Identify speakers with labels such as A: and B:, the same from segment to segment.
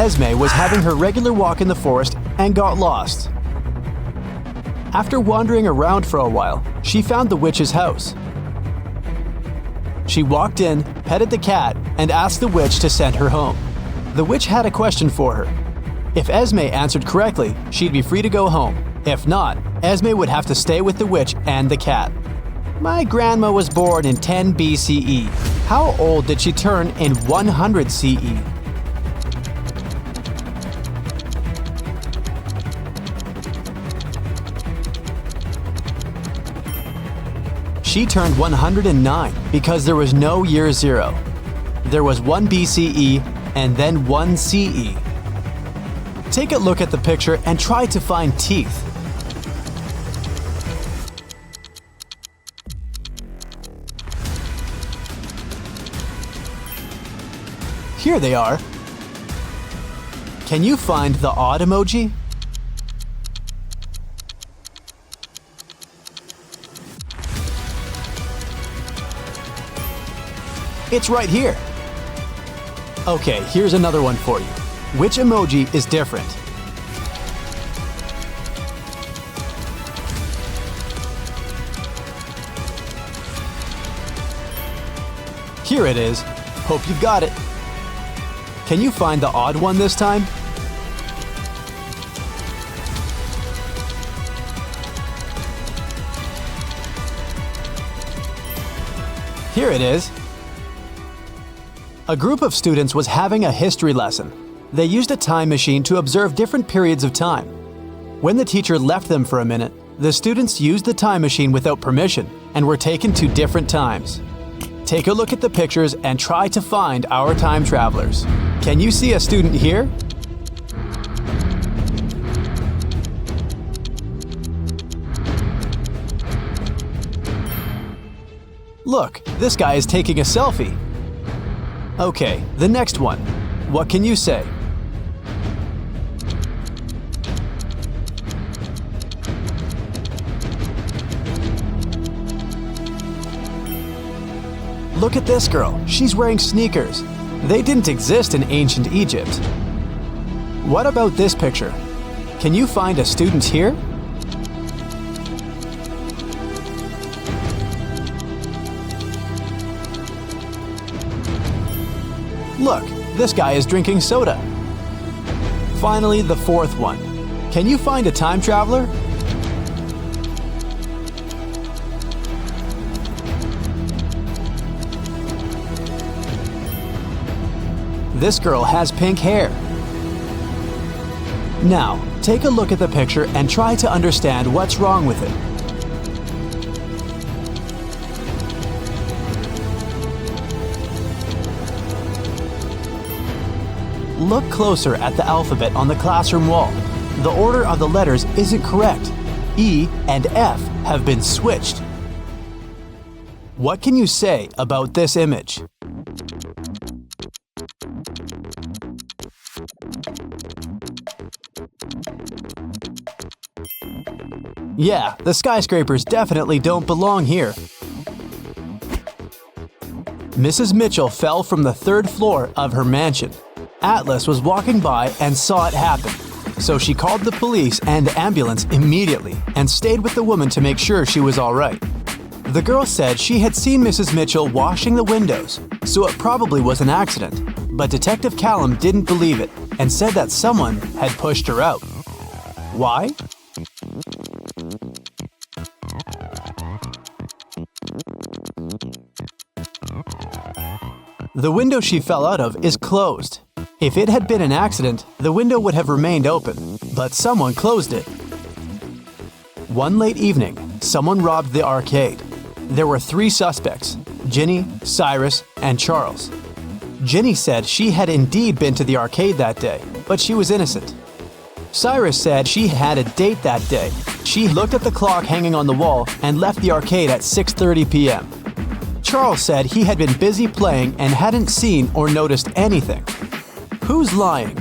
A: Esme was having her regular walk in the forest and got lost. After wandering around for a while, she found the witch's house. She walked in, petted the cat, and asked the witch to send her home. The witch had a question for her. If Esme answered correctly, she'd be free to go home. If not, Esme would have to stay with the witch and the cat. My grandma was born in 10 BCE. How old did she turn in 100 CE? She turned 109 because there was no year zero. There was 1 BCE and then 1 CE. Take a look at the picture and try to find teeth. Here they are. Can you find the odd emoji? It's right here. Okay, here's another one for you. Which emoji is different? Here it is. Hope you've got it. Can you find the odd one this time? Here it is. A group of students was having a history lesson. They used a time machine to observe different periods of time. When the teacher left them for a minute, the students used the time machine without permission and were taken to different times. Take a look at the pictures and try to find our time travelers. Can you see a student here? Look, this guy is taking a selfie. Okay, the next one. What can you say? Look at this girl. She's wearing sneakers. They didn't exist in ancient Egypt. What about this picture? Can you find a student here? Look, this guy is drinking soda. Finally, the fourth one. Can you find a time traveler? This girl has pink hair. Now, take a look at the picture and try to understand what's wrong with it. Look closer at the alphabet on the classroom wall. The order of the letters isn't correct. E and F have been switched. What can you say about this image? Yeah, the skyscrapers definitely don't belong here. Mrs. Mitchell fell from the 3rd floor of her mansion. Atlas was walking by and saw it happen, so she called the police and the ambulance immediately and stayed with the woman to make sure she was all right. The girl said she had seen Mrs. Mitchell washing the windows, so it probably was an accident, but Detective Callum didn't believe it and said that someone had pushed her out. Why? The window she fell out of is closed. If it had been an accident, the window would have remained open, but someone closed it. One late evening, someone robbed the arcade. There were 3 suspects, Ginny, Cyrus, and Charles. Ginny said she had indeed been to the arcade that day, but she was innocent. Cyrus said she had a date that day. She looked at the clock hanging on the wall and left the arcade at 6:30 p.m. Charles said he had been busy playing and hadn't seen or noticed anything. Who's lying?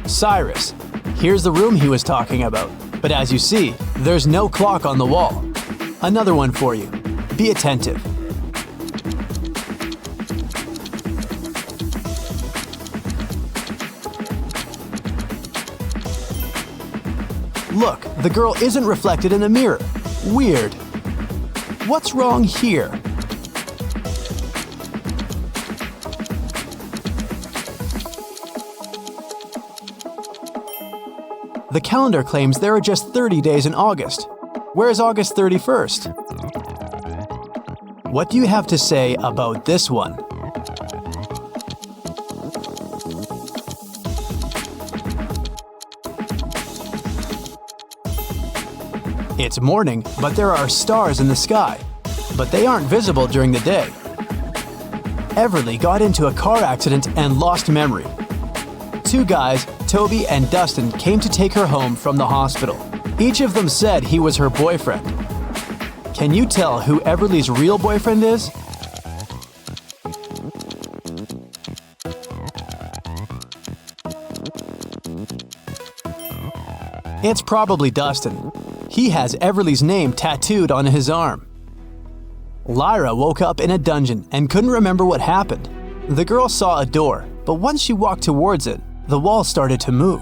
A: Cyrus. Here's the room he was talking about, but as you see, there's no clock on the wall. Another one for you. Be attentive. Look, the girl isn't reflected in a mirror. Weird. What's wrong here? The calendar claims there are just 30 days in August. Where's August 31st? What do you have to say about this one? It's morning, but there are stars in the sky, but they aren't visible during the day. Everly got into a car accident and lost memory. Two guys, Toby and Dustin, came to take her home from the hospital. Each of them said he was her boyfriend. Can you tell who Everly's real boyfriend is? It's probably Dustin. He has Everly's name tattooed on his arm. Lyra woke up in a dungeon and couldn't remember what happened. The girl saw a door, but once she walked towards it, the wall started to move.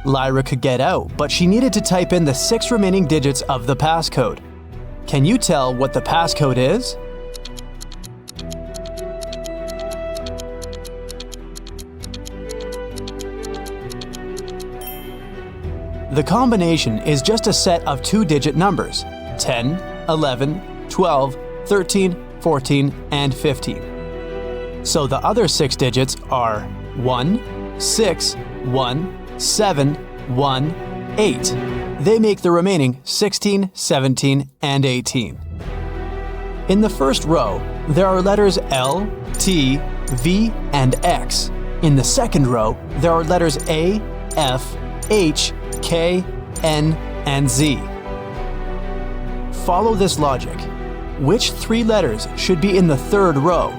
A: Lyra could get out, but she needed to type in the 6 remaining digits of the passcode. Can you tell what the passcode is? The combination is just a set of 2-digit numbers: 10, 11, 12, 13, 14, and 15. So the other 6 digits are 1, 6, 1, 7, 1, 8. They make the remaining 16, 17, and 18. In the first row, there are letters L, T, V, and X. In the second row, there are letters A, F, H, K, N, and Z. Follow this logic. Which 3 letters should be in the third row?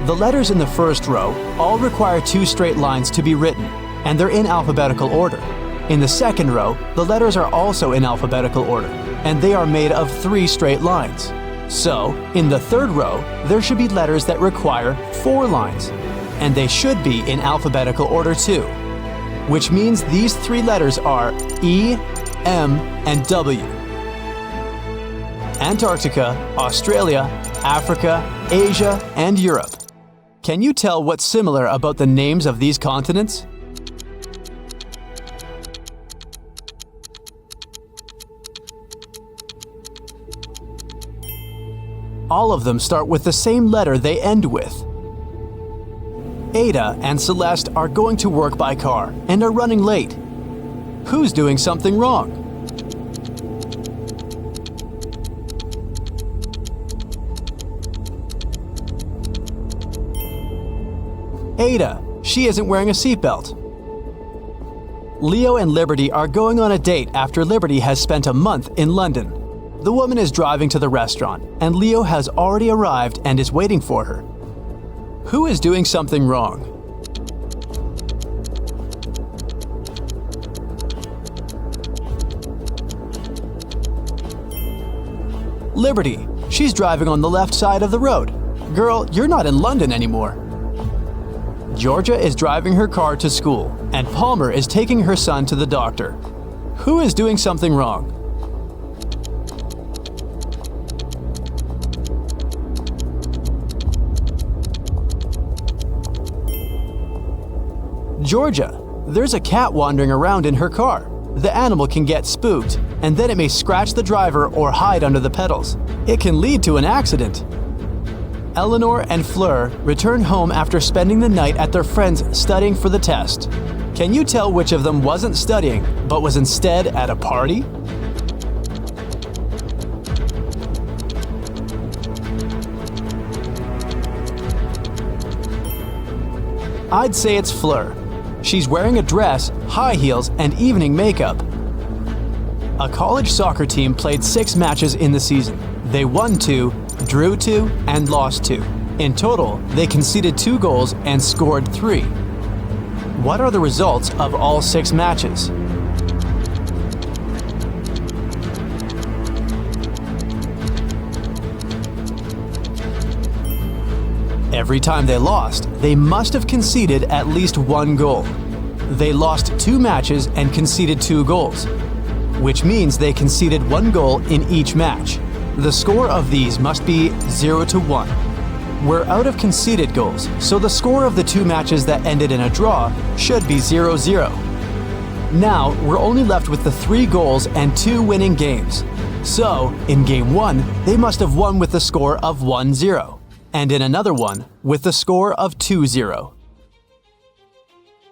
A: The letters in the first row all require 2 straight lines to be written, and they're in alphabetical order. In the second row, the letters are also in alphabetical order, and they are made of 3 straight lines. So, in the third row, there should be letters that require 4 lines, and they should be in alphabetical order too, which means these 3 letters are E, M, and W. Antarctica, Australia, Africa, Asia, and Europe. Can you tell what's similar about the names of these continents? All of them start with the same letter they end with. Ada and Celeste are going to work by car and are running late. Who's doing something wrong? Ada. She isn't wearing a seatbelt. Leo and Liberty are going on a date after Liberty has spent a month in London. The woman is driving to the restaurant, and Leo has already arrived and is waiting for her. Who is doing something wrong? Liberty. She's driving on the left side of the road. Girl, you're not in London anymore. Georgia is driving her car to school, and Palmer is taking her son to the doctor. Who is doing something wrong? Georgia. There's a cat wandering around in her car. The animal can get spooked, and then it may scratch the driver or hide under the pedals. It can lead to an accident. Eleanor and Fleur return home after spending the night at their friend's studying for the test. Can you tell which of them wasn't studying, but was instead at a party? I'd say it's Fleur. She's wearing a dress, high heels, and evening makeup. A college soccer team played 6 matches in the season. They won 2, drew 2, and lost 2. In total, they conceded 2 goals and scored 3. What are the results of all 6 matches? Every time they lost, they must have conceded at least 1 goal. They lost 2 matches and conceded 2 goals, which means they conceded 1 goal in each match. The score of these must be 0-1. We're out of conceded goals, so the score of the 2 matches that ended in a draw should be 0-0. Now, we're only left with the 3 goals and 2 winning games. So, in Game 1, they must have won with the score of 1-0. And in another one, with the score of 2-0.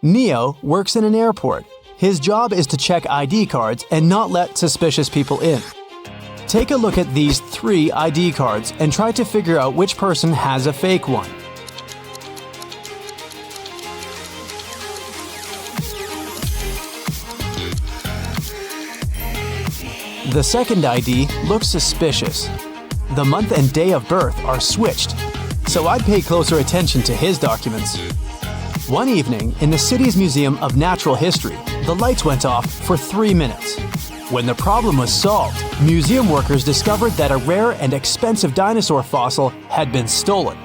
A: Neo works in an airport. His job is to check ID cards and not let suspicious people in. Take a look at these 3 ID cards and try to figure out which person has a fake one. The second ID looks suspicious. The month and day of birth are switched, so I'd pay closer attention to his documents. One evening, in the city's Museum of Natural History, the lights went off for 3 minutes. When the problem was solved, museum workers discovered that a rare and expensive dinosaur fossil had been stolen.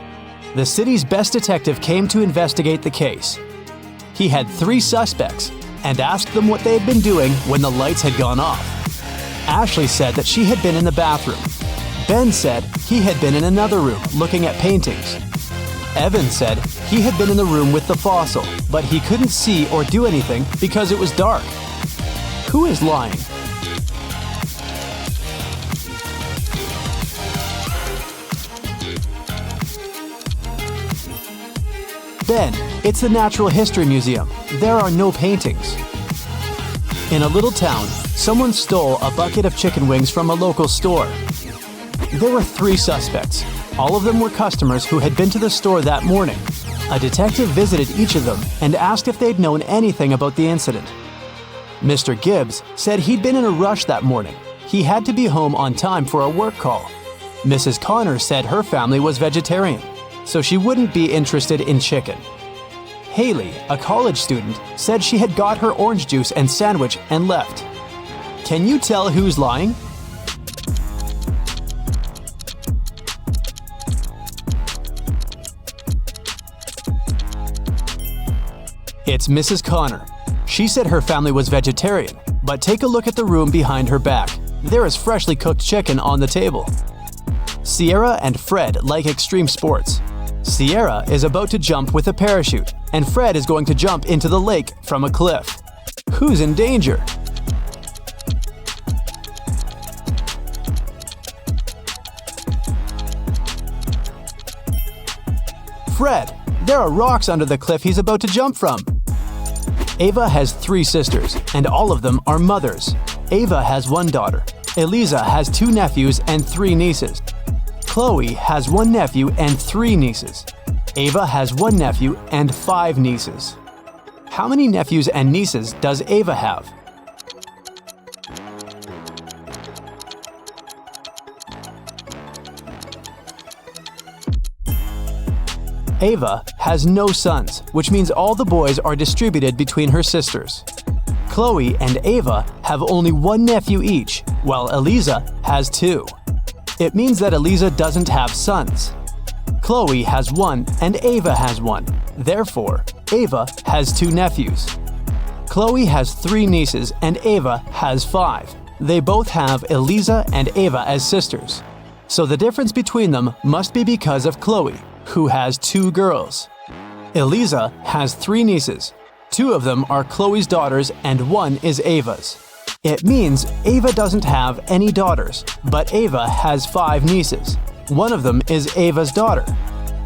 A: The city's best detective came to investigate the case. He had 3 suspects and asked them what they had been doing when the lights had gone off. Ashley said that she had been in the bathroom. Ben said he had been in another room looking at paintings. Evan said he had been in the room with the fossil, but he couldn't see or do anything because it was dark. Who is lying? Ben, it's the Natural History Museum. There are no paintings. In a little town, someone stole a bucket of chicken wings from a local store. There were 3 suspects. All of them were customers who had been to the store that morning. A detective visited each of them and asked if they'd known anything about the incident. Mr. Gibbs said he'd been in a rush that morning. He had to be home on time for a work call. Mrs. Connor said her family was vegetarian, so she wouldn't be interested in chicken. Haley, a college student, said she had got her orange juice and sandwich and left. Can you tell who's lying? It's Mrs. Connor. She said her family was vegetarian, but take a look at the room behind her back. There is freshly cooked chicken on the table. Sierra and Fred like extreme sports. Sierra is about to jump with a parachute, and Fred is going to jump into the lake from a cliff. Who's in danger? Fred! There are rocks under the cliff he's about to jump from. Ava has 3 sisters, and all of them are mothers. Ava has 1 daughter. Eliza has 2 nephews and 3 nieces. Chloe has 1 nephew and 3 nieces. Ava has 1 nephew and 5 nieces. How many nephews and nieces does Ava have? Ava has no sons, which means all the boys are distributed between her sisters. Chloe and Ava have only 1 nephew each, while Eliza has 2. It means that Eliza doesn't have sons. Chloe has 1 and Ava has 1. Therefore, Ava has 2 nephews. Chloe has 3 nieces and Ava has 5. They both have Eliza and Ava as sisters. So the difference between them must be because of Chloe, who has 2 girls. Eliza has 3 nieces. 2 of them are Chloe's daughters and 1 is Ava's. It means Ava doesn't have any daughters, but Ava has 5 nieces. 1 of them is Ava's daughter,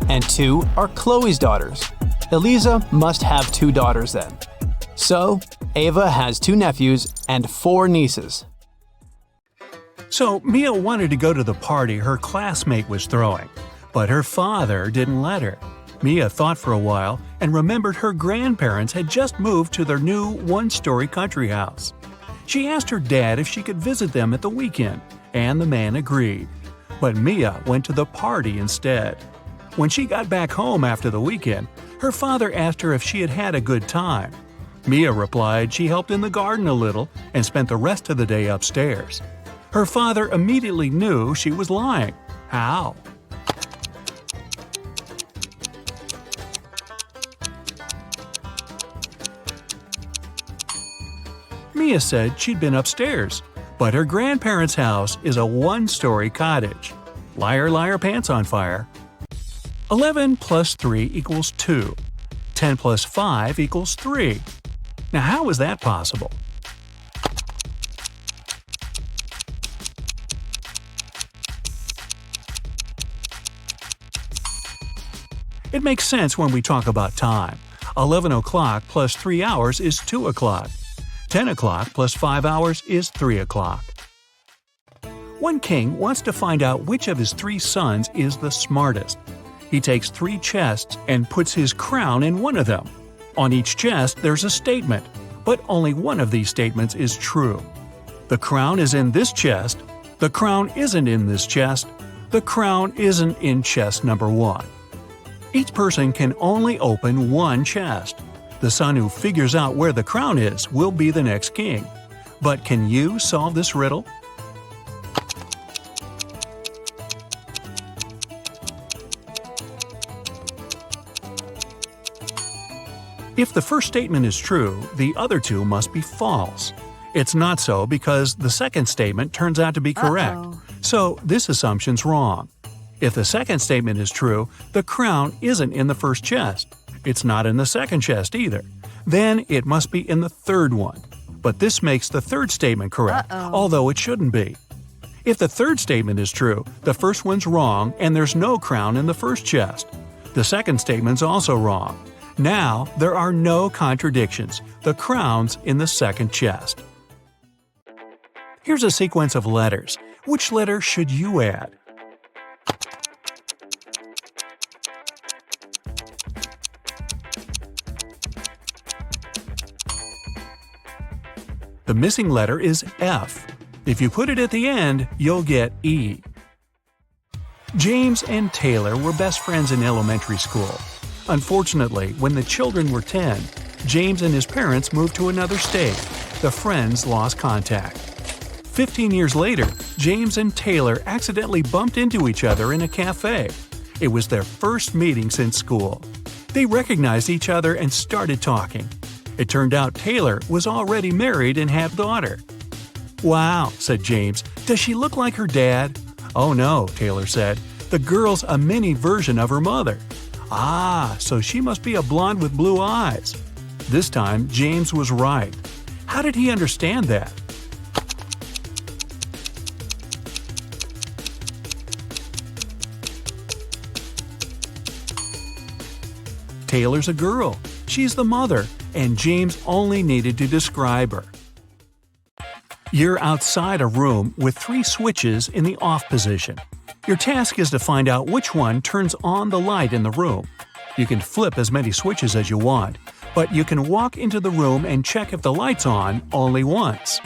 A: and 2 are Chloe's daughters. Eliza must have 2 daughters then. So, Ava has 2 nephews and 4 nieces.
B: So, Mia wanted to go to the party her classmate was throwing, but her father didn't let her. Mia thought for a while and remembered her grandparents had just moved to their new 1-story country house. She asked her dad if she could visit them at the weekend, and the man agreed. But Mia went to the party instead. When she got back home after the weekend, her father asked her if she had had a good time. Mia replied she helped in the garden a little and spent the rest of the day upstairs. Her father immediately knew she was lying. How? Mia said she'd been upstairs, but her grandparents' house is a one-story cottage. Liar, liar, pants on fire. 11 plus 3 equals 2. 10 plus 5 equals 3. Now how is that possible? It makes sense when we talk about time. 11 o'clock plus 3 hours is 2 o'clock. 10 o'clock plus 5 hours is 3 o'clock. One king wants to find out which of his 3 sons is the smartest. He takes 3 chests and puts his crown in one of them. On each chest there's a statement, but only one of these statements is true. The crown is in this chest. The crown isn't in this chest. The crown isn't in chest number 1. Each person can only open one chest. The son who figures out where the crown is will be the next king. But can you solve this riddle? If the first statement is true, the other 2 must be false. It's not so because the second statement turns out to be correct, so this assumption's wrong. If the second statement is true, the crown isn't in the first chest. It's not in the second chest either. Then it must be in the third one. But this makes the third statement correct, although it shouldn't be. If the third statement is true, the first one's wrong and there's no crown in the first chest. The second statement's also wrong. Now there are no contradictions. The crown's in the second chest. Here's a sequence of letters. Which letter should you add? The missing letter is F. If you put it at the end, you'll get E. James and Taylor were best friends in elementary school. Unfortunately, when the children were 10, James and his parents moved to another state. The friends lost contact. 15 years later, James and Taylor accidentally bumped into each other in a cafe. It was their first meeting since school. They recognized each other and started talking. It turned out Taylor was already married and had a daughter. "Wow," said James, "does she look like her dad?" "Oh no," Taylor said, "the girl's a mini version of her mother." "Ah, so she must be a blonde with blue eyes." This time, James was right. How did he understand that? Taylor's a girl. She's the mother, and James only needed to describe her. You're outside a room with 3 switches in the off position. Your task is to find out which one turns on the light in the room. You can flip as many switches as you want, but you can walk into the room and check if the light's on only once.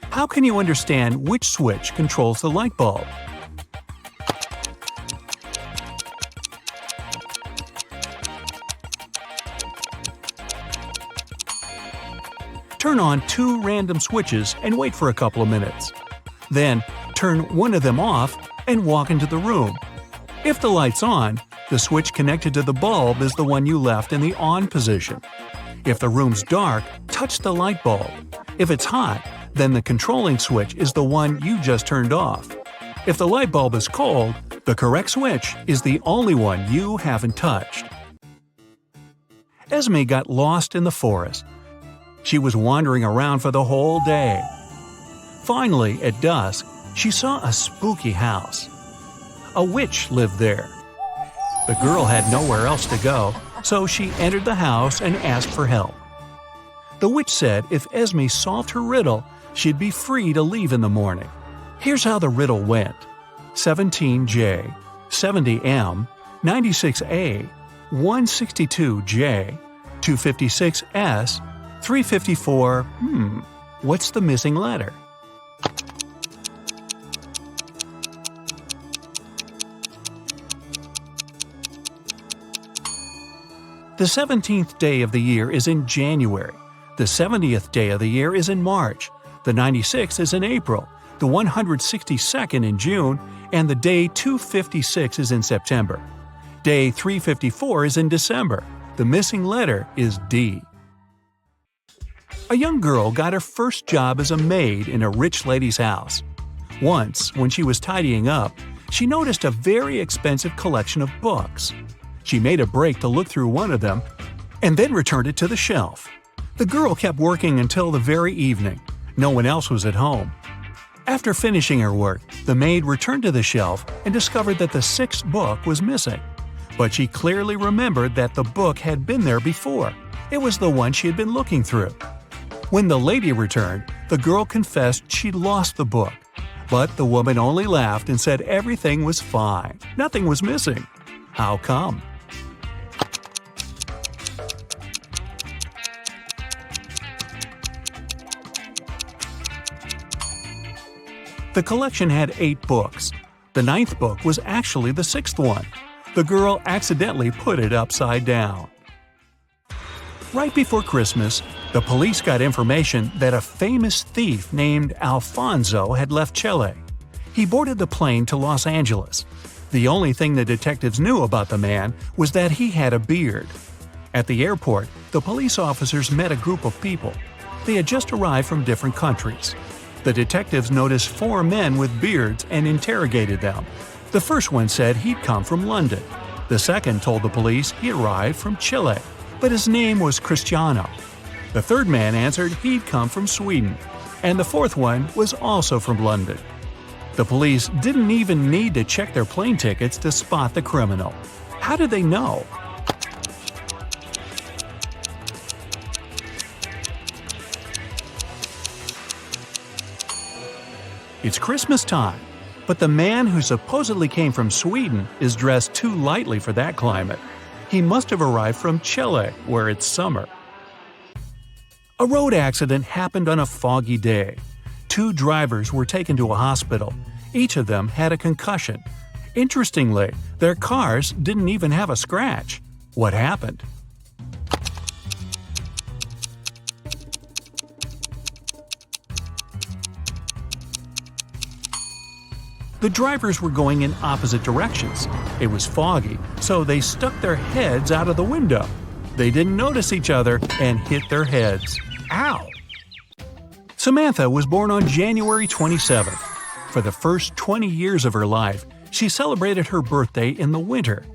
B: How can you understand which switch controls the light bulb? Turn on 2 random switches and wait for a couple of minutes. Then, turn one of them off and walk into the room. If the light's on, the switch connected to the bulb is the one you left in the on position. If the room's dark, touch the light bulb. If it's hot, then the controlling switch is the one you just turned off. If the light bulb is cold, the correct switch is the only one you haven't touched. Esme got lost in the forest. She was wandering around for the whole day. Finally, at dusk, she saw a spooky house. A witch lived there. The girl had nowhere else to go, so she entered the house and asked for help. The witch said if Esme solved her riddle, she'd be free to leave in the morning. Here's how the riddle went. 17J, 70M, 96A, 162J, 256S, 354, what's the missing letter? The 17th day of the year is in January. The 70th day of the year is in March. The 96th is in April. The 162nd in June, and the day 256 is in September. Day 354 is in December. The missing letter is D. A young girl got her first job as a maid in a rich lady's house. Once, when she was tidying up, she noticed a very expensive collection of books. She made a break to look through one of them and then returned it to the shelf. The girl kept working until the very evening. No one else was at home. After finishing her work, the maid returned to the shelf and discovered that the sixth book was missing. But she clearly remembered that the book had been there before. It was the one she had been looking through. When the lady returned, the girl confessed she'd lost the book. But the woman only laughed and said everything was fine. Nothing was missing. How come? The collection had 8 books. The 9th book was actually the 6th one. The girl accidentally put it upside down. Right before Christmas, the police got information that a famous thief named Alfonso had left Chile. He boarded the plane to Los Angeles. The only thing the detectives knew about the man was that he had a beard. At the airport, the police officers met a group of people. They had just arrived from different countries. The detectives noticed 4 men with beards and interrogated them. The first one said he'd come from London. The second told the police he arrived from Chile, but his name was Cristiano. The third man answered he'd come from Sweden, and the fourth one was also from London. The police didn't even need to check their plane tickets to spot the criminal. How did they know? It's Christmas time, but the man who supposedly came from Sweden is dressed too lightly for that climate. He must have arrived from Chile, where it's summer. A road accident happened on a foggy day. 2 drivers were taken to a hospital. Each of them had a concussion. Interestingly, their cars didn't even have a scratch. What happened? The drivers were going in opposite directions. It was foggy, so they stuck their heads out of the window. They didn't notice each other and hit their heads. Ow! Samantha was born on January 27th. For the first 20 years of her life, she celebrated her birthday in the winter.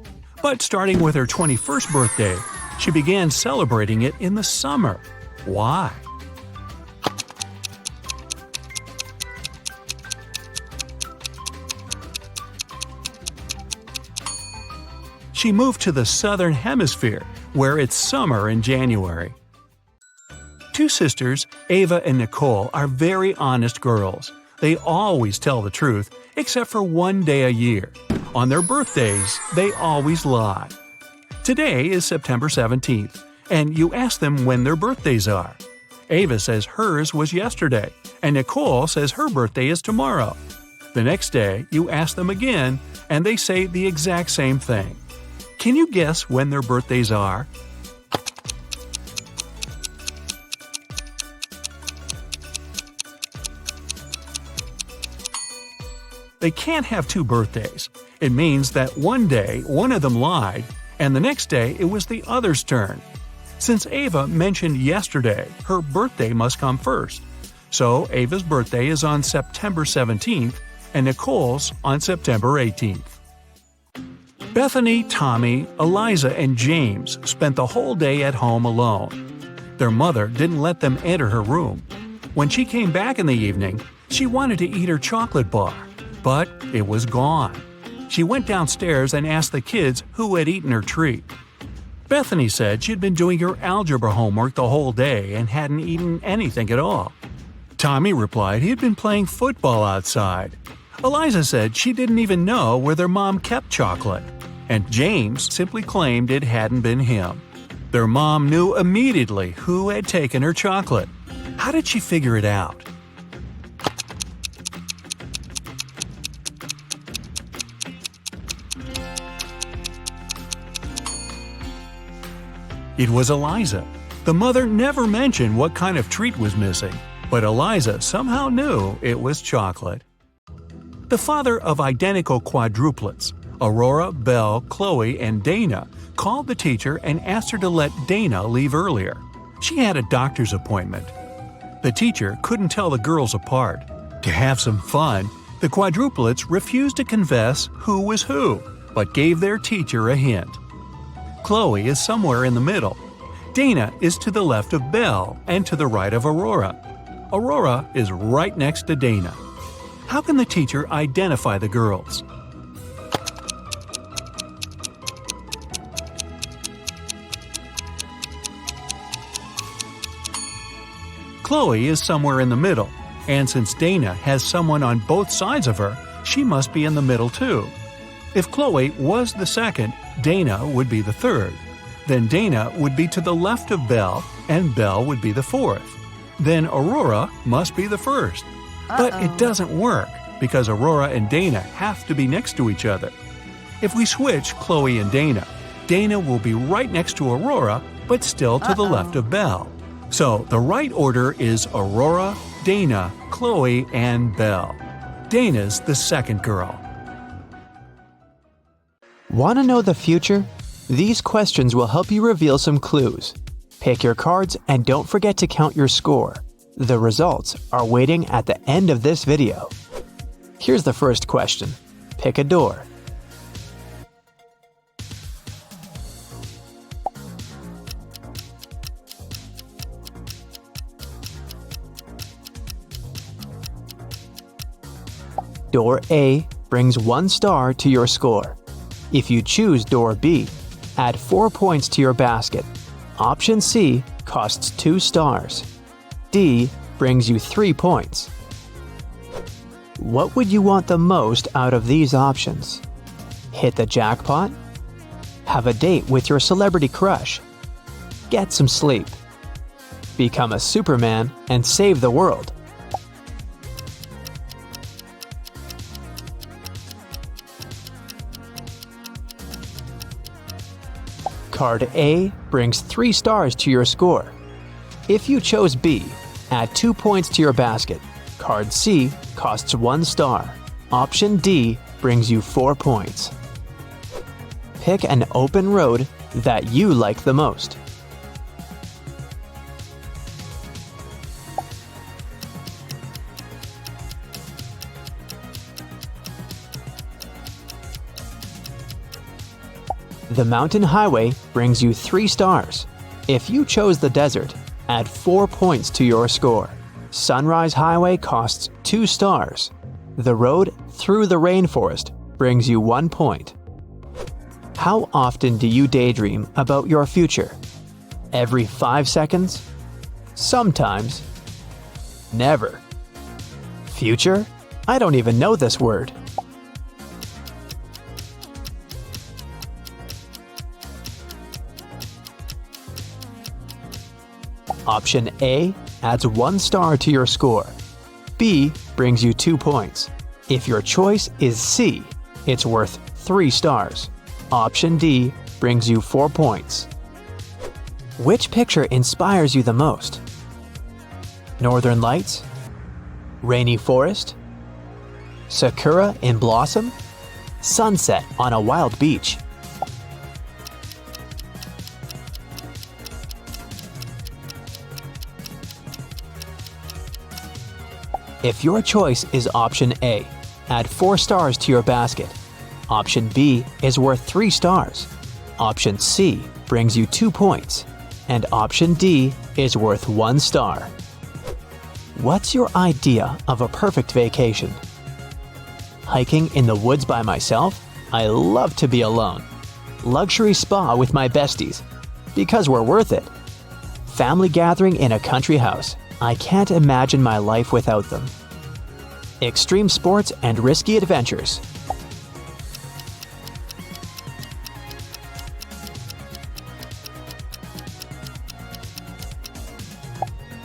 B: But starting with her 21st birthday, she began celebrating it in the summer. Why? She moved to the southern hemisphere, where it's summer in January. 2 sisters, Ava and Nicole, are very honest girls. They always tell the truth, except for one day a year. On their birthdays, they always lie. Today is September 17th, and you ask them when their birthdays are. Ava says hers was yesterday, and Nicole says her birthday is tomorrow. The next day, you ask them again, and they say the exact same thing. Can you guess when their birthdays are? They can't have 2 birthdays. It means that one day one of them lied, and the next day it was the other's turn. Since Ava mentioned yesterday, her birthday must come first. So Ava's birthday is on September 17th, and Nicole's on September 18th. Bethany, Tommy, Eliza, and James spent the whole day at home alone. Their mother didn't let them enter her room. When she came back in the evening, she wanted to eat her chocolate bar, but it was gone. She went downstairs and asked the kids who had eaten her treat. Bethany said she'd been doing her algebra homework the whole day and hadn't eaten anything at all. Tommy replied he had been playing football outside. Eliza said she didn't even know where their mom kept chocolate. And James simply claimed it hadn't been him. Their mom knew immediately who had taken her chocolate. How did she figure it out? It was Eliza. The mother never mentioned what kind of treat was missing, but Eliza somehow knew it was chocolate. The father of identical quadruplets, Aurora, Belle, Chloe, and Dana, called the teacher and asked her to let Dana leave earlier. She had a doctor's appointment. The teacher couldn't tell the girls apart. To have some fun, the quadruplets refused to confess who was who, but gave their teacher a hint. Chloe is somewhere in the middle. Dana is to the left of Belle and to the right of Aurora. Aurora is right next to Dana. How can the teacher identify the girls? Chloe is somewhere in the middle, and since Dana has someone on both sides of her, she must be in the middle too. If Chloe was the second, Dana would be the third. Then Dana would be to the left of Belle, and Belle would be the fourth. Then Aurora must be the first. But it doesn't work, because Aurora and Dana have to be next to each other. If we switch Chloe and Dana, Dana will be right next to Aurora, but still to the left of Belle. So the right order is Aurora, Dana, Chloe, and Belle. Dana's the second girl.
A: Want to know the future? These questions will help you reveal some clues. Pick your cards and don't forget to count your score. The results are waiting at the end of this video. Here's the first question. Pick a door. Door A brings 1 star to your score. If you choose door B, add 4 points to your basket. Option C costs 2 stars. D brings you 3 points. What would you want the most out of these options? Hit the jackpot? Have a date with your celebrity crush? Get some sleep? Become a Superman and save the world? Card A brings 3 stars to your score. If you chose B, add 2 points to your basket. Card C costs 1 star. Option D brings you 4 points. Pick an open road that you like the most. The mountain highway brings you 3 stars. If you chose the desert, add 4 points to your score. Sunrise Highway costs 2 stars. The road through the rainforest brings you 1 point. How often do you daydream about your future? Every 5 seconds? Sometimes. Never. Future? I don't even know this word. Option A adds 1 star to your score. B brings you 2 points. If your choice is C, it's worth 3 stars. Option D brings you 4 points. Which picture inspires you the most? Northern Lights? Rainy forest? Sakura in blossom? Sunset on a wild beach? If your choice is option A, add 4 stars to your basket. Option B is worth 3 stars. Option C brings you 2 points. And option D is worth 1 star. What's your idea of a perfect vacation? Hiking in the woods by myself? I love to be alone. Luxury spa with my besties, because we're worth it. Family gathering in a country house. I can't imagine my life without them. Extreme sports and risky adventures.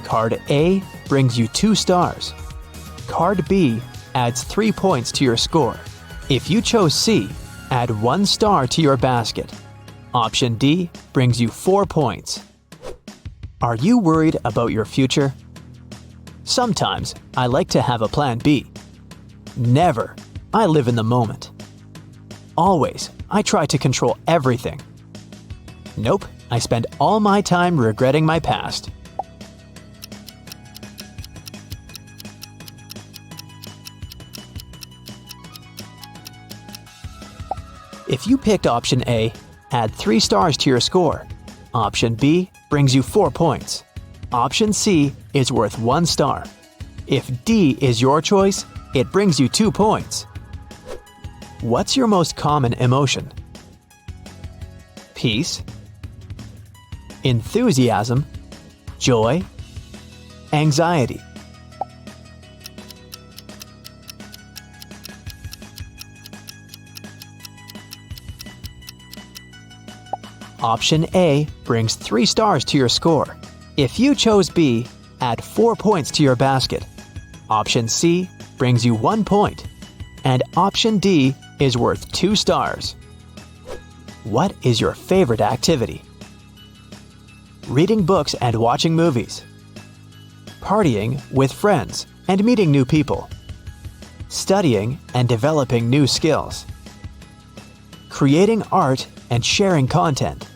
A: Card A brings you 2 stars. Card B adds 3 points to your score. If you chose C, add 1 star to your basket. Option D brings you 4 points. Are you worried about your future? Sometimes I like to have a plan B. Never. I live in the moment. Always, I try to control everything. Nope, I spend all my time regretting my past. If you picked option A, add 3 stars to your score. Option B brings you 4 points. Option C is worth 1 star. If D is your choice, it brings you 2 points. What's your most common emotion? Peace, enthusiasm, joy, anxiety. Option A brings 3 stars to your score. If you chose B, add 4 points to your basket. Option C brings you 1 point. And option D is worth 2 stars. What is your favorite activity? Reading books and watching movies. Partying with friends and meeting new people. Studying and developing new skills. Creating art and sharing content.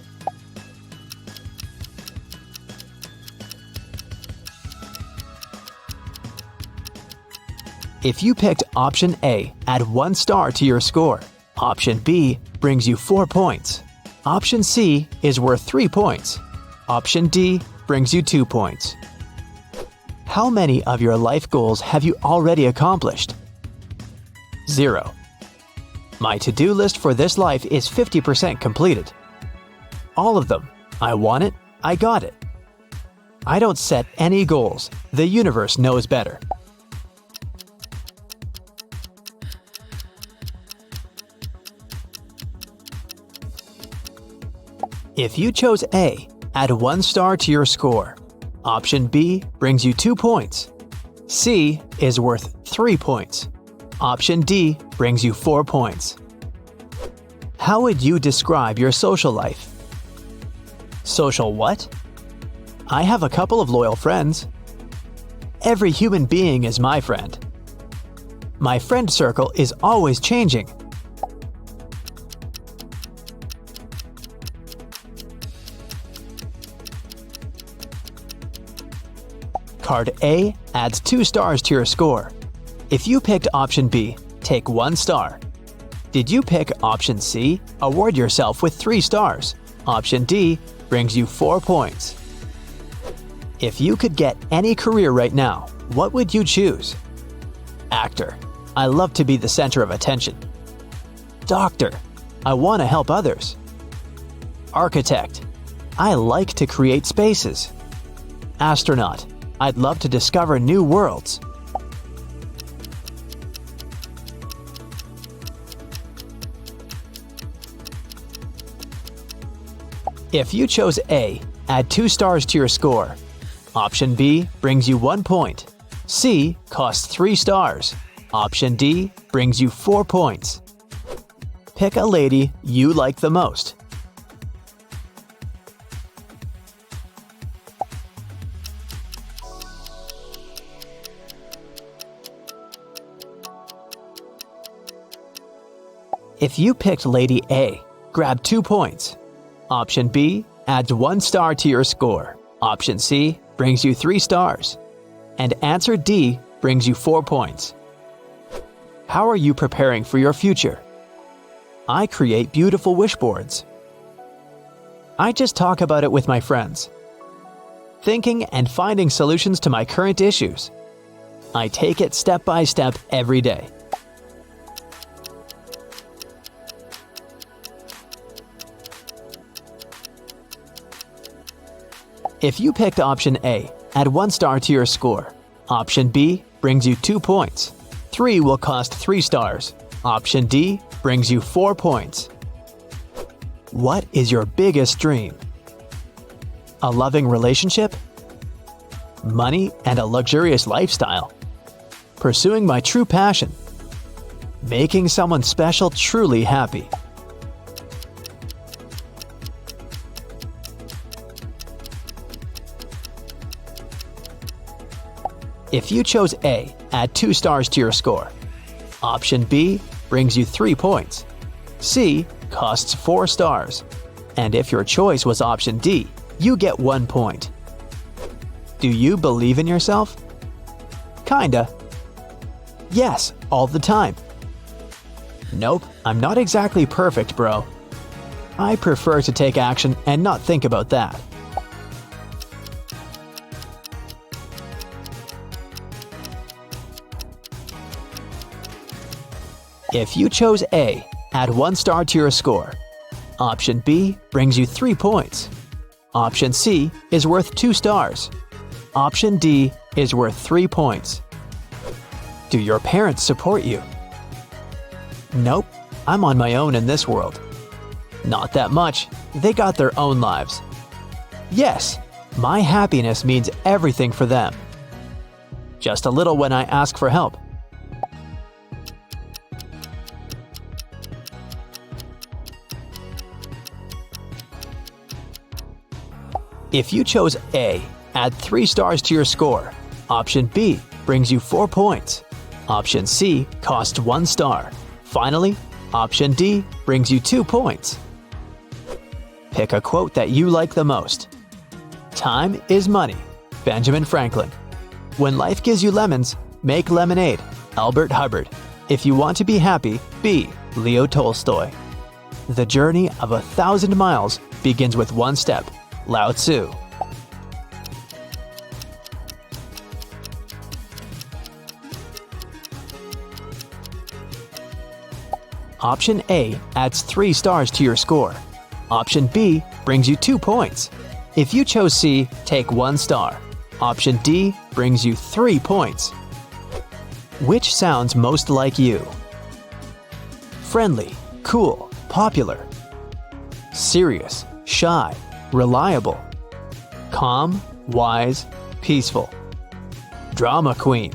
A: If you picked option A, add 1 star to your score. Option B brings you 4 points. Option C is worth 3 points. Option D brings you 2 points. How many of your life goals have you already accomplished? 0. My to-do list for this life is 50% completed. All of them. I want it, I got it. I don't set any goals. The universe knows better. If you chose A, add 1 star to your score. Option B brings you 2 points. C is worth 3 points. Option D brings you 4 points. How would you describe your social life? Social what? I have a couple of loyal friends. Every human being is my friend. My friend circle is always changing. Card A adds 2 stars to your score. If you picked option B, take 1 star. Did you pick option C? Award yourself with 3 stars. Option D brings you 4 points. If you could get any career right now, what would you choose? Actor. I love to be the center of attention. Doctor. I want to help others. Architect. I like to create spaces. Astronaut. I'd love to discover new worlds. If you chose A, add 2 stars to your score. Option B brings you 1 point. C costs 3 stars. Option D brings you 4 points. Pick a lady you like the most. If you picked Lady A, grab 2 points. Option B adds 1 star to your score. Option C brings you 3 stars. And answer D brings you 4 points. How are you preparing for your future? I create beautiful wish boards. I just talk about it with my friends. Thinking and finding solutions to my current issues. I take it step by step every day. If you picked option A, add 1 star to your score. Option B brings you 2 points. 3 will cost 3 stars. Option D brings you 4 points. What is your biggest dream? A loving relationship? Money and a luxurious lifestyle? Pursuing my true passion? Making someone special truly happy? If you chose A, add 2 stars to your score. Option B brings you 3 points. C costs 4 stars. And if your choice was option D, you get 1 point. Do you believe in yourself? Kinda. Yes, all the time. Nope, I'm not exactly perfect, bro. I prefer to take action and not think about that. If you chose A, add 1 star to your score. Option B brings you 3 points. Option C is worth 2 stars. Option D is worth 3 points. Do your parents support you? Nope, I'm on my own in this world. Not that much, they got their own lives. Yes, my happiness means everything for them. Just a little when I ask for help. If you chose A, add 3 stars to your score. Option B brings you 4 points. Option C costs 1 star. Finally, option D brings you 2 points. Pick a quote that you like the most. Time is money. Benjamin Franklin. When life gives you lemons, make lemonade. Albert Hubbard. If you want to be happy, be Leo Tolstoy. The journey of 1,000 miles begins with 1 step. Lao Tzu. Option A adds 3 stars to your score. Option B brings you 2 points. If you chose C, take 1 star. Option D brings you 3 points. Which sounds most like you? Friendly, cool, popular. Serious, shy, reliable. Calm, wise, peaceful. Drama queen.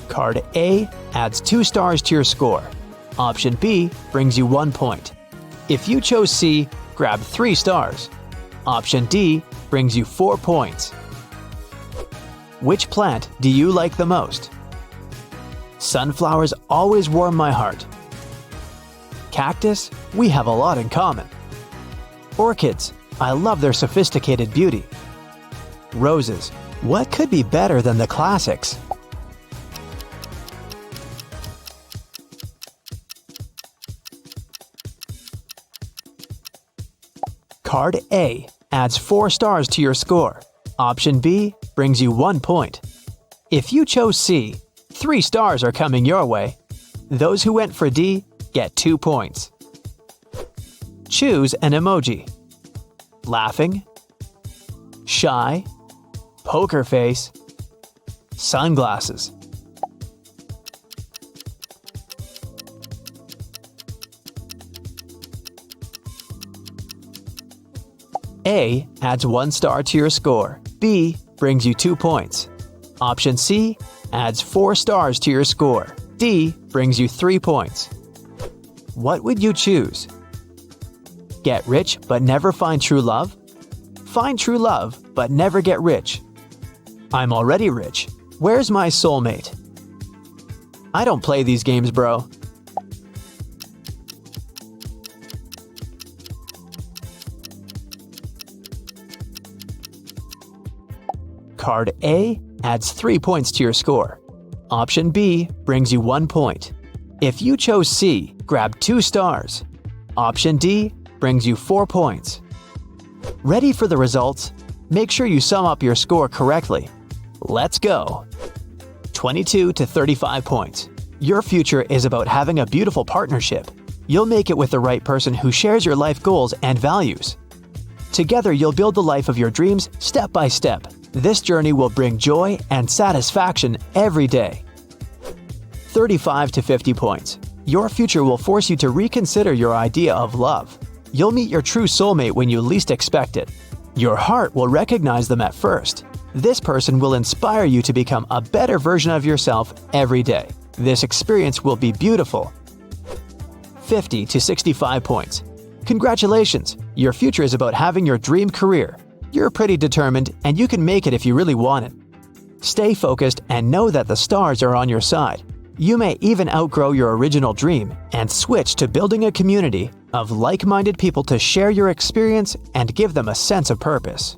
A: Card A adds 2 stars to your score. Option B brings you 1 point. If you chose C, grab 3 stars. Option D brings you 4 points. Which plant do you like the most? Sunflowers always warm my heart. Cactus, we have a lot in common. Orchids, I love their sophisticated beauty. Roses, what could be better than the classics? Card A adds 4 stars to your score. Option B brings you 1 point. If you chose C, 3 stars are coming your way. Those who went for D get 2 points. Choose an emoji. Laughing, shy, poker face, sunglasses. A adds 1 star to your score. B brings you 2 points. Option C adds 4 stars to your score. D brings you 3 points. What would you choose? Get rich but never find true love? Find true love but never get rich. I'm already rich. Where's my soulmate? I don't play these games, bro. Card A adds 3 points to your score. Option B brings you 1 point. If you chose C, grab 2 stars. Option D brings you 4 points. Ready for the results? Make sure you sum up your score correctly. Let's go! 22 to 35 points. Your future is about having a beautiful partnership. You'll make it with the right person who shares your life goals and values. Together, you'll build the life of your dreams step by step. This journey will bring joy and satisfaction every day. 35 to 50 points. Your future will force you to reconsider your idea of love. You'll meet your true soulmate when you least expect it. Your heart will recognize them at first. This person will inspire you to become a better version of yourself every day. This experience will be beautiful. 50 to 65 points. Congratulations! Your future is about having your dream career. You're pretty determined, and you can make it if you really want it. Stay focused and know that the stars are on your side. You may even outgrow your original dream and switch to building a community of like-minded people to share your experience and give them a sense of purpose.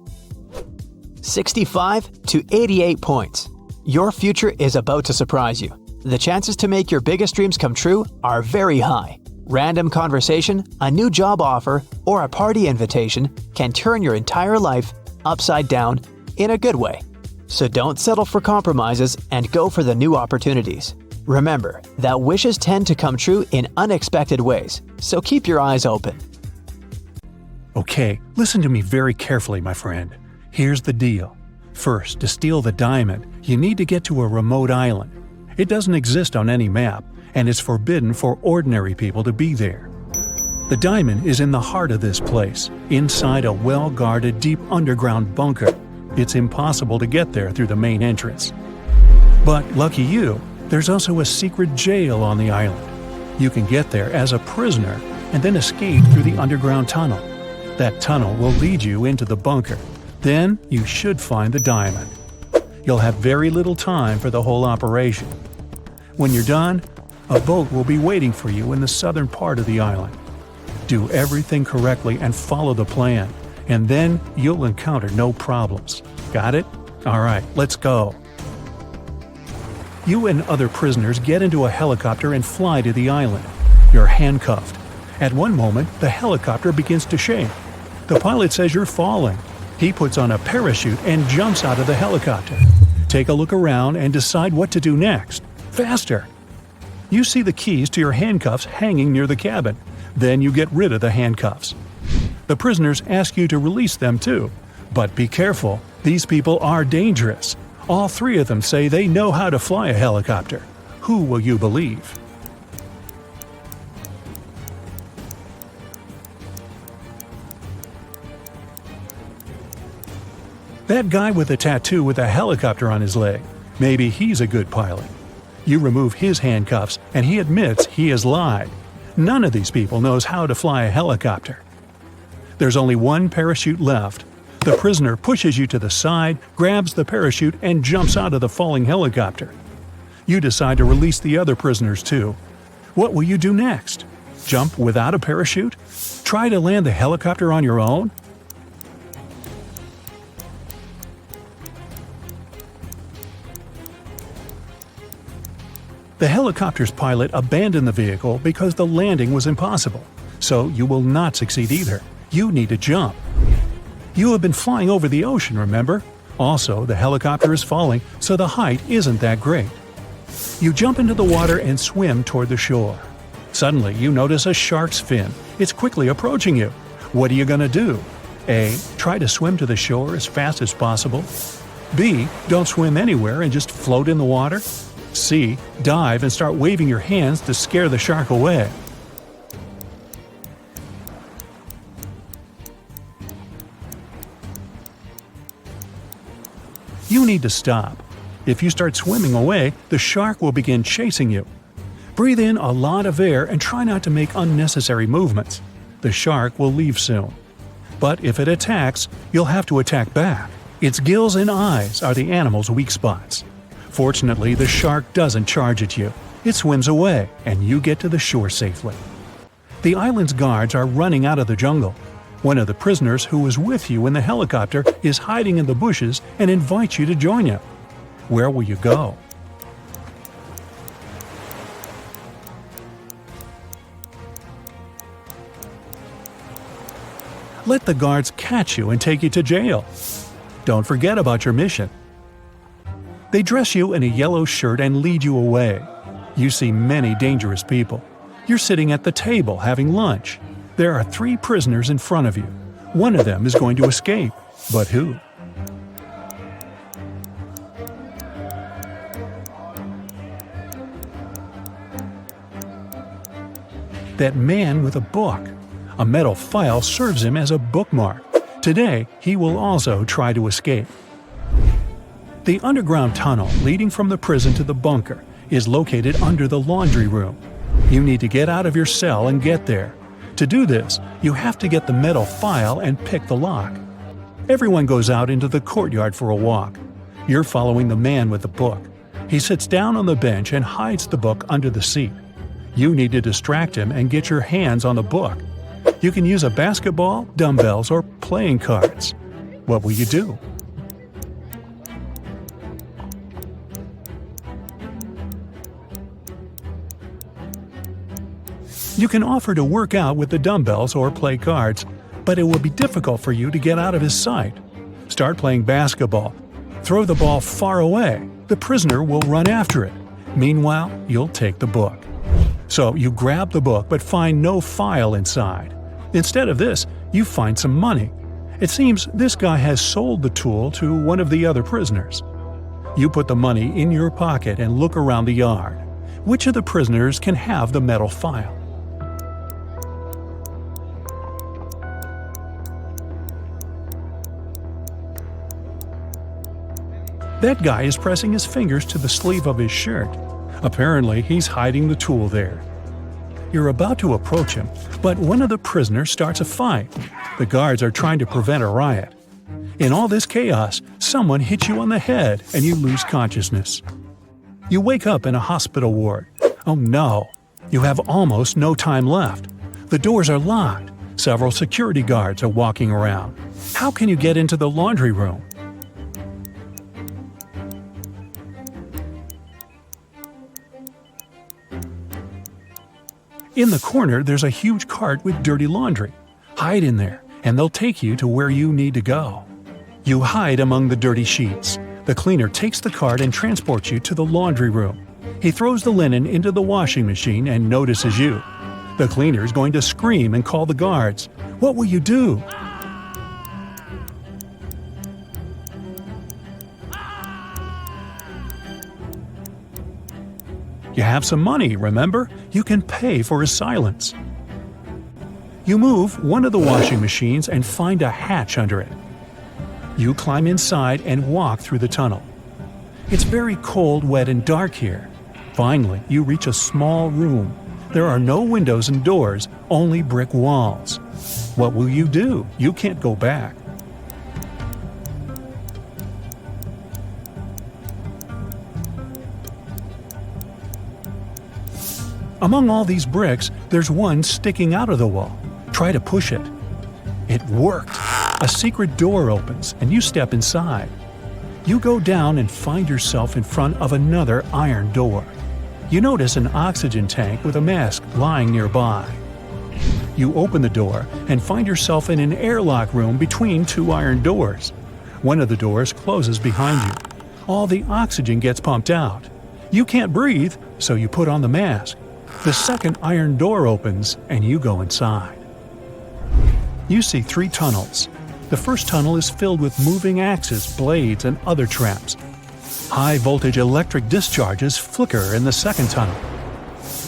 A: 65 to 88 points. Your future is about to surprise you. The chances to make your biggest dreams come true are very high. Random conversation, a new job offer, or a party invitation can turn your entire life upside down in a good way. So don't settle for compromises and go for the new opportunities. Remember that wishes tend to come true in unexpected ways, so keep your eyes open.
B: Okay, listen to me very carefully, my friend. Here's the deal. First, to steal the diamond, you need to get to a remote island. It doesn't exist on any map, and it's forbidden for ordinary people to be there. The diamond is in the heart of this place, inside a well-guarded deep underground bunker. It's impossible to get there through the main entrance. But lucky you, there's also a secret jail on the island. You can get there as a prisoner and then escape through the underground tunnel. That tunnel will lead you into the bunker. Then you should find the diamond. You'll have very little time for the whole operation. When you're done, a boat will be waiting for you in the southern part of the island. Do everything correctly and follow the plan, and then you'll encounter no problems. Got it? Alright, let's go. You and other prisoners get into a helicopter and fly to the island. You're handcuffed. At one moment, the helicopter begins to shake. The pilot says you're falling. He puts on a parachute and jumps out of the helicopter. Take a look around and decide what to do next. Faster! You see the keys to your handcuffs hanging near the cabin. Then you get rid of the handcuffs. The prisoners ask you to release them too. But be careful, these people are dangerous. All three of them say they know how to fly a helicopter. Who will you believe? That guy with a tattoo with a helicopter on his leg. Maybe he's a good pilot. You remove his handcuffs and he admits he has lied. None of these people knows how to fly a helicopter. There's only one parachute left. The prisoner pushes you to the side, grabs the parachute, and jumps out of the falling helicopter. You decide to release the other prisoners too. What will you do next? Jump without a parachute? Try to land the helicopter on your own? The helicopter's pilot abandoned the vehicle because the landing was impossible. So you will not succeed either. You need to jump. You have been flying over the ocean, remember? Also, the helicopter is falling, so the height isn't that great. You jump into the water and swim toward the shore. Suddenly, you notice a shark's fin. It's quickly approaching you. What are you going to do? A. Try to swim to the shore as fast as possible. B. Don't swim anywhere and just float in the water. C. Dive and start waving your hands to scare the shark away. You need to stop. If you start swimming away, the shark will begin chasing you. Breathe in a lot of air and try not to make unnecessary movements. The shark will leave soon. But if it attacks, you'll have to attack back. Its gills and eyes are the animal's weak spots. Fortunately, the shark doesn't charge at you. It swims away, and you get to the shore safely. The island's guards are running out of the jungle. One of the prisoners who was with you in the helicopter is hiding in the bushes and invites you to join him. Where will you go? Let the guards catch you and take you to jail. Don't forget about your mission. They dress you in a yellow shirt and lead you away. You see many dangerous people. You're sitting at the table having lunch. There are 3 prisoners in front of you. One of them is going to escape. But who? That man with a book. A metal file serves him as a bookmark. Today, he will also try to escape. The underground tunnel leading from the prison to the bunker is located under the laundry room. You need to get out of your cell and get there. To do this, you have to get the metal file and pick the lock. Everyone goes out into the courtyard for a walk. You're following the man with the book. He sits down on the bench and hides the book under the seat. You need to distract him and get your hands on the book. You can use a basketball, dumbbells, or playing cards. What will you do? You can offer to work out with the dumbbells or play cards, but it will be difficult for you to get out of his sight. Start playing basketball. Throw the ball far away. The prisoner will run after it. Meanwhile, you'll take the book. So you grab the book but find no file inside. Instead of this, you find some money. It seems this guy has sold the tool to one of the other prisoners. You put the money in your pocket and look around the yard. Which of the prisoners can have the metal file? That guy is pressing his fingers to the sleeve of his shirt. Apparently, he's hiding the tool there. You're about to approach him, but one of the prisoners starts a fight. The guards are trying to prevent a riot. In all this chaos, someone hits you on the head and you lose consciousness. You wake up in a hospital ward. Oh no! You have almost no time left. The doors are locked. Several security guards are walking around. How can you get into the laundry room? In the corner, there's a huge cart with dirty laundry. Hide in there, and they'll take you to where you need to go. You hide among the dirty sheets. The cleaner takes the cart and transports you to the laundry room. He throws the linen into the washing machine and notices you. The cleaner's going to scream and call the guards. What will you do? You have some money, remember? You can pay for his silence. You move one of the washing machines and find a hatch under it. You climb inside and walk through the tunnel. It's very cold, wet, and dark here. Finally, you reach a small room. There are no windows and doors, only brick walls. What will you do? You can't go back. Among all these bricks, there's one sticking out of the wall. Try to push it. It worked. A secret door opens, and you step inside. You go down and find yourself in front of another iron door. You notice an oxygen tank with a mask lying nearby. You open the door and find yourself in an airlock room between two iron doors. One of the doors closes behind you. All the oxygen gets pumped out. You can't breathe, so you put on the mask. The second iron door opens, and you go inside. You see 3 tunnels. The first tunnel is filled with moving axes, blades, and other traps. High-voltage electric discharges flicker in the second tunnel.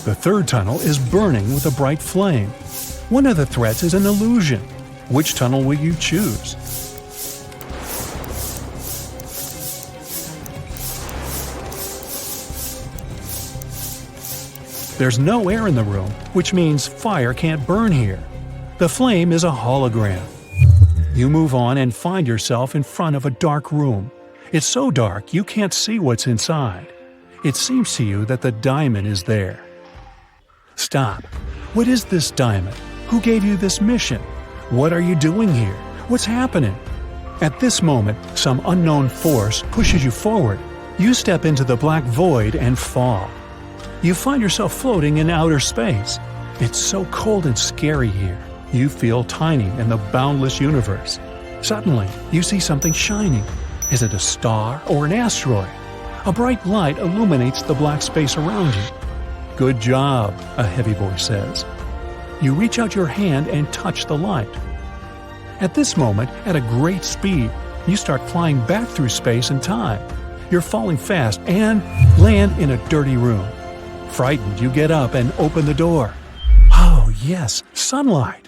B: The third tunnel is burning with a bright flame. One of the threats is an illusion. Which tunnel will you choose? There's no air in the room, which means fire can't burn here. The flame is a hologram. You move on and find yourself in front of a dark room. It's so dark you can't see what's inside. It seems to you that the diamond is there. Stop. What is this diamond? Who gave you this mission? What are you doing here? What's happening? At this moment, some unknown force pushes you forward. You step into the black void and fall. You find yourself floating in outer space. It's so cold and scary here. You feel tiny in the boundless universe. Suddenly, you see something shining. Is it a star or an asteroid? A bright light illuminates the black space around you. Good job, a heavy voice says. You reach out your hand and touch the light. At this moment, at a great speed, you start flying back through space and time. You're falling fast and land in a dirty room. Frightened, you get up and open the door. Oh, yes, sunlight.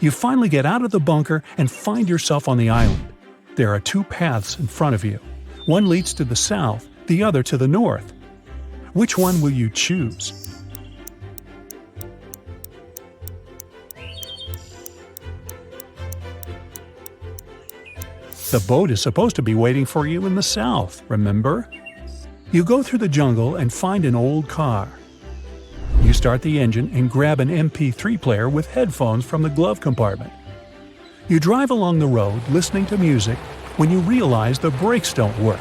B: You finally get out of the bunker and find yourself on the island. There are 2 paths in front of you. One leads to the south, the other to the north. Which one will you choose? The boat is supposed to be waiting for you in the south, remember? You go through the jungle and find an old car. You start the engine and grab an MP3 player with headphones from the glove compartment. You drive along the road listening to music when you realize the brakes don't work.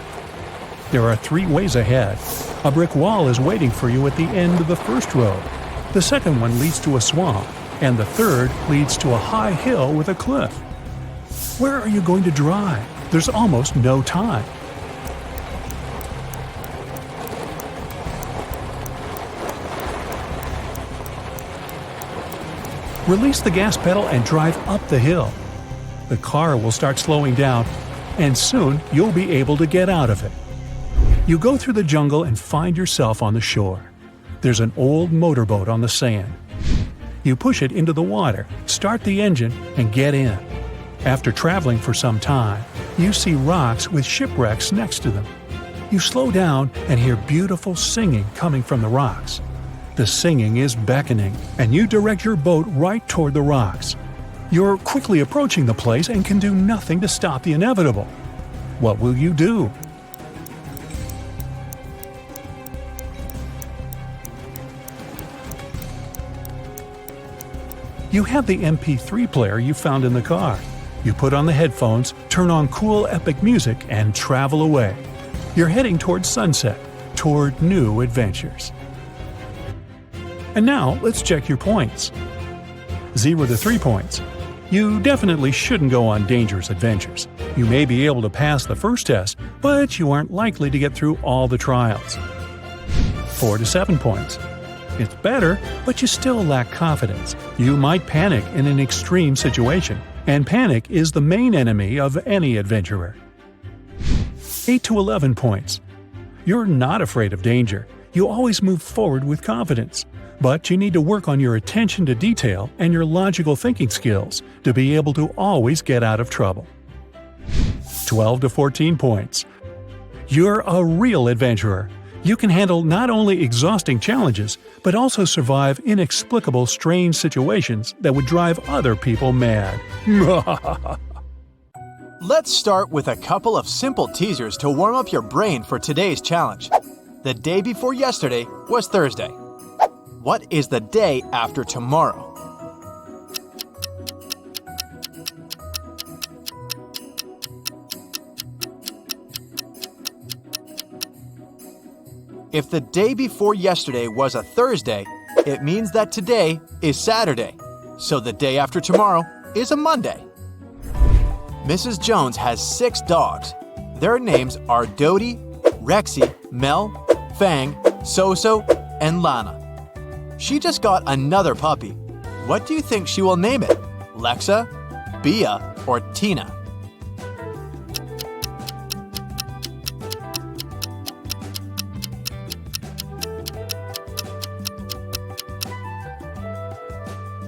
B: There are 3 ways ahead. A brick wall is waiting for you at the end of the first road. The second one leads to a swamp, and the third leads to a high hill with a cliff. Where are you going to drive? There's almost no time. Release the gas pedal and drive up the hill. The car will start slowing down, and soon you'll be able to get out of it. You go through the jungle and find yourself on the shore. There's an old motorboat on the sand. You push it into the water, start the engine, and get in. After traveling for some time, you see rocks with shipwrecks next to them. You slow down and hear beautiful singing coming from the rocks. The singing is beckoning, and you direct your boat right toward the rocks. You're quickly approaching the place and can do nothing to stop the inevitable. What will you do? You have the MP3 player you found in the car. You put on the headphones, turn on cool epic music, and travel away. You're heading toward sunset, toward new adventures. And now, let's check your points. 0 to 3 points. You definitely shouldn't go on dangerous adventures. You may be able to pass the first test, but you aren't likely to get through all the trials. 4 to 7 points. It's better, but you still lack confidence. You might panic in an extreme situation, and panic is the main enemy of any adventurer. 8 to 11 points. You're not afraid of danger. You always move forward with confidence. But you need to work on your attention to detail and your logical thinking skills to be able to always get out of trouble. 12 to 14 points. You're a real adventurer. You can handle not only exhausting challenges, but also survive inexplicable strange situations that would drive other people mad.
A: Let's start with a couple of simple teasers to warm up your brain for today's challenge. The day before yesterday was Thursday. What is the day after tomorrow? If the day before yesterday was a Thursday, it means that today is Saturday. So the day after tomorrow is a Monday. Mrs. Jones has 6 dogs. Their names are Dodie, Rexy, Mel, Fang, Soso, and Lana. She just got another puppy. What do you think she will name it? Lexa, Bia, or Tina?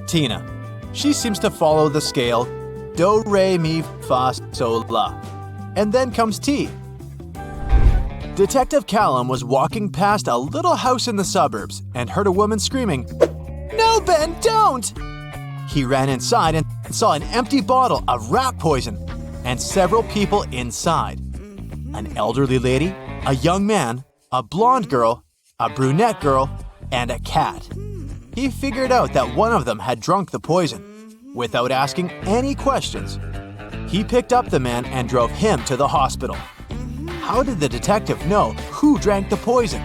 A: Tina. She seems to follow the scale do, re, mi, fa, sol, la. And then comes T. Detective Callum was walking past a little house in the suburbs and heard a woman screaming, "No, Ben, don't!" He ran inside and saw an empty bottle of rat poison and several people inside. An elderly lady, a young man, a blonde girl, a brunette girl, and a cat. He figured out that one of them had drunk the poison. Without asking any questions, he picked up the man and drove him to the hospital. How did the detective know who drank the poison?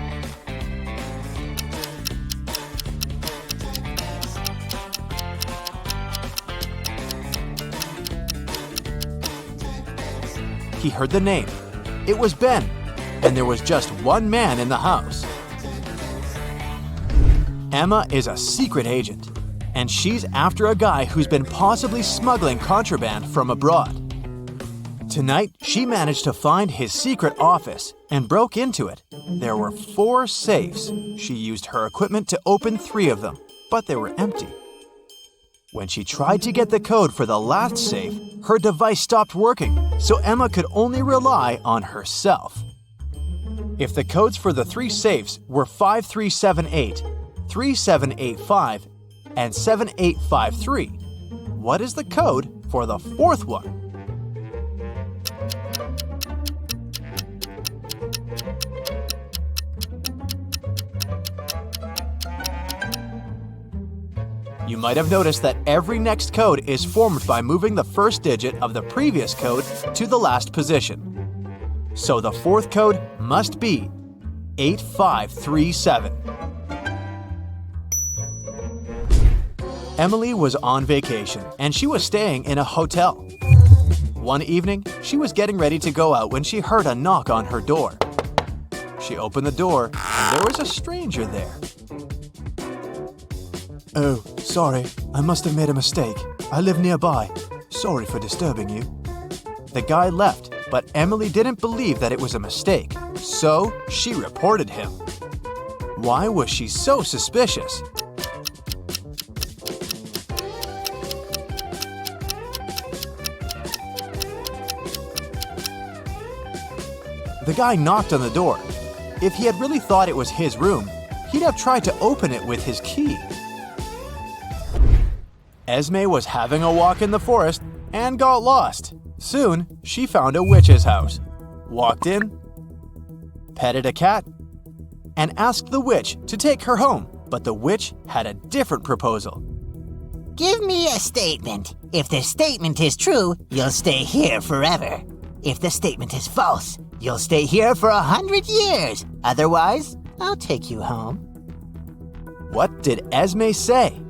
A: He heard the name. It was Ben, and there was just one man in the house. Emma is a secret agent, and she's after a guy who's been possibly smuggling contraband from abroad. Tonight, she managed to find his secret office and broke into it. There were 4 safes. She used her equipment to open 3 of them, but they were empty. When she tried to get the code for the last safe, her device stopped working, so Emma could only rely on herself. If the codes for the 3 safes were 5378, 3785, and 7853, what is the code for the 4th one? You might have noticed that every next code is formed by moving the first digit of the previous code to the last position. So the fourth code must be 8537. Emily was on vacation and she was staying in a hotel. One evening, she was getting ready to go out when she heard a knock on her door. She opened the door and there was a stranger there. "Oh, sorry, I must have made a mistake. I live nearby. Sorry for disturbing you." The guy left, but Emily didn't believe that it was a mistake, so she reported him. Why was she so suspicious? The guy knocked on the door. If he had really thought it was his room, he'd have tried to open it with his key. Esme was having a walk in the forest and got lost. Soon, she found a witch's house, walked in, petted a cat, and asked the witch to take her home, but the witch had a different proposal.
C: Give me a statement. If the statement is true, you'll stay here forever. If the statement is false, you'll stay here for 100 years. Otherwise, I'll take you home.
A: What did Esme say?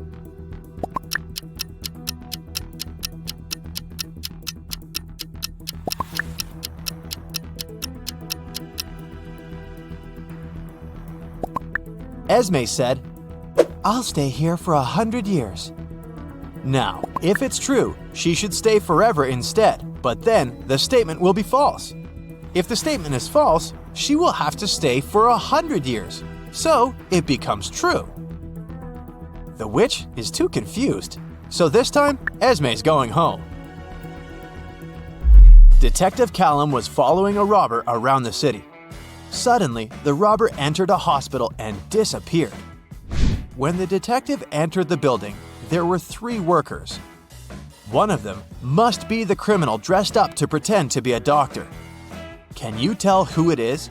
A: Esme said, "I'll stay here for 100 years. Now, if it's true, she should stay forever instead, but then the statement will be false. If the statement is false, she will have to stay for 100 years, so it becomes true." The witch is too confused, so this time, Esme's going home. Detective Callum was following a robber around the city. Suddenly, the robber entered a hospital and disappeared. When the detective entered the building, there were 3 workers. One of them must be the criminal dressed up to pretend to be a doctor. Can you tell who it is?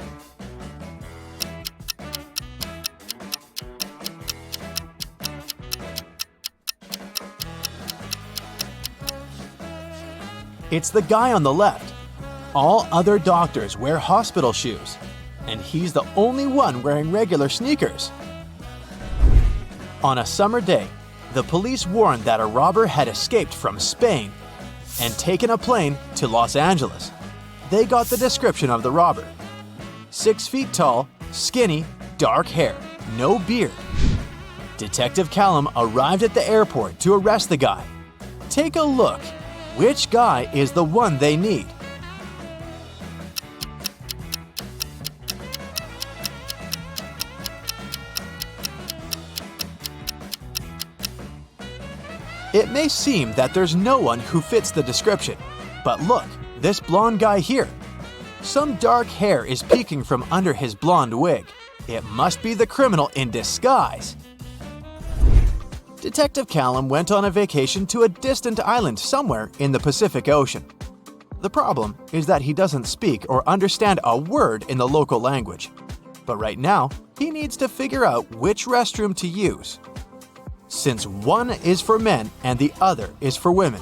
A: It's the guy on the left. All other doctors wear hospital shoes, and he's the only one wearing regular sneakers. On a summer day, the police warned that a robber had escaped from Spain and taken a plane to Los Angeles. They got the description of the robber. 6 feet tall, skinny, dark hair, no beard. Detective Callum arrived at the airport to arrest the guy. Take a look. Which guy is the one they need? It may seem that there's no one who fits the description, but look, this blonde guy here. Some dark hair is peeking from under his blonde wig. It must be the criminal in disguise. Detective Callum went on a vacation to a distant island somewhere in the Pacific Ocean. The problem is that he doesn't speak or understand a word in the local language. But right now, he needs to figure out which restroom to use. Since one is for men and the other is for women,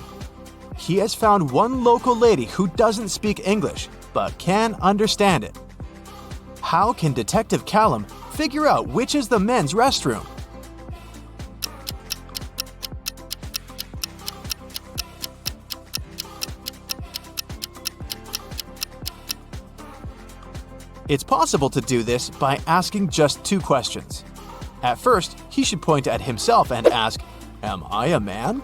A: he has found one local lady who doesn't speak English but can understand it. How can Detective Callum figure out which is the men's restroom? It's possible to do this by asking just 2 questions. At first, he should point at himself and ask, "Am I a man?"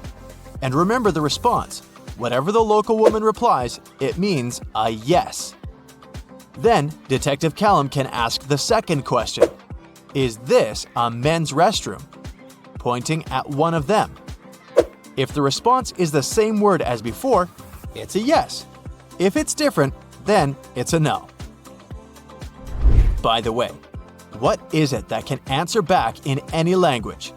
A: And remember the response. Whatever the local woman replies, it means a yes. Then, Detective Callum can ask the second question. Is this a men's restroom? Pointing at one of them. If the response is the same word as before, it's a yes. If it's different, then it's a no. By the way, what is it that can answer back in any language?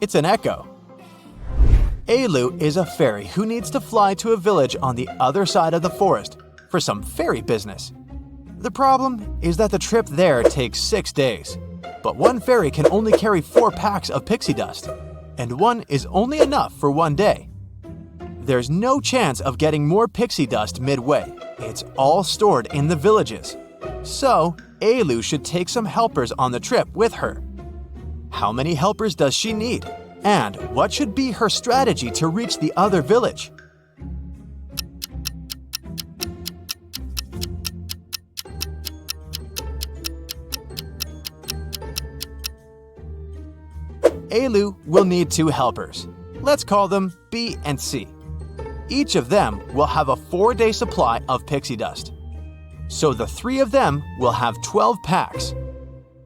A: It's an echo. Alu is a fairy who needs to fly to a village on the other side of the forest for some fairy business. The problem is that the trip there takes 6 days, but one fairy can only carry 4 packs of pixie dust, and one is only enough for 1 day. There's no chance of getting more pixie dust midway. It's all stored in the villages. So, Alu should take some helpers on the trip with her. How many helpers does she need? And what should be her strategy to reach the other village? Alu will need 2 helpers. Let's call them B and C. Each of them will have a 4-day supply of pixie dust. So the 3 of them will have 12 packs.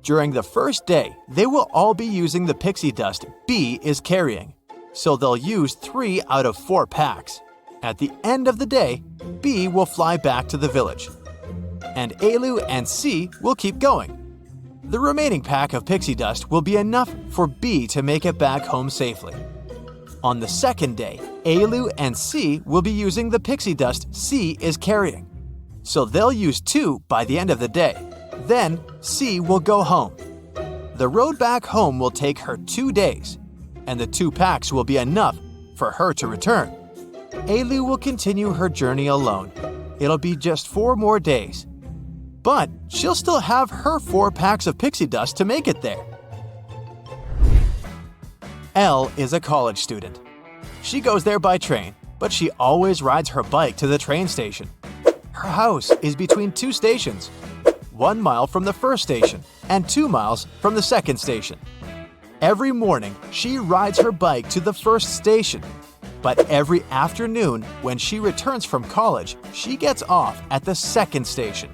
A: During the first day, they will all be using the pixie dust B is carrying. So they'll use 3 out of 4 packs. At the end of the day, B will fly back to the village. And Alu and C will keep going. The remaining pack of pixie dust will be enough for B to make it back home safely. On the second day, Alu and C will be using the pixie dust C is carrying. So they'll use 2 by the end of the day. Then C will go home. The road back home will take her 2 days, and the 2 packs will be enough for her to return. Alu will continue her journey alone. It'll be just 4 more days. But she'll still have her 4 packs of pixie dust to make it there. Elle is a college student. She goes there by train, but she always rides her bike to the train station. Her house is between 2 stations, 1 mile from the first station and 2 miles from the second station. Every morning, she rides her bike to the first station, but every afternoon when she returns from college, she gets off at the second station.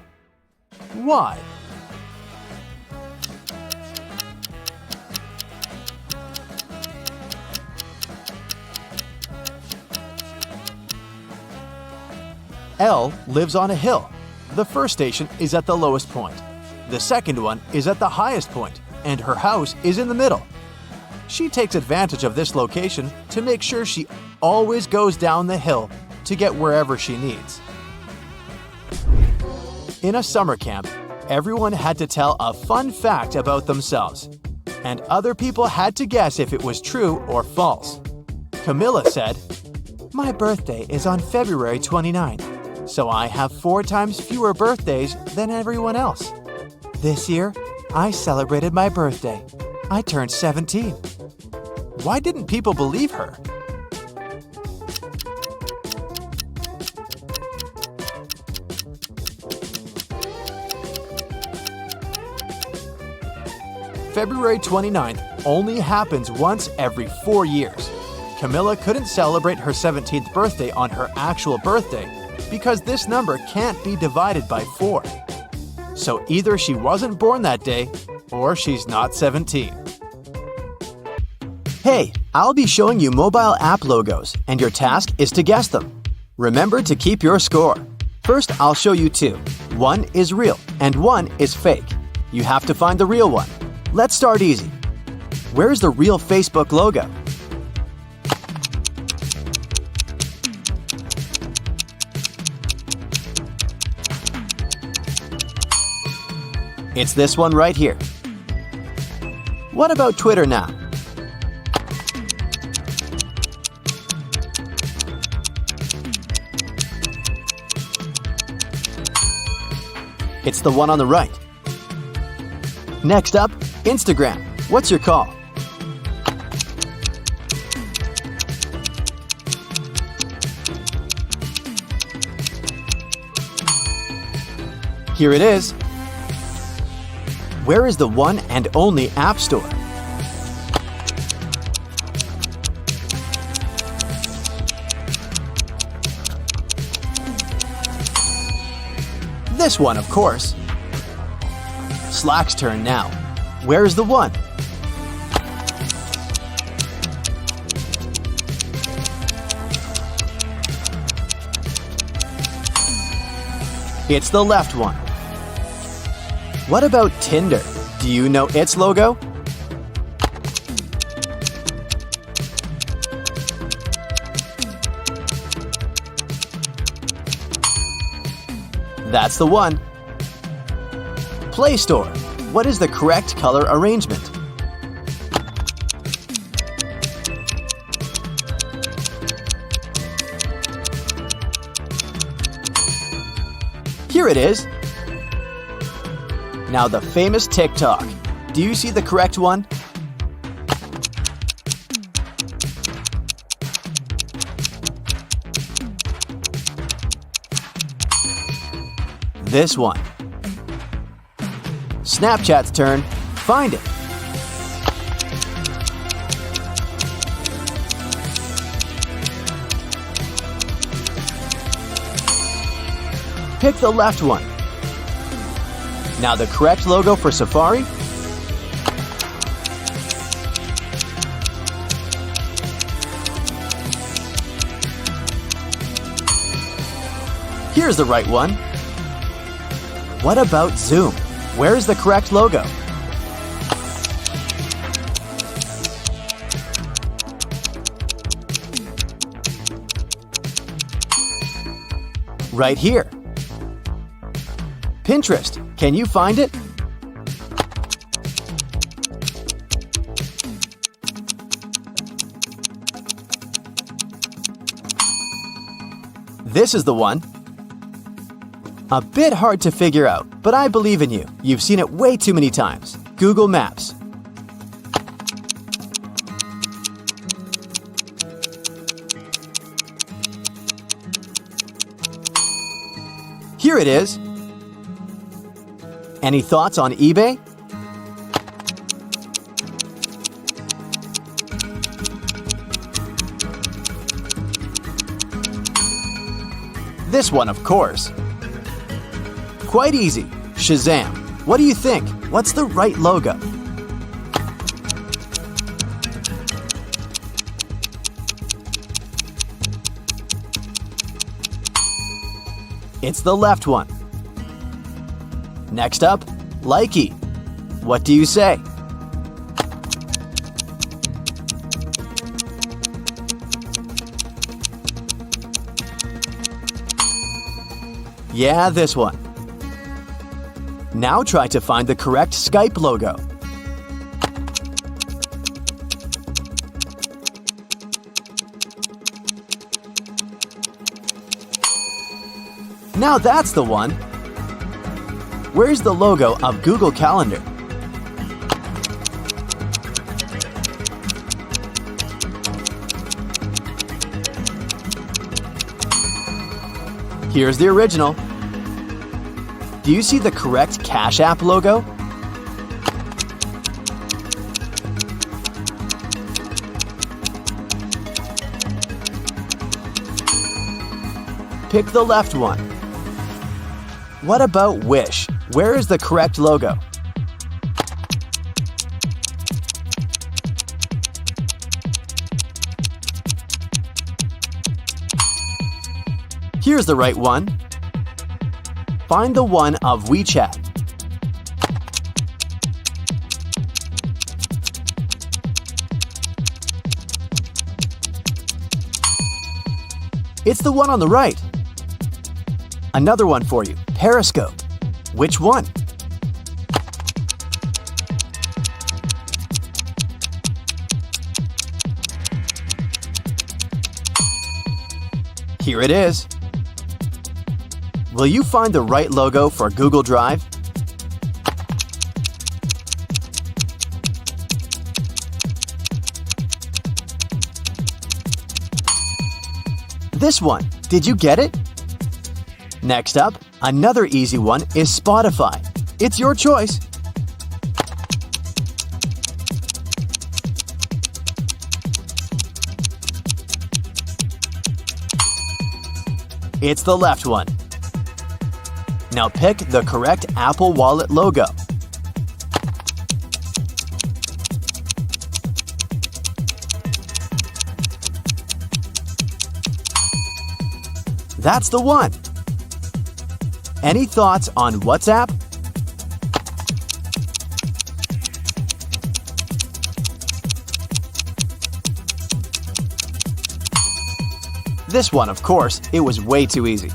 A: Why? Elle lives on a hill. The first station is at the lowest point. The second one is at the highest point, and her house is in the middle. She takes advantage of this location to make sure she always goes down the hill to get wherever she needs. In a summer camp, everyone had to tell a fun fact about themselves, and other people had to guess if it was true or false. Camilla said, "My birthday is on February 29th. So I have 4 times fewer birthdays than everyone else. This year, I celebrated my birthday. I turned 17. Why didn't people believe her? February 29th only happens once every 4 years. Camilla couldn't celebrate her 17th birthday on her actual birthday because this number can't be divided by 4. So either she wasn't born that day or she's not 17. Hey, I'll be showing you mobile app logos, and your task is to guess them. Remember to keep your score. First, I'll show you 2. 1 is real and 1 is fake. You have to find the real one. Let's start easy. Where's the real Facebook logo? It's this one right here. What about Twitter now? It's the one on the right. Next up, Instagram. What's your call? Here it is. Where is the one and only App Store? This one, of course. Slack's turn now. Where is the one? It's the left one. What about Tinder? Do you know its logo? That's the one. Play Store. What is the correct color arrangement? Here it is. Now the famous TikTok. Do you see the correct one? This one. Snapchat's turn. Find it. Pick the left one. Now the correct logo for Safari? Here's the right one. What about Zoom? Where is the correct logo? Right here. Pinterest, can you find it? This is the one. A bit hard to figure out, but I believe in you. You've seen it way too many times. Google Maps. Here it is. Any thoughts on eBay? This one, of course. Quite easy. Shazam. What do you think? What's the right logo? It's the left one. Next up, Likey. What do you say? Yeah, this one. Now try to find the correct Skype logo. Now that's the one. Where's the logo of Google Calendar? Here's the original. Do you see the correct Cash App logo? Pick the left one. What about Wish? Where is the correct logo? Here's the right one. Find the one of WeChat. It's the one on the right. Another one for you, Periscope. Which one? Here it is. Will you find the right logo for Google Drive? This one. Did you get it? Next up, another easy one is Spotify. It's your choice. It's the left one. Now pick the correct Apple Wallet logo. That's the one. Any thoughts on WhatsApp? This one, of course, it was way too easy.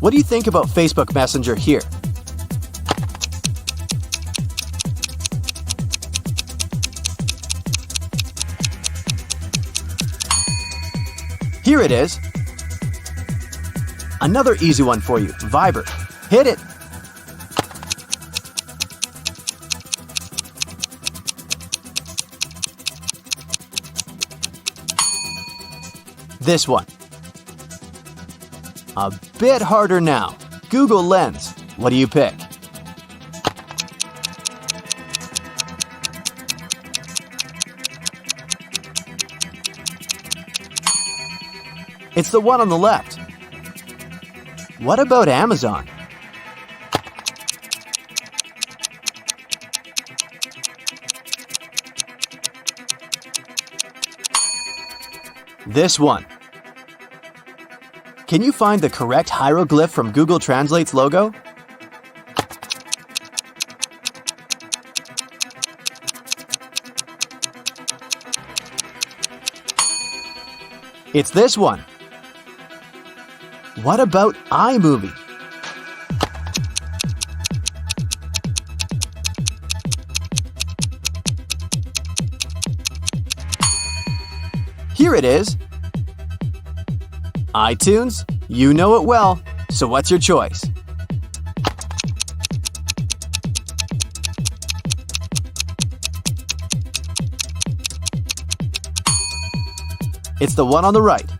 A: What do you think about Facebook Messenger here? Here it is. Another easy one for you, Viber. Hit it. This one. A bit harder now. Google Lens. What do you pick? It's the one on the left. What about Amazon? This one. Can you find the correct hieroglyph from Google Translate's logo? It's this one. What about iMovie? Here it is. iTunes? You know it well, so what's your choice? It's the one on the right.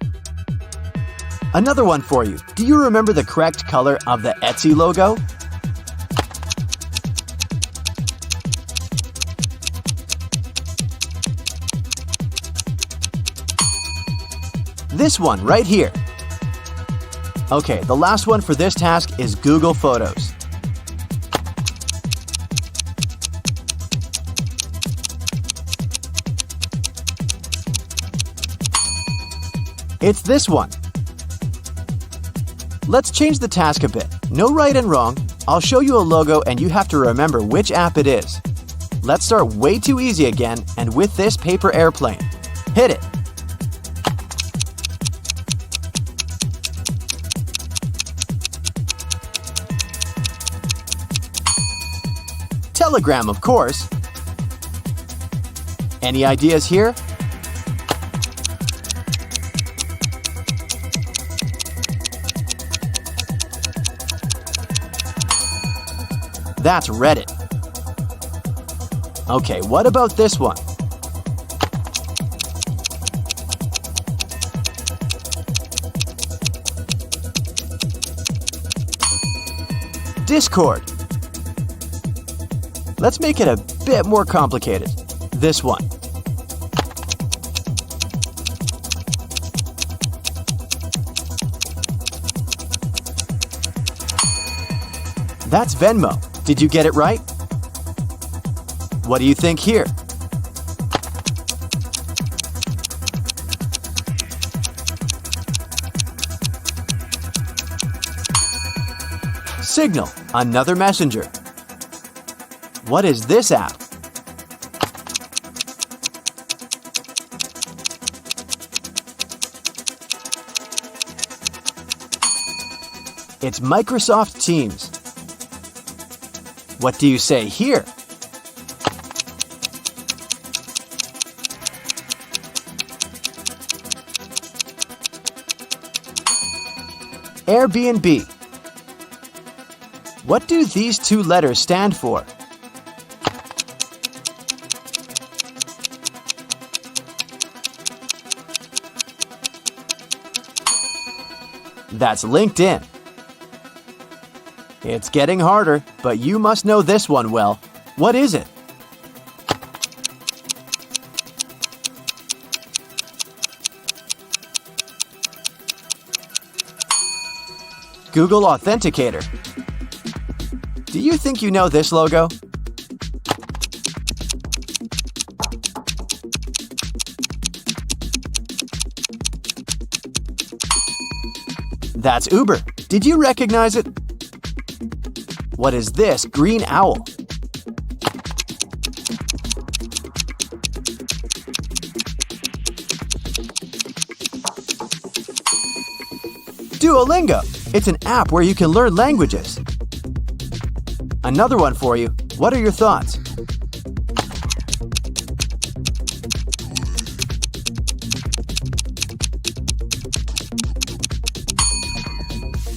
A: Another one for you. Do you remember the correct color of the Etsy logo? This one right here. Okay, the last one for this task is Google Photos. It's this one. Let's change the task a bit. No right and wrong. I'll show you a logo and you have to remember which app it is. Let's start way too easy again and with this paper airplane. Hit it. Telegram, of course. Any ideas here? That's Reddit. Okay, what about this one? Discord. Let's make it a bit more complicated. This one. That's Venmo. Did you get it right? What do you think here? Signal, another messenger. What is this app? It's Microsoft Teams. What do you say here? Airbnb. What do these two letters stand for? That's LinkedIn. It's getting harder, but you must know this one well. What is it? Google Authenticator. Do you think you know this logo? That's Uber. Did you recognize it? What is this green owl? Duolingo. It's an app where you can learn languages. Another one for you. What are your thoughts?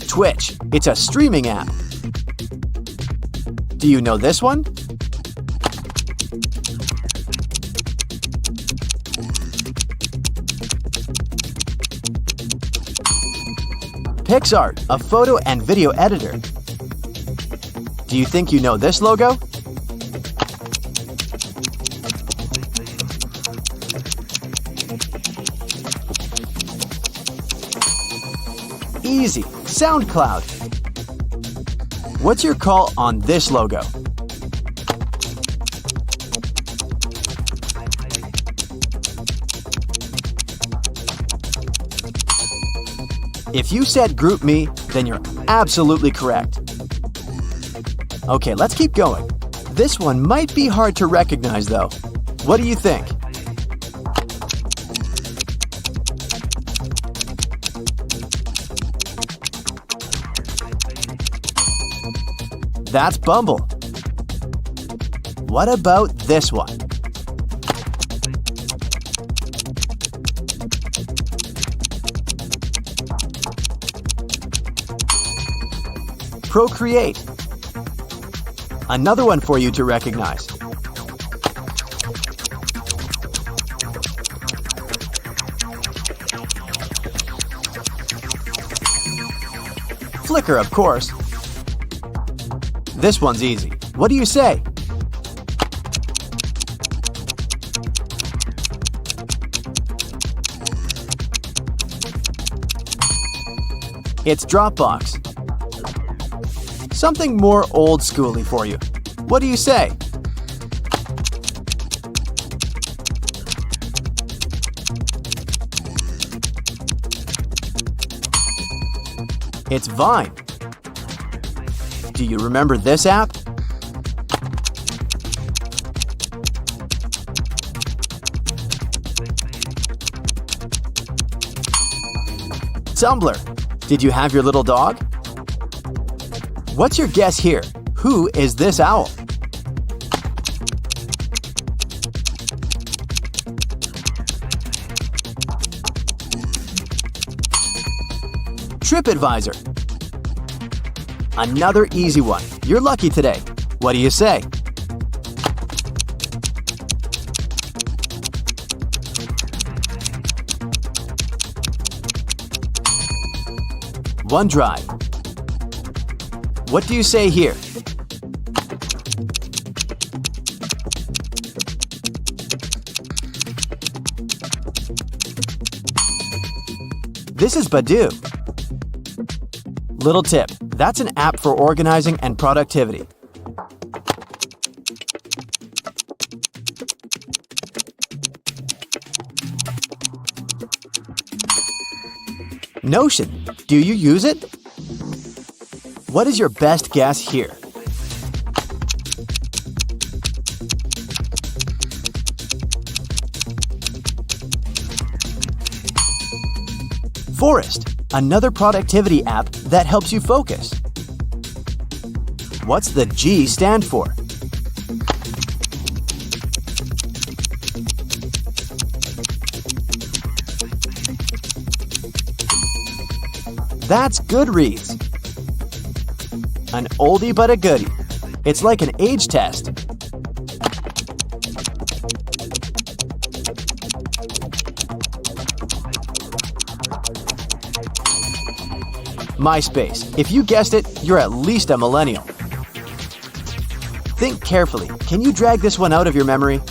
A: Twitch. It's a streaming app. Do you know this one? PixArt, a photo and video editor. Do you think you know this logo? Easy, SoundCloud. What's your call on this logo? If you said GroupMe, then you're absolutely correct. Okay, let's keep going. This one might be hard to recognize though. What do you think? That's Bumble. What about this one? Procreate. Another one for you to recognize. Flickr, of course. This one's easy. What do you say? It's Dropbox. Something more old-schooly for you. What do you say? It's Vine. Do you remember this app? Tumblr. Did you have your little dog? What's your guess here? Who is this owl? TripAdvisor. Another easy one. You're lucky today. What do you say? OneDrive. What do you say here? This is Badoo. Little tip, that's an app for organizing and productivity. Notion, do you use it? What is your best guess here? Forest, another productivity app that helps you focus. What's the G stand for? That's Goodreads. An oldie but a goodie. It's like an age test. MySpace. If you guessed it, you're at least a millennial. Think carefully. Can you drag this one out of your memory?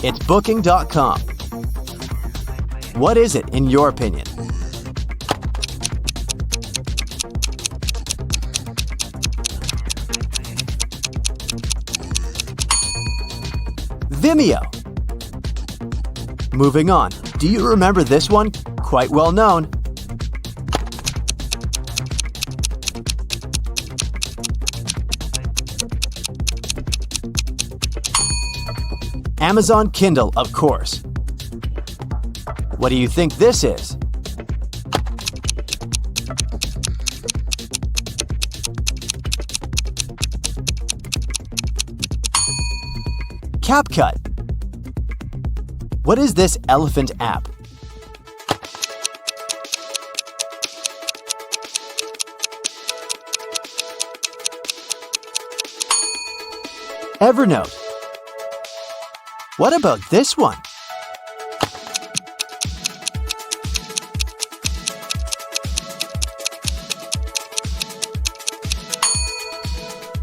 A: It's Booking.com. What is it, in your opinion? Vimeo. Moving on. Do you remember this one? Quite well known. Amazon Kindle, of course. What do you think this is? CapCut. What is this elephant app? Evernote. What about this one?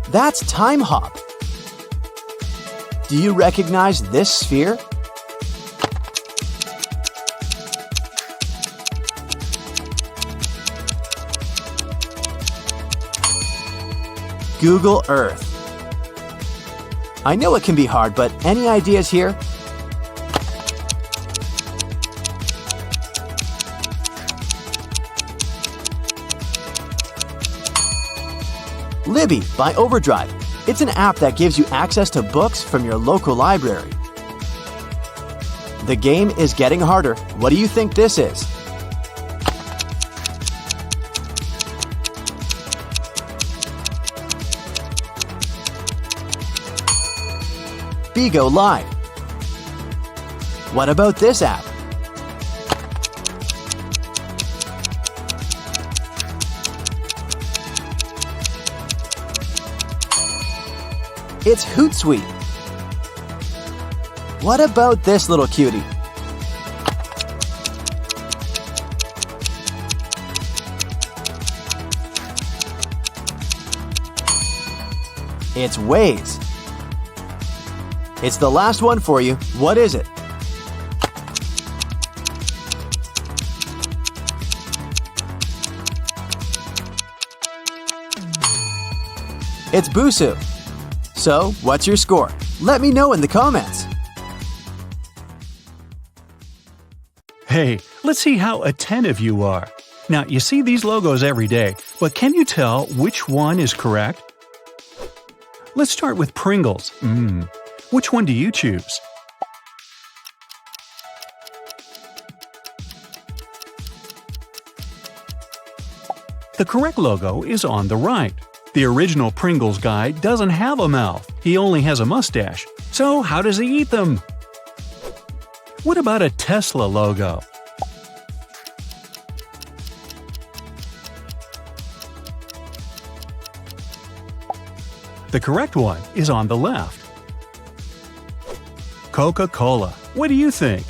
A: That's Time Hop. Do you recognize this sphere? Google Earth. I know it can be hard, but any ideas here? Libby by Overdrive. It's an app that gives you access to books from your local library. The game is getting harder. What do you think this is? Bigo Live. What about this app? It's Hootsuite. What about this little cutie? It's Waze. It's the last one for you. What is it? It's Busuu. So, what's your score? Let me know in the comments.
B: Hey, let's see how attentive you are. Now, you see these logos every day, but can you tell which one is correct? Let's start with Pringles. Which one do you choose? The correct logo is on the right. The original Pringles guy doesn't have a mouth, he only has a mustache. So how does he eat them? What about a Tesla logo? The correct one is on the left. Coca-Cola. What do you think?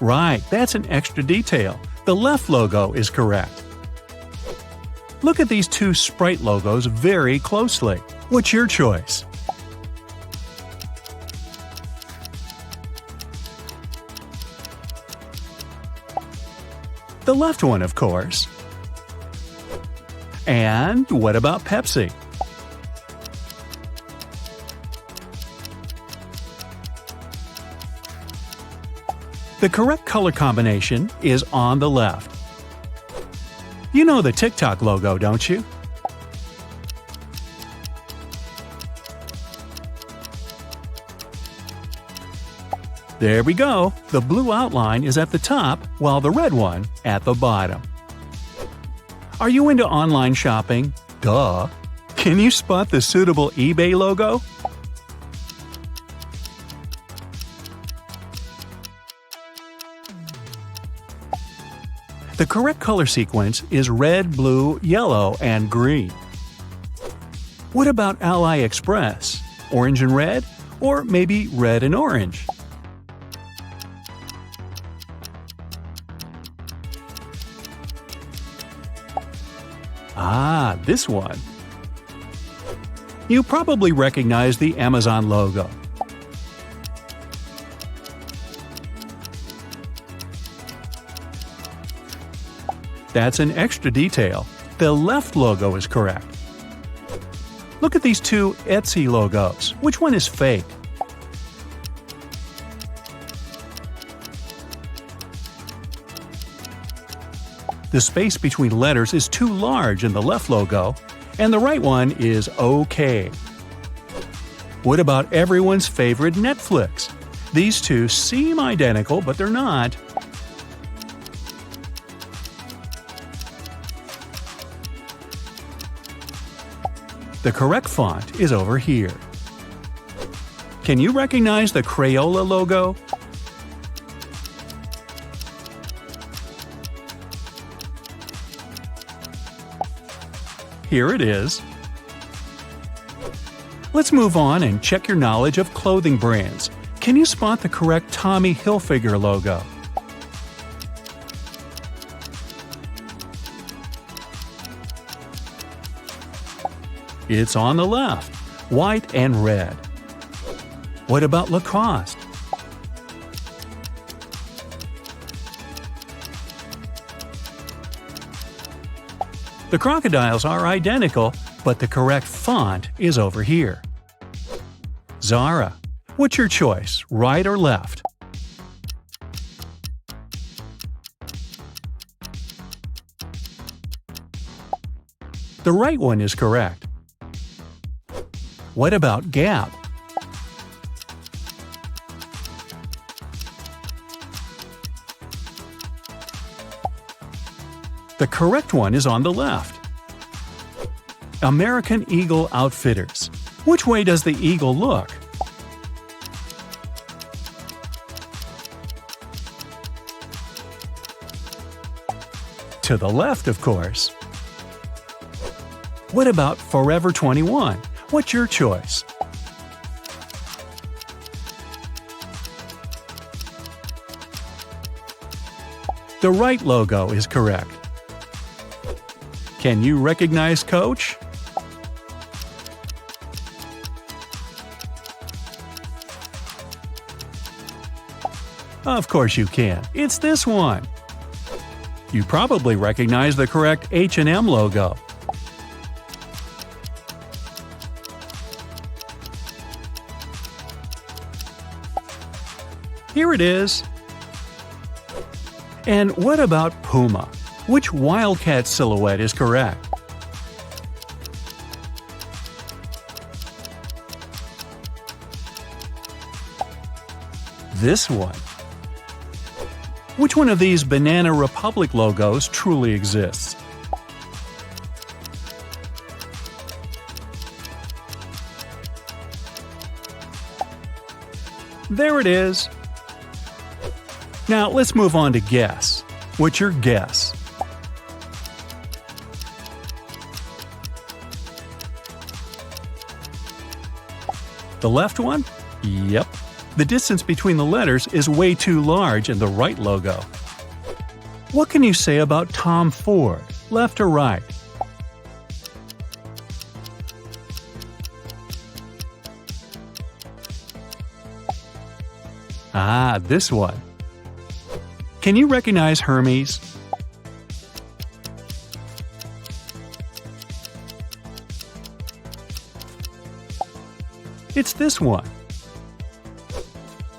B: Right, that's an extra detail. The left logo is correct. Look at these two Sprite logos very closely. What's your choice? The left one, of course. And what about Pepsi? The correct color combination is on the left. You know the TikTok logo, don't you? There we go. The blue outline is at the top, while the red one at the bottom. Are you into online shopping? Duh! Can you spot the suitable eBay logo? The correct color sequence is red, blue, yellow, and green. What about AliExpress? Orange and red? Or maybe red and orange? Ah, this one. You probably recognize the Amazon logo. That's an extra detail. The left logo is correct. Look at these two Etsy logos. Which one is fake? The space between letters is too large in the left logo, and the right one is OK. What about everyone's favorite Netflix? These two seem identical, but they're not. The correct font is over here. Can you recognize the Crayola logo? Here it is. Let's move on and check your knowledge of clothing brands. Can you spot the correct Tommy Hilfiger logo? It's on the left, white and red. What about Lacoste? The crocodiles are identical, but the correct font is over here. Zara. What's your choice, right or left? The right one is correct. What about Gap? The correct one is on the left. American Eagle Outfitters. Which way does the eagle look? To the left, of course. What about Forever 21? What's your choice? The right logo is correct. Can you recognize Coach? Of course you can. It's this one. You probably recognize the correct H&M logo. Here it is. And what about Puma? Which wildcat silhouette is correct? This one. Which one of these Banana Republic logos truly exists? There it is. Now let's move on to guess. What's your guess? The left one? Yep. The distance between the letters is way too large in the right logo. What can you say about Tom Ford, left or right? Ah, this one. Can you recognize Hermes? It's this one.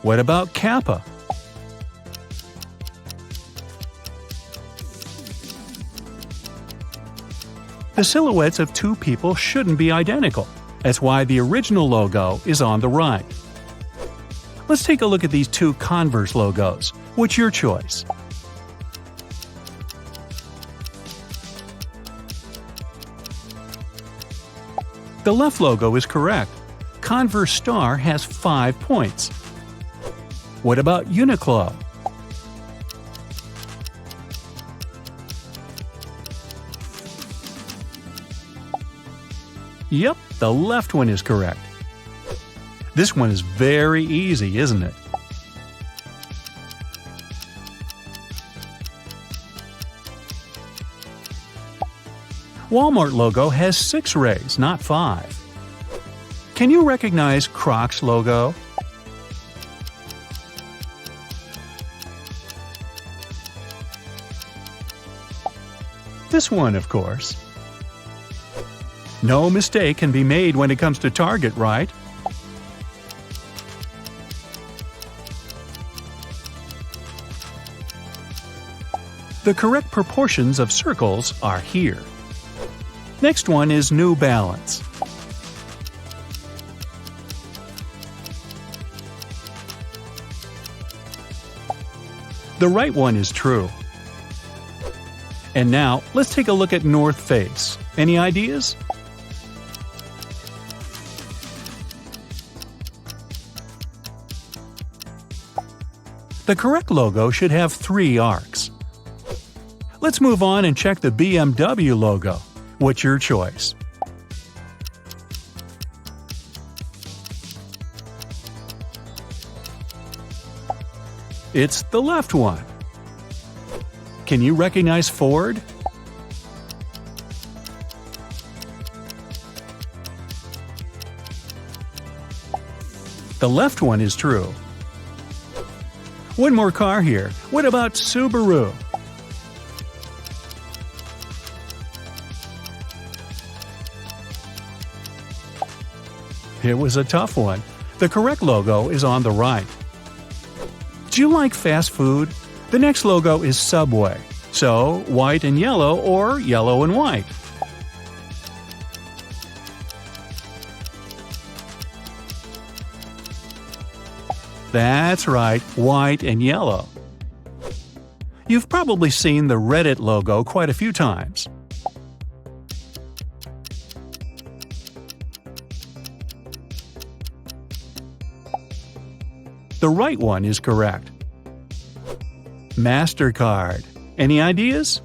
B: What about Kappa? The silhouettes of two people shouldn't be identical. That's why the original logo is on the right. Let's take a look at these two Converse logos. What's your choice? The left logo is correct. Converse Star has 5 points. What about Uniqlo? Yep, the left one is correct. This one is very easy, isn't it? Walmart logo has 6 rays, not 5. Can you recognize Crocs logo? This one, of course. No mistake can be made when it comes to Target, right? The The correct proportions of circles are here. Next one is New Balance. The right one is true. And now, let's take a look at North Face. Any ideas? The correct logo should have 3 arcs. Let's move on and check the BMW logo. What's your choice? It's the left one. Can you recognize Ford? The left one is true. One more car here. What about Subaru? It was a tough one. The correct logo is on the right. Do you like fast food? The next logo is Subway. So, white and yellow or yellow and white. That's right, white and yellow. You've probably seen the Reddit logo quite a few times. The right one is correct. MasterCard. Any ideas?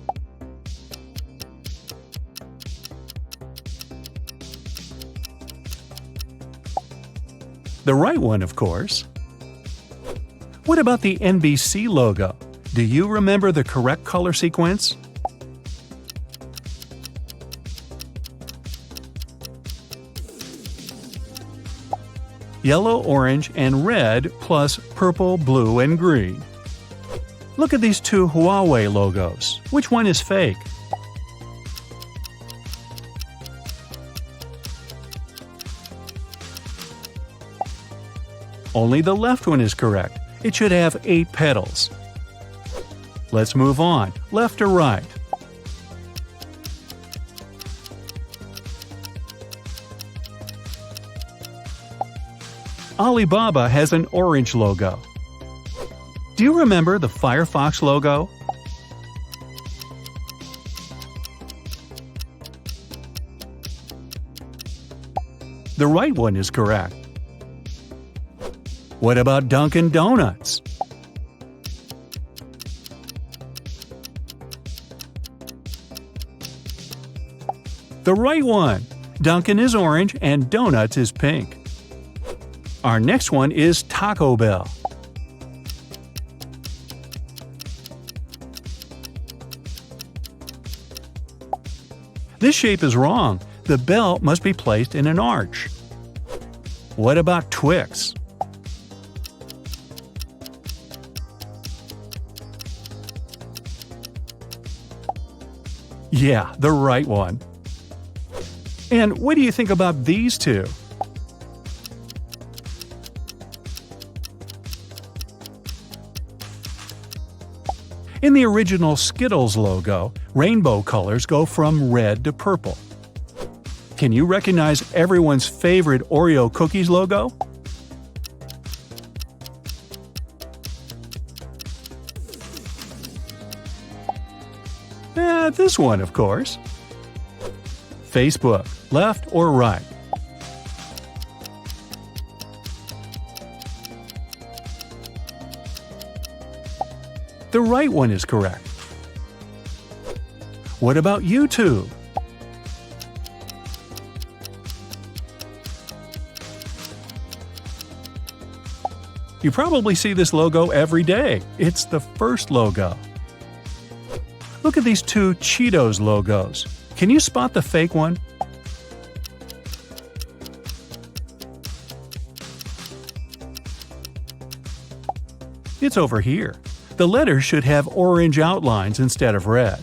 B: The right one, of course. What about the NBC logo? Do you remember the correct color sequence? Yellow, orange, and red plus purple, blue, and green. Look at these 2 Huawei logos. Which one is fake? Only the left one is correct. It should have 8 petals. Let's move on. Left or right? Alibaba has an orange logo. Do you remember the Firefox logo? The right one is correct. What about Dunkin' Donuts? The right one. Dunkin' is orange and Donuts is pink. Our next one is Taco Bell. This shape is wrong. The bell must be placed in an arch. What about Twix? Yeah, the right one. And what do you think about these 2? In the original Skittles logo, rainbow colors go from red to purple. Can you recognize everyone's favorite Oreo cookies logo? This one, of course. Facebook, left or right? The right one is correct. What about YouTube? You probably see this logo every day. It's the first logo. Look at these 2 Cheetos logos. Can you spot the fake one? It's over here. The letters should have orange outlines instead of red.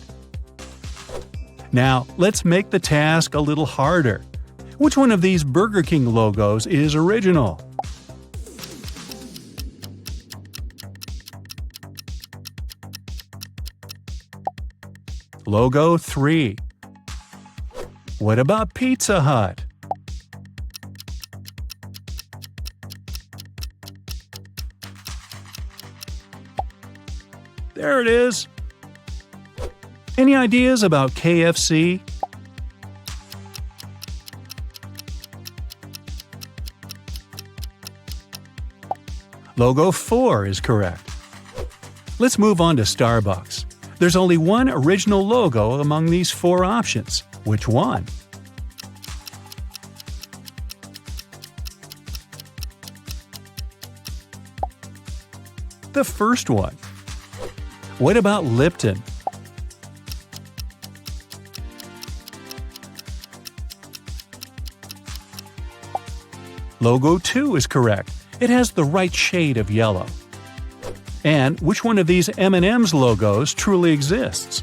B: Now, let's make the task a little harder. Which one of these Burger King logos is original? Logo 3. What about Pizza Hut? There it is. Any ideas about KFC? Logo 4 is correct. Let's move on to Starbucks. There's only one original logo among these 4 options. Which one? The first one. What about Lipton? Logo 2 is correct. It has the right shade of yellow. And which one of these M&M's logos truly exists?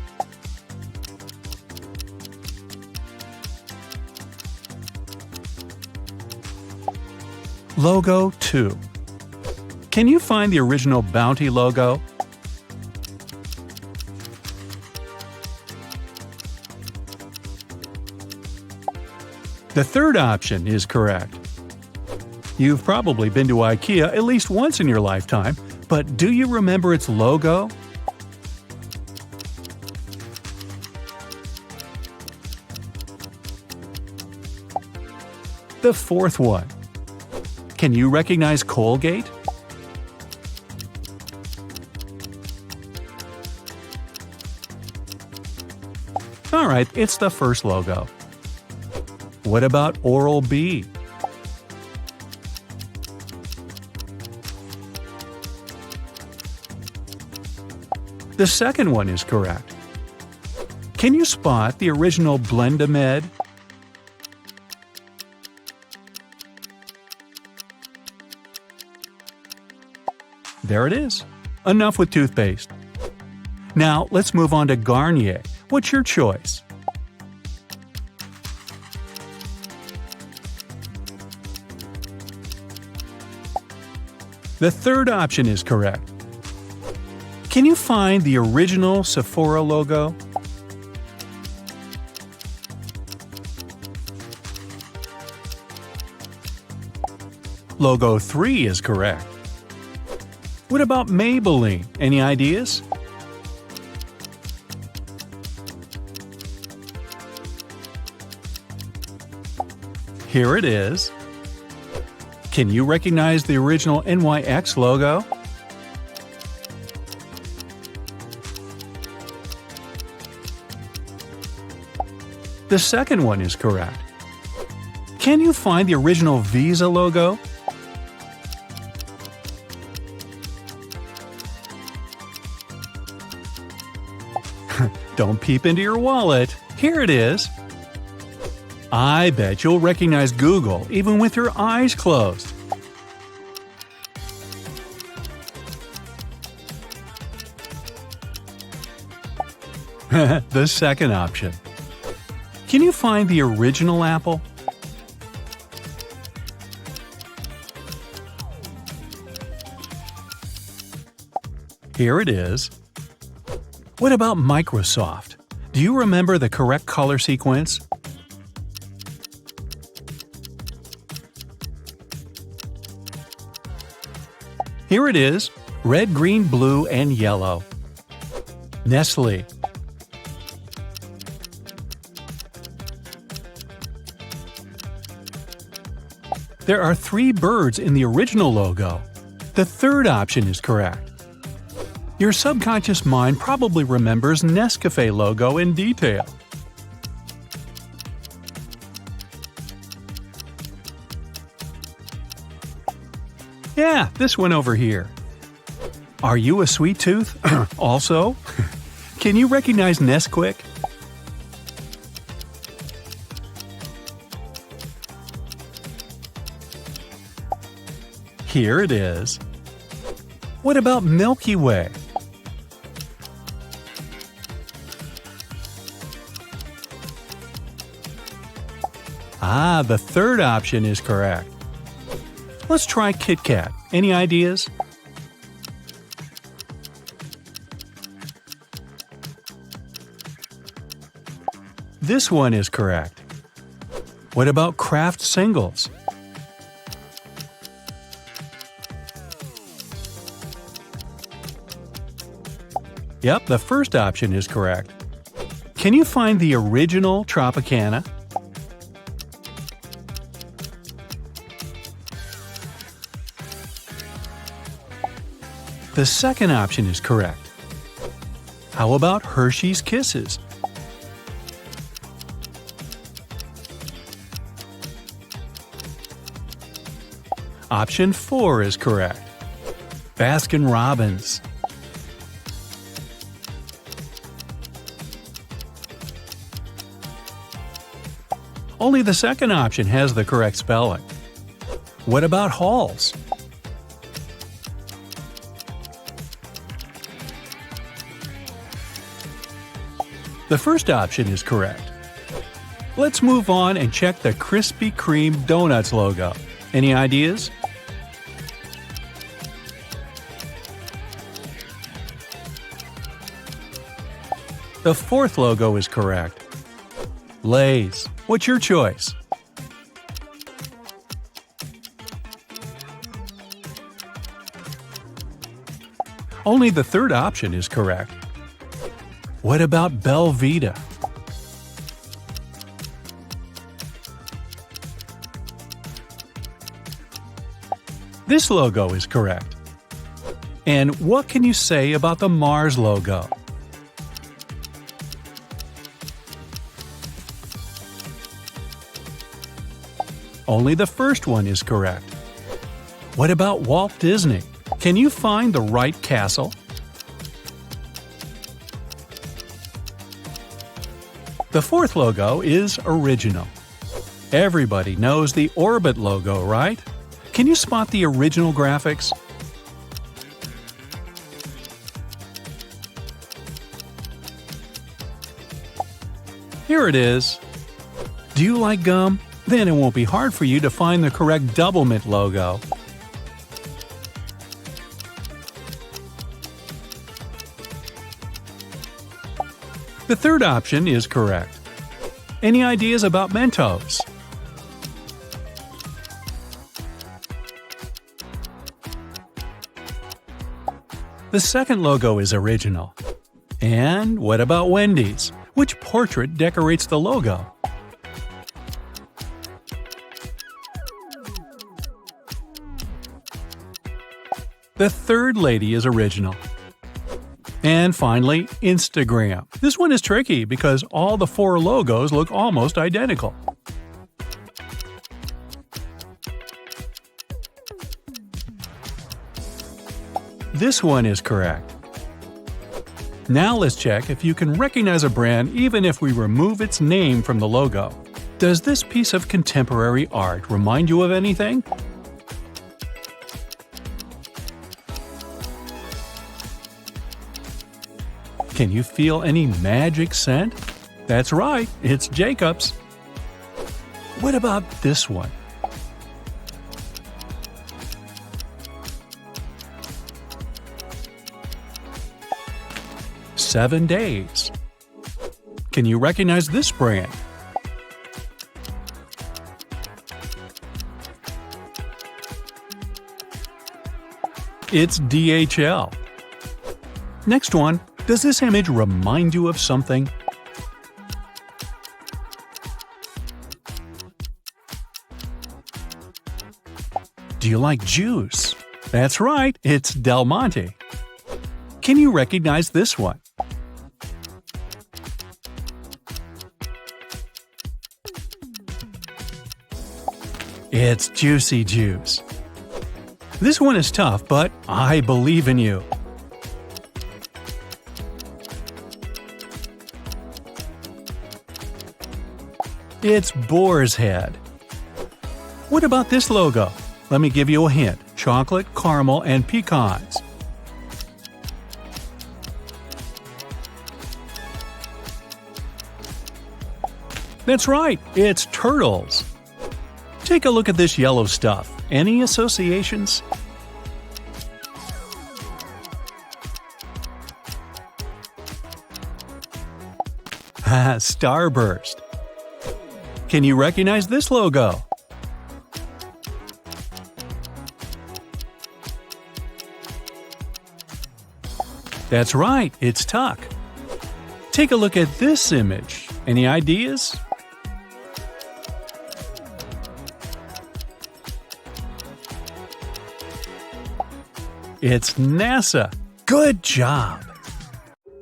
B: Logo 2. Can you find the original Bounty logo? The third option is correct. You've probably been to IKEA at least once in your lifetime, but do you remember its logo? The fourth one. Can you recognize Colgate? Alright, it's the first logo. What about Oral-B? The second one is correct. Can you spot the original Blendamed? There it is. Enough with toothpaste. Now let's move on to Garnier. What's your choice? The third option is correct. Can you find the original Sephora logo? Logo 3 is correct. What about Maybelline? Any ideas? Here it is. Can you recognize the original NYX logo? The second one is correct. Can you find the original Visa logo? Don't peep into your wallet. Here it is. I bet you'll recognize Google even with your eyes closed. The second option. Can you find the original Apple? Here it is. What about Microsoft? Do you remember the correct color sequence? Here it is. Red, green, blue, and yellow. Nestle. There are 3 birds in the original logo. The third option is correct. Your subconscious mind probably remembers Nescafe logo in detail. Yeah, this one over here. Are you a sweet tooth? Also? Can you recognize Nesquik? Here it is. What about Milky Way? Ah, the third option is correct. Let's try Kit Kat. Any ideas? This one is correct. What about Kraft singles? Yep, the first option is correct. Can you find the original Tropicana? The second option is correct. How about Hershey's Kisses? Option 4 is correct. Baskin-Robbins. Only the second option has the correct spelling. What about Halls? The first option is correct. Let's move on and check the Krispy Kreme Donuts logo. Any ideas? The fourth logo is correct. Lay's. What's your choice? Only the third option is correct. What about Belvita? This logo is correct. And what can you say about the Mars logo? Only the first one is correct. What about Walt Disney? Can you find the right castle? The fourth logo is original. Everybody knows the Orbit logo, right? Can you spot the original graphics? Here it is. Do you like gum? Then it won't be hard for you to find the correct Double Mint logo. The third option is correct. Any ideas about Mentos? The second logo is original. And what about Wendy's? Which portrait decorates the logo? The third lady is original. And finally, Instagram. This one is tricky because all the 4 logos look almost identical. This one is correct. Now let's check if you can recognize a brand even if we remove its name from the logo. Does this piece of contemporary art remind you of anything? Can you feel any magic scent? That's right, it's Jacob's. What about this one? Seven Days. Can you recognize this brand? It's DHL. Next one. Does this image remind you of something? Do you like juice? That's right, it's Del Monte. Can you recognize this one? It's Juicy Juice. This one is tough, but I believe in you. It's Boar's Head. What about this logo? Let me give you a hint. Chocolate, caramel, and pecans. That's right, it's turtles. Take a look at this yellow stuff. Any associations? starburst. Can you recognize this logo? That's right, it's Tuck. Take a look at this image. Any ideas? It's NASA. Good job!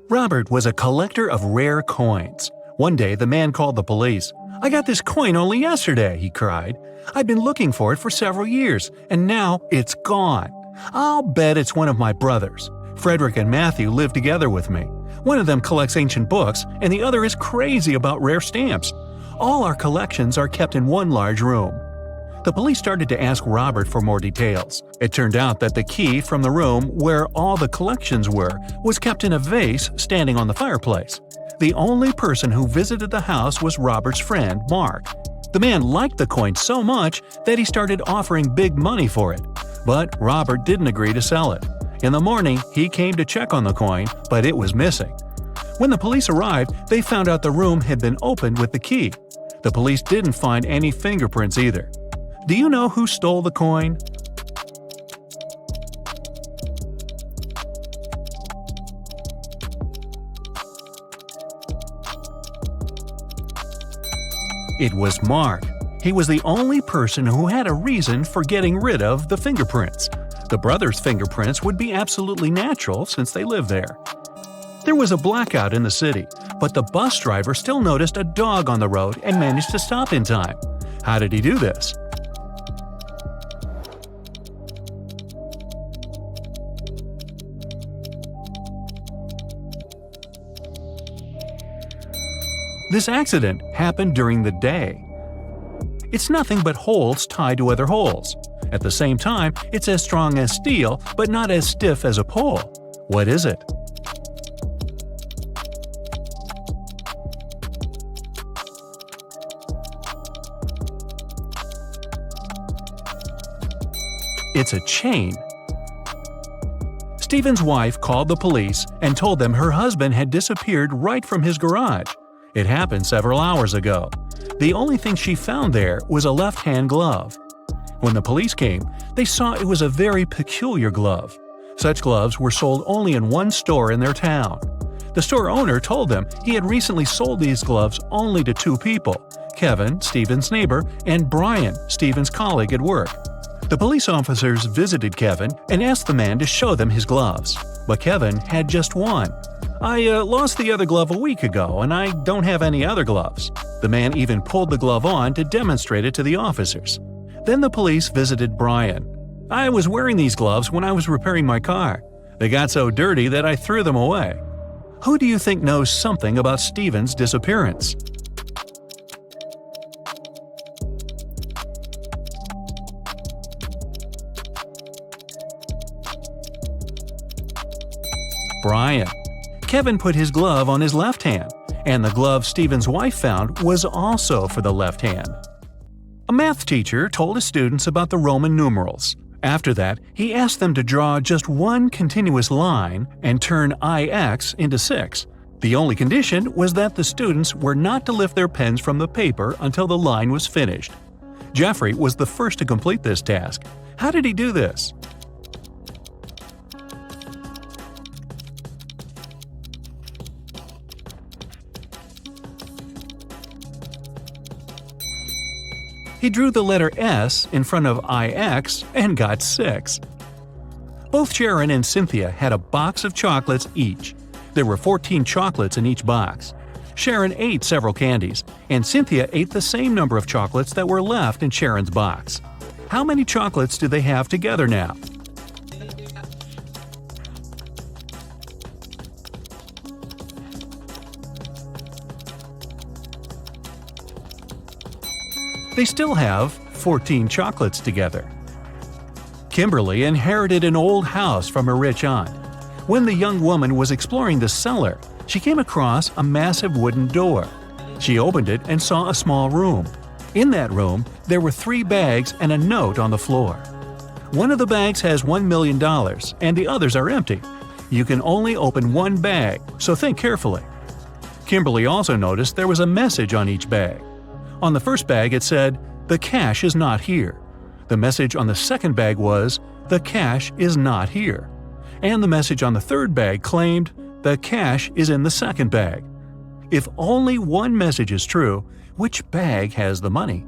B: Robert was a collector of rare coins. One day, the man called the police. "I got this coin only yesterday," he cried. "I've been looking for it for several years, and now it's gone. I'll bet it's one of my brothers. Frederick and Matthew live together with me. One of them collects ancient books, and the other is crazy about rare stamps. All our collections are kept in one large room." The police started to ask Robert for more details. It turned out that the key from the room where all the collections were was kept in a vase standing on the fireplace. The only person who visited the house was Robert's friend, Mark. The man liked the coin so much that he started offering big money for it. But Robert didn't agree to sell it. In the morning, he came to check on the coin, but it was missing. When the police arrived, they found out the room had been opened with the key. The police didn't find any fingerprints either. Do you know who stole the coin? It was Mark. He was the only person who had a reason for getting rid of the fingerprints. The brothers' fingerprints would be absolutely natural since they lived there. There was a blackout in the city, but the bus driver still noticed a dog on the road and managed to stop in time. How did he do this? This accident happened during the day. It's nothing but holes tied to other holes. At the same time, it's as strong as steel, but not as stiff as a pole. What is it? It's a chain. Stephen's wife called the police and told them her husband had disappeared right from his garage. It happened several hours ago. The only thing she found there was a left-hand glove. When the police came, they saw it was a very peculiar glove. Such gloves were sold only in one store in their town. The store owner told them he had recently sold these gloves only to two people, Kevin, Stephen's neighbor, and Brian, Stephen's colleague at work. The police officers visited Kevin and asked the man to show them his gloves, but Kevin had just one. "I lost the other glove a week ago, and I don't have any other gloves." The man even pulled the glove on to demonstrate it to the officers. Then the police visited Brian. "I was wearing these gloves when I was repairing my car. They got so dirty that I threw them away." Who do you think knows something about Stephen's disappearance? Brian. Kevin put his glove on his left hand, and the glove Stephen's wife found was also for the left hand. A math teacher told his students about the Roman numerals. After that, he asked them to draw just one continuous line and turn IX into 6. The only condition was that the students were not to lift their pens from the paper until the line was finished. Jeffrey was the first to complete this task. How did he do this? He drew the letter S in front of IX and got 6. Both Sharon and Cynthia had a box of chocolates each. There were 14 chocolates in each box. Sharon ate several candies, and Cynthia ate the same number of chocolates that were left in Sharon's box. How many chocolates do they have together now? They still have 14 chocolates together. Kimberly inherited an old house from her rich aunt. When the young woman was exploring the cellar, she came across a massive wooden door. She opened it and saw a small room. In that room, there were 3 bags and a note on the floor. One of the bags has $1 million and the others are empty. You can only open one bag, so think carefully. Kimberly also noticed there was a message on each bag. On the first bag it said, "The cash is not here." The message on the second bag was, "The cash is not here." And the message on the third bag claimed, "The cash is in the second bag." If only one message is true, which bag has the money?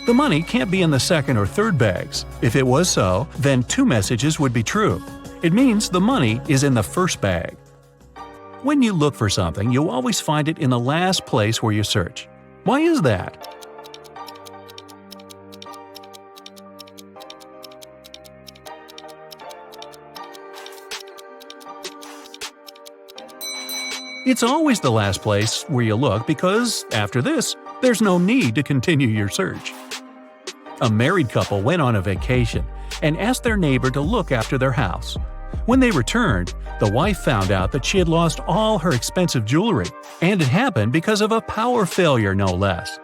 B: The money can't be in the second or third bags. If it was so, then two messages would be true. It means the money is in the first bag. When you look for something, you'll always find it in the last place where you search. Why is that? It's always the last place where you look because, after this, there's no need to continue your search. A married couple went on a vacation and asked their neighbor to look after their house. When they returned, the wife found out that she had lost all her expensive jewelry, and it happened because of a power failure, no less.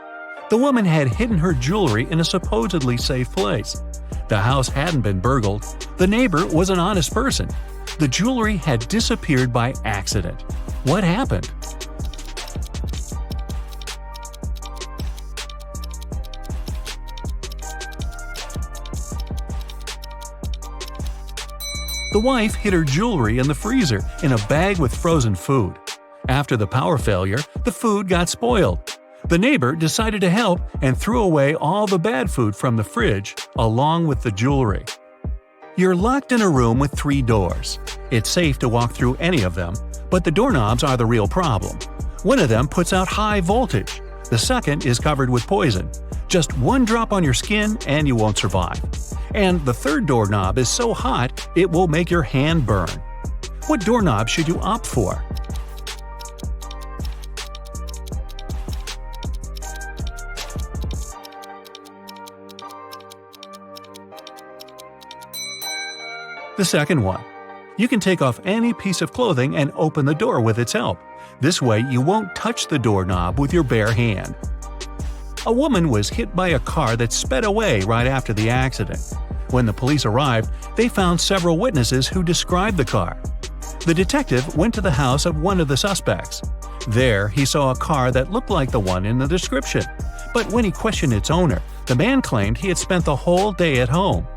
B: The woman had hidden her jewelry in a supposedly safe place. The house hadn't been burgled. The neighbor was an honest person. The jewelry had disappeared by accident. What happened? The wife hid her jewelry in the freezer in a bag with frozen food. After the power failure, the food got spoiled. The neighbor decided to help and threw away all the bad food from the fridge, along with the jewelry. You're locked in a room with 3 doors. It's safe to walk through any of them, but the doorknobs are the real problem. One of them puts out high voltage. The second is covered with poison. Just one drop on your skin and you won't survive. And the third doorknob is so hot it will make your hand burn. What doorknob should you opt for? The second one. You can take off any piece of clothing and open the door with its help. This way you won't touch the doorknob with your bare hand. A woman was hit by a car that sped away right after the accident. When the police arrived, they found several witnesses who described the car. The detective went to the house of one of the suspects. There, he saw a car that looked like the one in the description. But when he questioned its owner, the man claimed he had spent the whole day at home.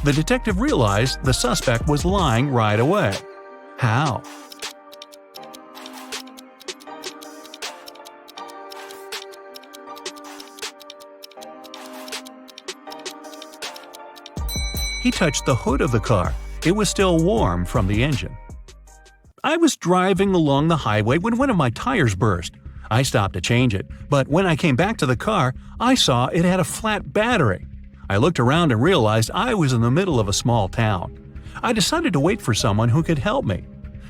B: The detective realized the suspect was lying right away. How? He touched the hood of the car. It was still warm from the engine. I was driving along the highway when one of my tires burst. I stopped to change it, but when I came back to the car, I saw it had a flat battery. I looked around and realized I was in the middle of a small town. I decided to wait for someone who could help me.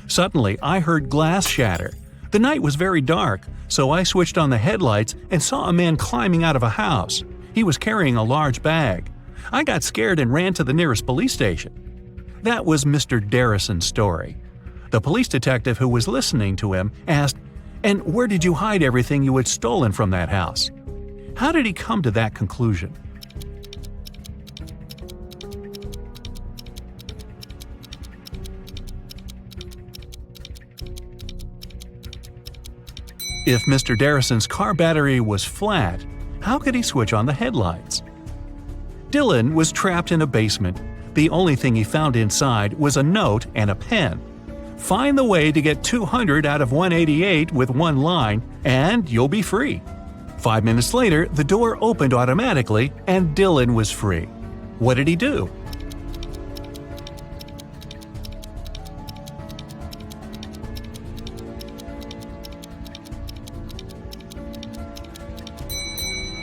B: Suddenly, I heard glass shatter. The night was very dark, so I switched on the headlights and saw a man climbing out of a house. He was carrying a large bag. I got scared and ran to the nearest police station. That was Mr. Darrison's story. The police detective who was listening to him asked, "And where did you hide everything you had stolen from that house?" How did he come to that conclusion? If Mr. Darrison's car battery was flat, how could he switch on the headlights? Dylan was trapped in a basement. The only thing he found inside was a note and a pen. Find the way to get 200 out of 188 with one line, and you'll be free. 5 minutes later, the door opened automatically, and Dylan was free. What did he do?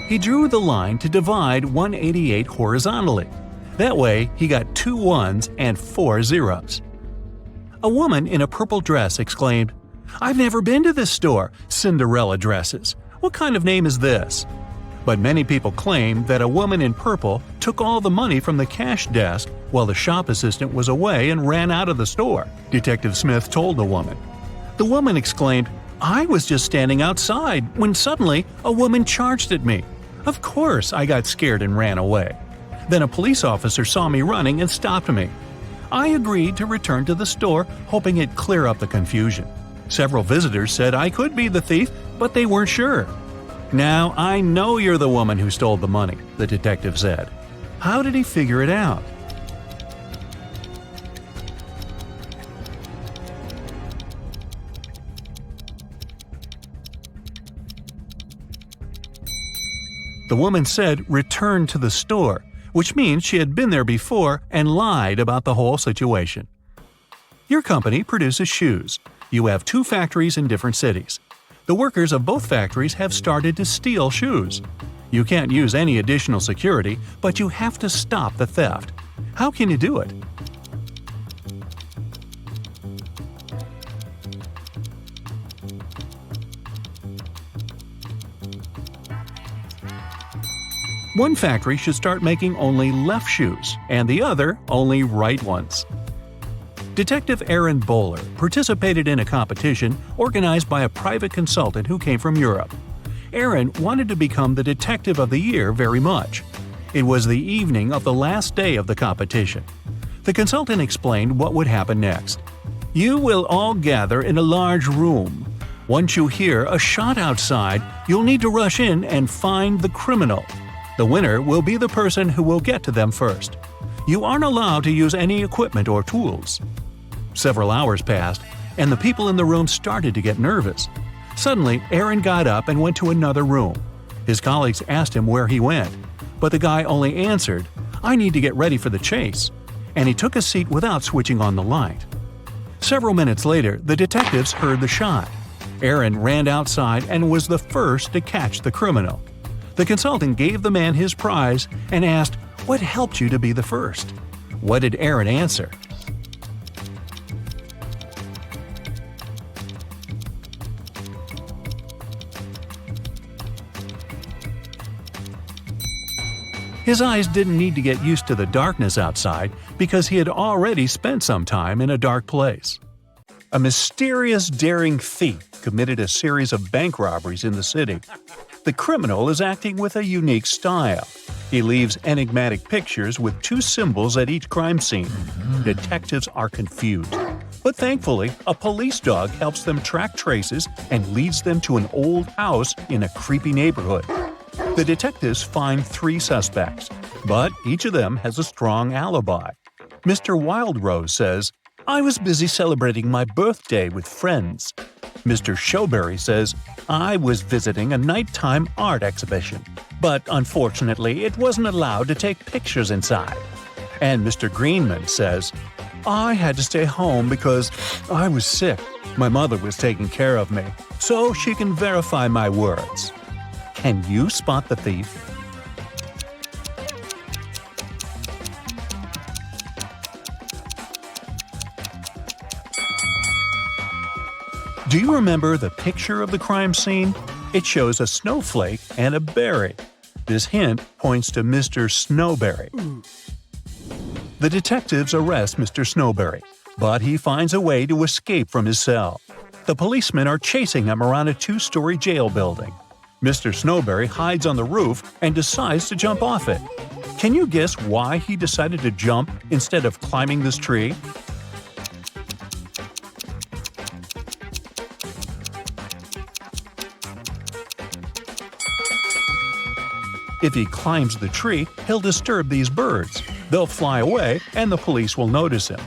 B: He drew the line to divide 188 horizontally. That way, he got 2 ones and 4 zeros. A woman in a purple dress exclaimed, "I've never been to this store, Cinderella dresses. What kind of name is this?" But many people claim that a woman in purple took all the money from the cash desk while the shop assistant was away and ran out of the store, Detective Smith told the woman. The woman exclaimed, "I was just standing outside when suddenly a woman charged at me. Of course, I got scared and ran away. Then a police officer saw me running and stopped me. I agreed to return to the store, hoping it'd clear up the confusion. Several visitors said I could be the thief, but they weren't sure. Now I know you're the woman who stole the money, the detective said. How did he figure it out? The woman said return to the store, which means she had been there before and lied about the whole situation. Your company produces shoes. You have 2 factories in different cities. The workers of both factories have started to steal shoes. You can't use any additional security, but you have to stop the theft. How can you do it? One factory should start making only left shoes, and the other only right ones. Detective Aaron Bowler participated in a competition organized by a private consultant who came from Europe. Aaron wanted to become the Detective of the Year very much. It was the evening of the last day of the competition. The consultant explained what would happen next. You will all gather in a large room. Once you hear a shot outside, you'll need to rush in and find the criminal. The winner will be the person who will get to them first. You aren't allowed to use any equipment or tools. Several hours passed, and the people in the room started to get nervous. Suddenly, Aaron got up and went to another room. His colleagues asked him where he went, but the guy only answered, "I need to get ready for the chase," and he took a seat without switching on the light. Several minutes later, the detectives heard the shot. Aaron ran outside and was the first to catch the criminal. The consultant gave the man his prize and asked, "What helped you to be the first?" What did Aaron answer? His eyes didn't need to get used to the darkness outside because he had already spent some time in a dark place. A mysterious, daring thief committed a series of bank robberies in the city. The criminal is acting with a unique style. He leaves enigmatic pictures with 2 symbols at each crime scene. Detectives are confused. But thankfully, a police dog helps them track traces and leads them to an old house in a creepy neighborhood. The detectives find 3 suspects, but each of them has a strong alibi. Mr. Wildrose says, "I was busy celebrating my birthday with friends." Mr. Showberry says, "I was visiting a nighttime art exhibition, but unfortunately it wasn't allowed to take pictures inside." And Mr. Greenman says, "I had to stay home because I was sick. My mother was taking care of me, so she can verify my words." Can you spot the thief? Do you remember the picture of the crime scene? It shows a snowflake and a berry. This hint points to Mr. Snowberry. The detectives arrest Mr. Snowberry, but he finds a way to escape from his cell. The policemen are chasing him around a 2-story jail building. Mr. Snowberry hides on the roof and decides to jump off it. Can you guess why he decided to jump instead of climbing this tree? If he climbs the tree, he'll disturb these birds. They'll fly away and the police will notice him.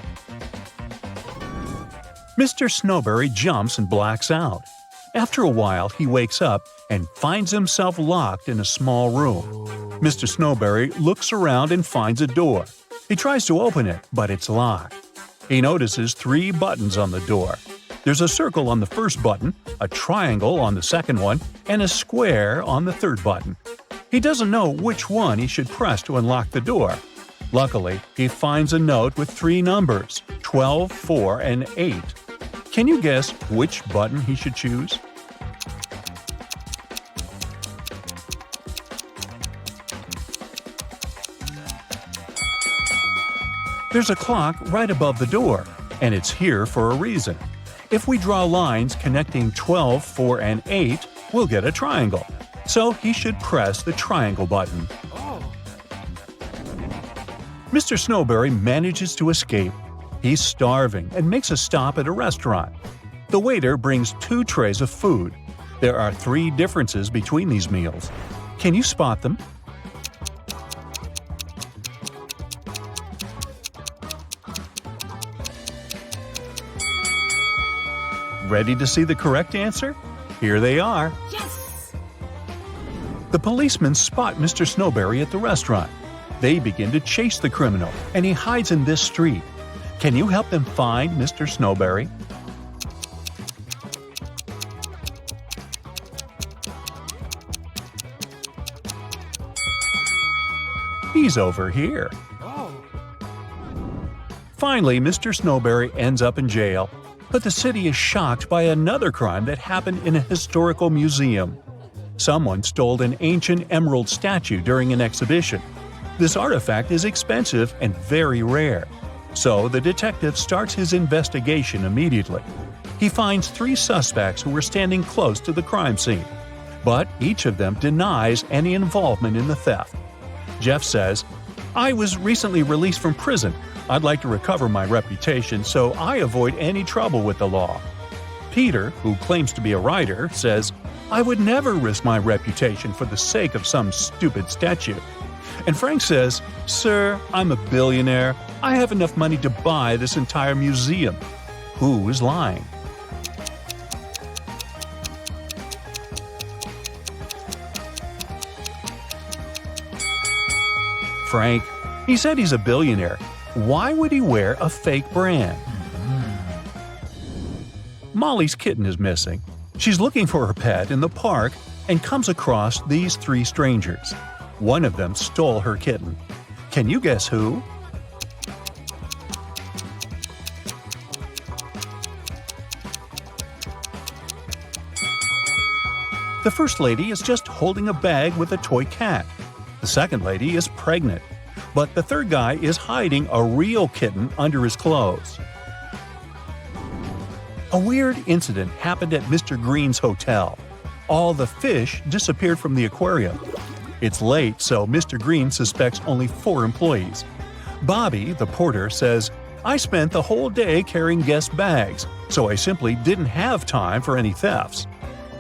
B: Mr. Snowberry jumps and blacks out. After a while, he wakes up and finds himself locked in a small room. Mr. Snowberry looks around and finds a door. He tries to open it, but it's locked. He notices 3 buttons on the door. There's a circle on the first button, a triangle on the second one, and a square on the third button. He doesn't know which one he should press to unlock the door. Luckily, he finds a note with 3 numbers, 12, 4, and 8. Can you guess which button he should choose? There's a clock right above the door, and it's here for a reason. If we draw lines connecting 12, 4, and 8, we'll get a triangle. so he should press the triangle button. Mr. Snowberry manages to escape. He's starving and makes a stop at a restaurant. The waiter brings 2 trays of food. There are 3 differences between these meals. Can you spot them? Ready to see the correct answer? Here they are.
D: Yes!
B: The policemen spot Mr. Snowberry at the restaurant. They begin to chase the criminal, and he hides in this street. Can you help them find Mr. Snowberry? He's over here. Finally, Mr. Snowberry ends up in jail, but the city is shocked by another crime that happened in a historical museum. Someone stole an ancient emerald statue during an exhibition. This artifact is expensive and very rare. So the detective starts his investigation immediately. He finds 3 suspects who were standing close to the crime scene, but each of them denies any involvement in the theft. Jeff says, "I was recently released from prison. I'd like to recover my reputation so I avoid any trouble with the law." Peter, who claims to be a writer, says, "I would never risk my reputation for the sake of some stupid statue." And Frank says, "Sir, I'm a billionaire. I have enough money to buy this entire museum." Who is lying? Frank. He said he's a billionaire. Why would he wear a fake brand? Molly's kitten is missing. She's looking for her pet in the park and comes across these 3 strangers. One of them stole her kitten. Can you guess who? The first lady is just holding a bag with a toy cat. The second lady is pregnant. But the third guy is hiding a real kitten under his clothes. A weird incident happened at Mr. Green's hotel. All the fish disappeared from the aquarium. It's late, so Mr. Green suspects only 4 employees. Bobby, the porter, says, "I spent the whole day carrying guest bags, so I simply didn't have time for any thefts."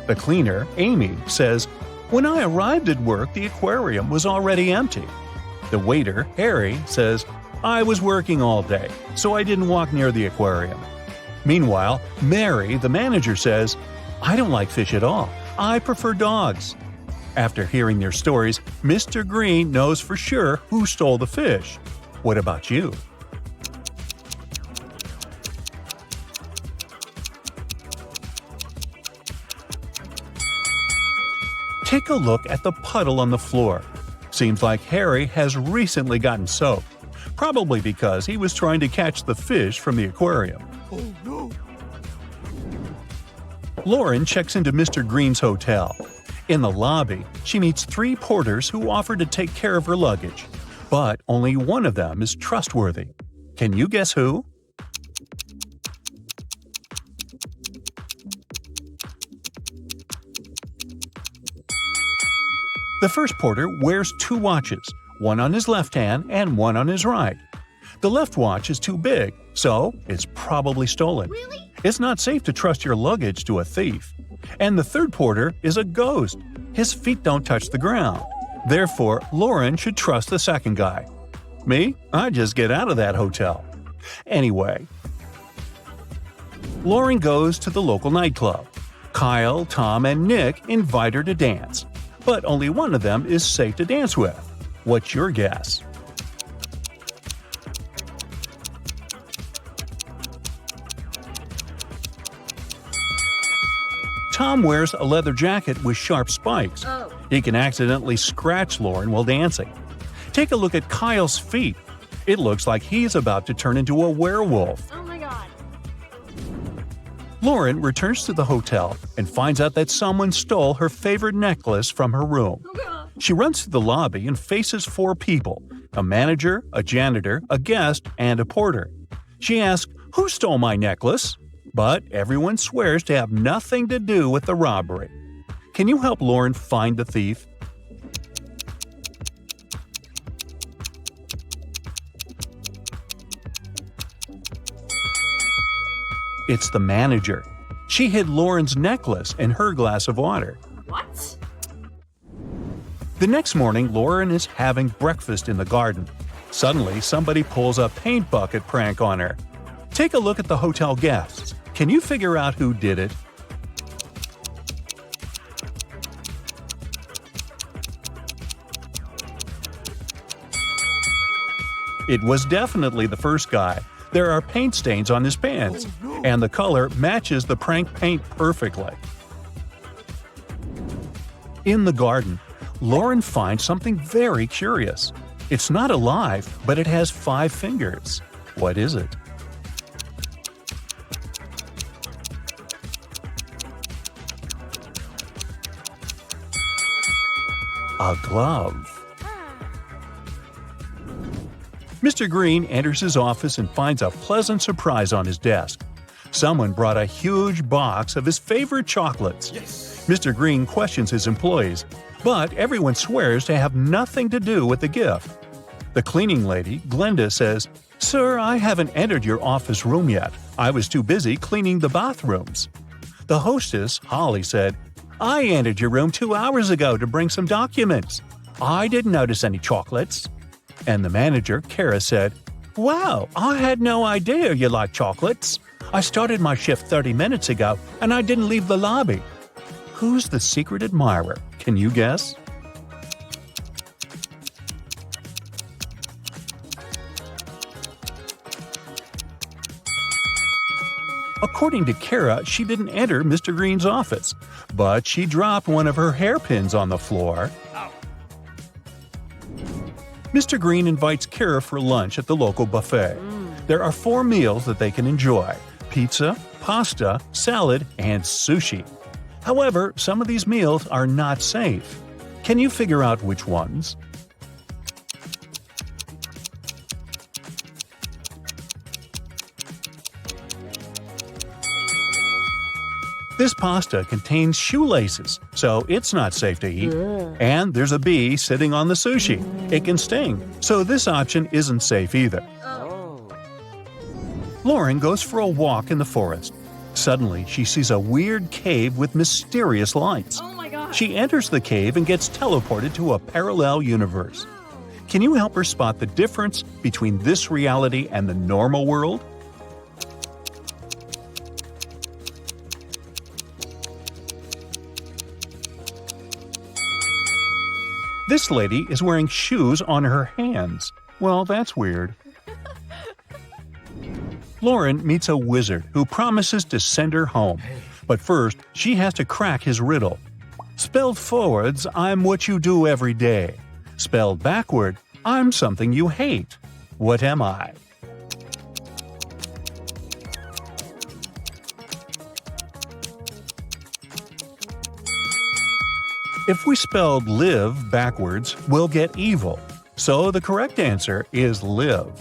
B: The cleaner, Amy, says, "When I arrived at work, the aquarium was already empty." The waiter, Harry, says, "I was working all day, so I didn't walk near the aquarium." Meanwhile, Mary, the manager, says, "I don't like fish at all. I prefer dogs." After hearing their stories, Mr. Green knows for sure who stole the fish. What about you? Take a look at the puddle on the floor. Seems like Harry has recently gotten soaked, probably because he was trying to catch the fish from the aquarium. Oh no! Lauren checks into Mr. Green's hotel. In the lobby, she meets 3 porters who offer to take care of her luggage, but only one of them is trustworthy. Can you guess who? The first porter wears 2 watches, one on his left hand and one on his right. The left watch is too big, so it's probably stolen.
D: Really?
B: It's not safe to trust your luggage to a thief. And the third porter is a ghost. His feet don't touch the ground. Therefore, Lauren should trust the second guy. Me? I just get out of that hotel. Anyway, Lauren goes to the local nightclub. Kyle, Tom, and Nick invite her to dance. But only one of them is safe to dance with. What's your guess? Tom wears a leather jacket with sharp spikes.
D: Oh.
B: He can accidentally scratch Lauren while dancing. Take a look at Kyle's feet. It looks like he's about to turn into a werewolf.
D: Oh my god.
B: Lauren returns to the hotel and finds out that someone stole her favorite necklace from her room.
D: Oh god.
B: She runs to the lobby and faces 4 people, a manager, a janitor, a guest, and a porter. She asks, "Who stole my necklace?" But everyone swears to have nothing to do with the robbery. Can you help Lauren find the thief? It's the manager. She hid Lauren's necklace in her glass of water.
D: What?
B: The next morning, Lauren is having breakfast in the garden. Suddenly, somebody pulls a paint bucket prank on her. Take a look at the hotel guests. Can you figure out who did it? It was definitely the first guy. There are paint stains on his pants, and the color matches the prank paint perfectly. In the garden, Lauren finds something very curious. It's not alive, but it has 5 fingers. What is it? A glove. Mr. Green enters his office and finds a pleasant surprise on his desk. Someone brought a huge box of his favorite chocolates. Yes. Mr. Green questions his employees, but everyone swears to have nothing to do with the gift. The cleaning lady, Glenda, says, "Sir, I haven't entered your office room yet. I was too busy cleaning the bathrooms." The hostess, Holly, said, "I entered your room 2 hours ago to bring some documents. I didn't notice any chocolates." And the manager, Kara, said, "Wow, I had no idea you like chocolates. I started my shift 30 minutes ago and I didn't leave the lobby." Who's the secret admirer? Can you guess? According to Kara, she didn't enter Mr. Green's office, but she dropped one of her hairpins on the floor. Mr. Green invites Kara for lunch at the local buffet. There are 4 meals that they can enjoy: pizza, pasta, salad, and sushi. However, some of these meals are not safe. Can you figure out which ones? This pasta contains shoelaces, so it's not safe to eat. And there's a bee sitting on the sushi. It can sting, so this option isn't safe either. Lauren goes for a walk in the forest. Suddenly, she sees a weird cave with mysterious lights.
D: Oh my god.
B: She enters the cave and gets teleported to a parallel universe. Can you help her spot the difference between this reality and the normal world? This lady is wearing shoes on her hands. Well, that's weird. Lauren meets a wizard who promises to send her home. But first, she has to crack his riddle. Spelled forwards, I'm what you do every day. Spelled backward, I'm something you hate. What am I? If we spelled live backwards, we'll get evil. So the correct answer is live.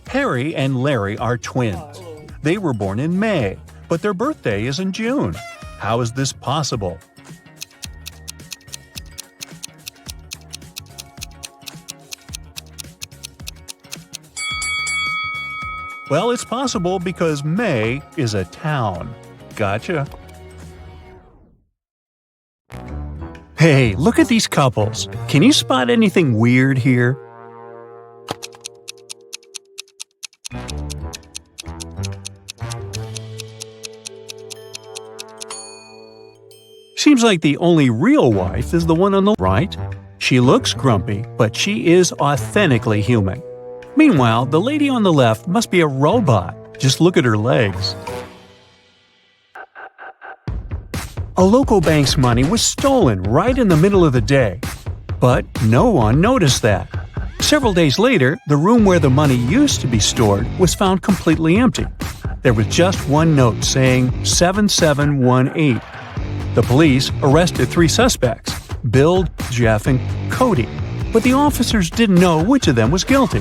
B: Harry and Larry are twins. They were born in May, but their birthday is in June. How is this possible? Well, it's possible because May is a town. Gotcha. Hey, look at these couples. Can you spot anything weird here? Seems like the only real wife is the one on the right. She looks grumpy, but she is authentically human. Meanwhile, the lady on the left must be a robot. Just look at her legs. A local bank's money was stolen right in the middle of the day. But no one noticed that. Several days later, the room where the money used to be stored was found completely empty. There was just one note saying 7718. The police arrested 3 suspects, Bill, Jeff, and Cody, but the officers didn't know which of them was guilty.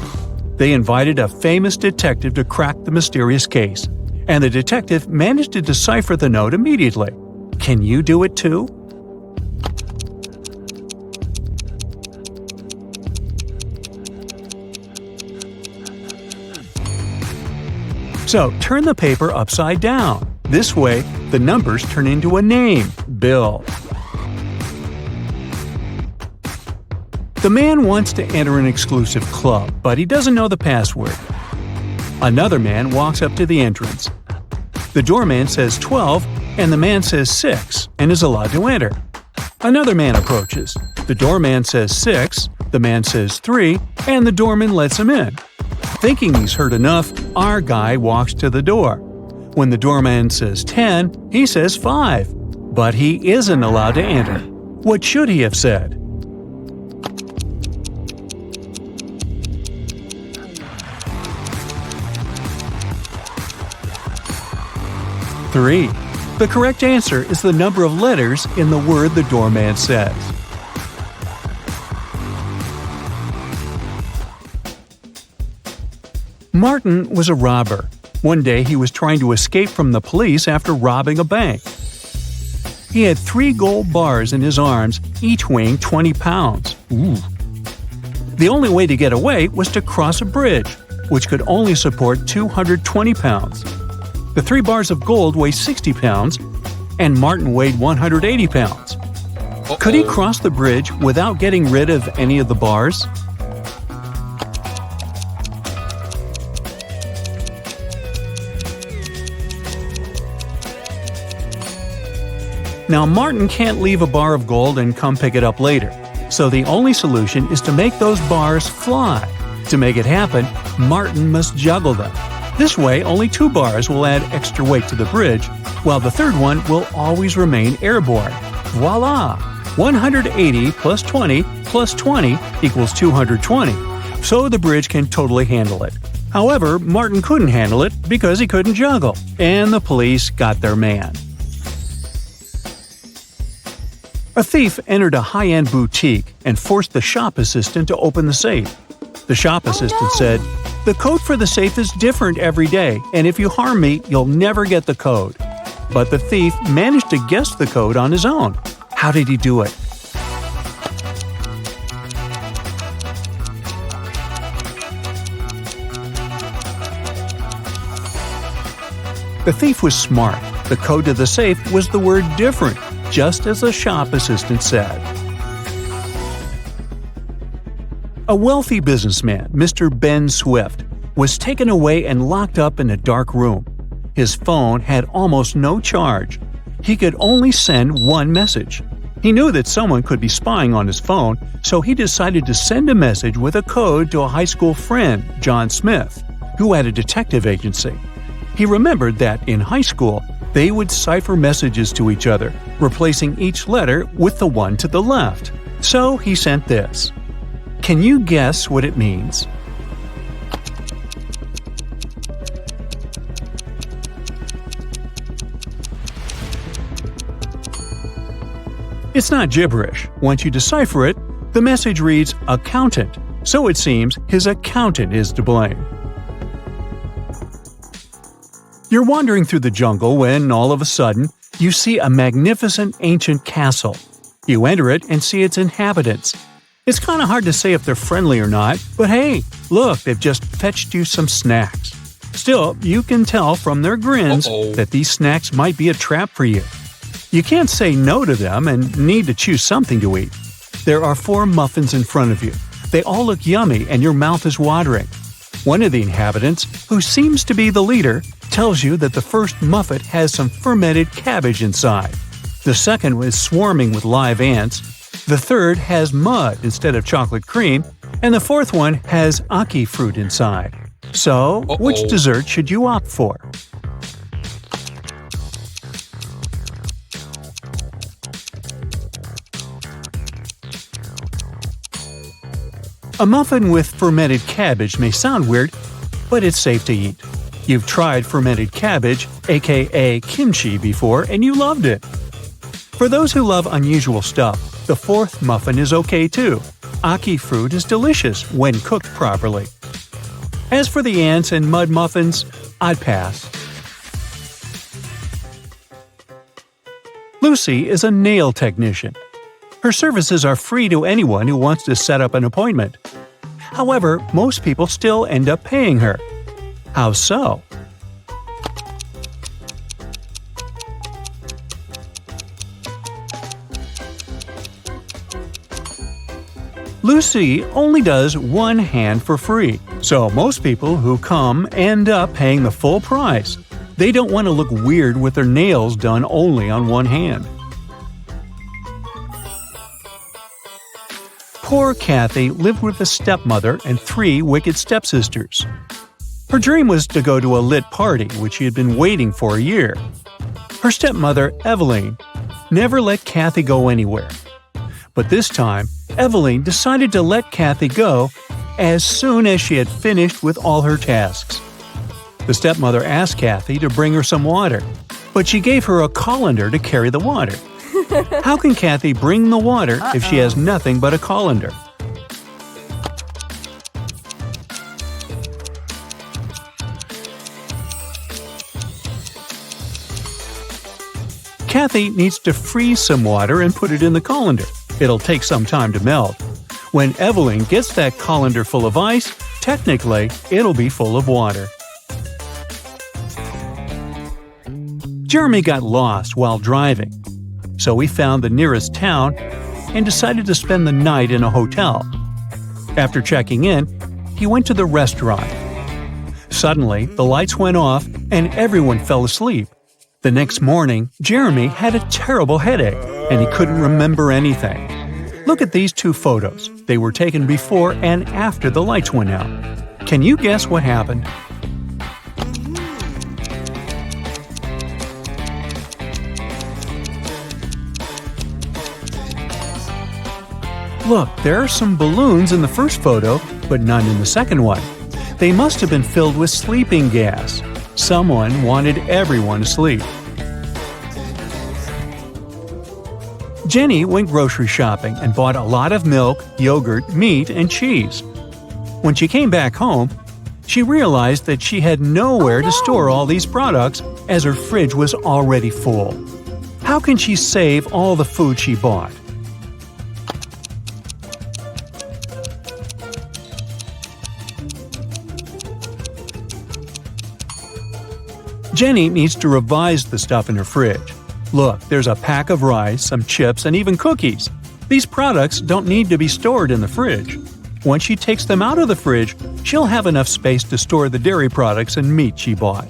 B: They invited a famous detective to crack the mysterious case, and the detective managed to decipher the note immediately. Can you do it too? So turn the paper upside down. This way, the numbers turn into a name, Bill. The man wants to enter an exclusive club, but he doesn't know the password. Another man walks up to the entrance. The doorman says 12, and the man says 6, and is allowed to enter. Another man approaches. The doorman says 6, the man says 3, and the doorman lets him in. Thinking he's heard enough, our guy walks to the door. When the doorman says 10, he says 5. But he isn't allowed to enter. What should he have said? Three. The correct answer is the number of letters in the word the doorman says. Martin was a robber. One day he was trying to escape from the police after robbing a bank. He had 3 gold bars in his arms, each weighing 20 pounds. Ooh. The only way to get away was to cross a bridge, which could only support 220 pounds. The 3 bars of gold weigh 60 pounds, and Martin weighed 180 pounds. Could he cross the bridge without getting rid of any of the bars? Now, Martin can't leave a bar of gold and come pick it up later, so the only solution is to make those bars fly. To make it happen, Martin must juggle them. This way, only 2 bars will add extra weight to the bridge, while the third one will always remain airborne. Voila! 180 plus 20 plus 20 equals 220, so the bridge can totally handle it. However, Martin couldn't handle it because he couldn't juggle, and the police got their man. A thief entered a high-end boutique and forced the shop assistant to open the safe. The shop assistant said, "The code for the safe is different every day, and if you harm me, you'll never get the code." But the thief managed to guess the code on his own. How did he do it? The thief was smart. The code to the safe was the word different, just as the shop assistant said. A wealthy businessman, Mr. Ben Swift, was taken away and locked up in a dark room. His phone had almost no charge. He could only send one message. He knew that someone could be spying on his phone, so he decided to send a message with a code to a high school friend, John Smith, who had a detective agency. He remembered that in high school, they would cipher messages to each other, replacing each letter with the one to the left. So he sent this. Can you guess what it means? It's not gibberish. Once you decipher it, the message reads accountant, so it seems his accountant is to blame. You're wandering through the jungle when, all of a sudden, you see a magnificent ancient castle. You enter it and see its inhabitants. It's kind of hard to say if they're friendly or not, but hey, look, they've just fetched you some snacks. Still, you can tell from their grins that these snacks might be a trap for you. You can't say no to them and need to choose something to eat. There are 4 muffins in front of you. They all look yummy and your mouth is watering. One of the inhabitants, who seems to be the leader, tells you that the first muffin has some fermented cabbage inside. The second is swarming with live ants. The third has mud instead of chocolate cream, and the fourth one has ackee fruit inside. So, which dessert should you opt for? A muffin with fermented cabbage may sound weird, but it's safe to eat. You've tried fermented cabbage, aka kimchi, before, and you loved it. For those who love unusual stuff, the fourth muffin is okay too. Ackee fruit is delicious when cooked properly. As for the ants and mud muffins, I'd pass. Lucy is a nail technician. Her services are free to anyone who wants to set up an appointment. However, most people still end up paying her. How so? Lucy only does one hand for free, so most people who come end up paying the full price. They don't want to look weird with their nails done only on one hand. Poor Kathy lived with a stepmother and 3 wicked stepsisters. Her dream was to go to a lit party, which she had been waiting for a year. Her stepmother, Eveline, never let Kathy go anywhere. But this time, Eveline decided to let Kathy go as soon as she had finished with all her tasks. The stepmother asked Kathy to bring her some water, but she gave her a colander to carry the water. How can Kathy bring the water if she has nothing but a colander? Kathy needs to freeze some water and put it in the colander. It'll take some time to melt. When Eveline gets that colander full of ice, technically, it'll be full of water. Jeremy got lost while driving, so he found the nearest town and decided to spend the night in a hotel. After checking in, he went to the restaurant. Suddenly, the lights went off and everyone fell asleep. The next morning, Jeremy had a terrible headache and he couldn't remember anything. Look at these 2 photos. They were taken before and after the lights went out. Can you guess what happened? Look, there are some balloons in the first photo, but none in the second one. They must have been filled with sleeping gas. Someone wanted everyone asleep. Jenny went grocery shopping and bought a lot of milk, yogurt, meat, and cheese. When she came back home, she realized that she had nowhere to store all these products as her fridge was already full. How can she save all the food she bought? Jenny needs to revise the stuff in her fridge. Look, there's a pack of rice, some chips, and even cookies. These products don't need to be stored in the fridge. Once she takes them out of the fridge, she'll have enough space to store the dairy products and meat she bought.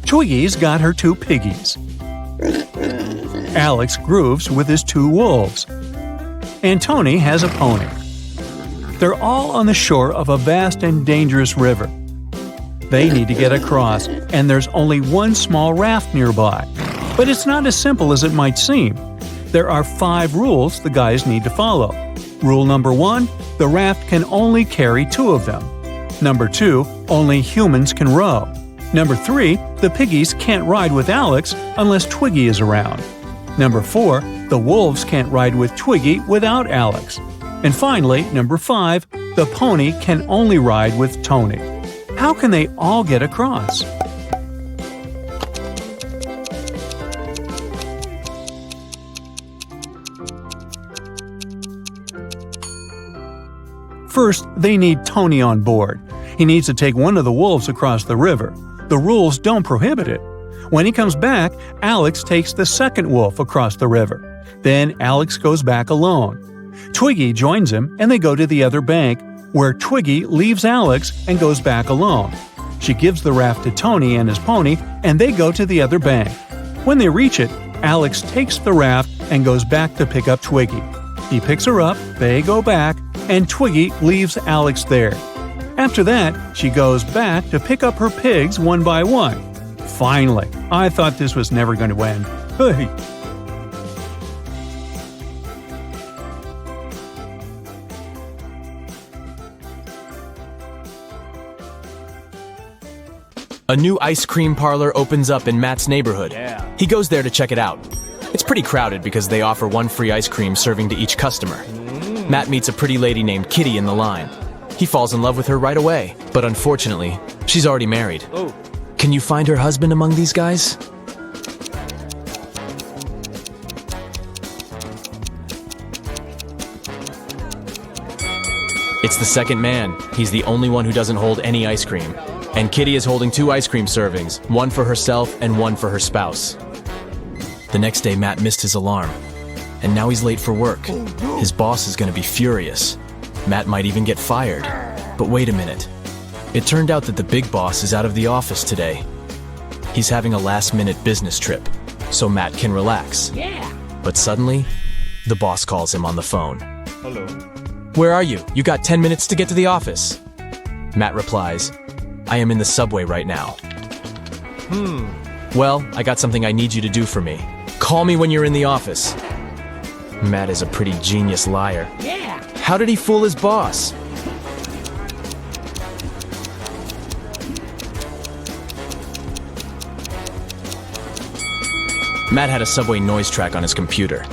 B: Twiggy's got her 2 piggies. Alex grooves with his 2 wolves. And Tony has a pony. They're all on the shore of a vast and dangerous river. They need to get across, and there's only one small raft nearby. But it's not as simple as it might seem. There are 5 rules the guys need to follow. Rule number 1, the raft can only carry 2 of them. Number 2, only humans can row. Number 3, the piggies can't ride with Alex unless Twiggy is around. Number 4, the wolves can't ride with Twiggy without Alex. And finally, number 5, the pony can only ride with Tony. How can they all get across? First, they need Tony on board. He needs to take one of the wolves across the river. The rules don't prohibit it. When he comes back, Alex takes the second wolf across the river. Then Alex goes back alone. Twiggy joins him and they go to the other bank, where Twiggy leaves Alex and goes back alone. She gives the raft to Tony and his pony, and they go to the other bank. When they reach it, Alex takes the raft and goes back to pick up Twiggy. He picks her up, they go back, and Twiggy leaves Alex there. After that, she goes back to pick up her pigs one by one. Finally, I thought this was never going to end. Hey!
D: A new ice cream parlor opens up in Matt's neighborhood. He goes there to check it out. It's pretty crowded because they offer one free ice cream serving to each customer. Matt meets a pretty lady named Kitty in the line. He falls in love with her right away, but unfortunately, she's already married. Can you find her husband among these guys? It's the second man. He's the only one who doesn't hold any ice cream. And Kitty is holding 2 ice cream servings, one for herself and one for her spouse. The next day, Matt missed his alarm. And now he's late for work. His boss is going to be furious. Matt might even get fired. But wait a minute. It turned out that the big boss is out of the office today. He's having a last-minute business trip, so Matt can relax. But suddenly, the boss calls him on the phone.
E: Hello.
D: Where are you? You got 10 minutes to get to the office. Matt replies, I am in the subway right now. Well, I got something I need you to do for me. Call me when you're in the office. Matt is a pretty genius liar. How did he fool his boss? Matt had a subway noise track on his computer.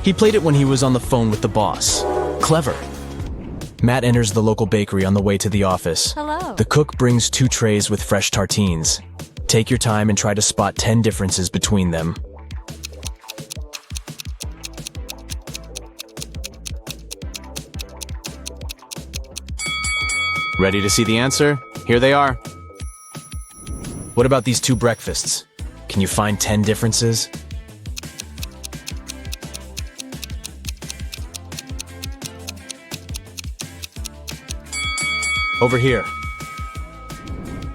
D: He played it when he was on the phone with the boss. Clever. Matt enters the local bakery on the way to the office.
F: Hello.
D: The cook brings 2 trays with fresh tartines. Take your time and try to spot 10 differences between them. Ready to see the answer? Here they are. What about these 2 breakfasts? Can you find 10 differences? Over here.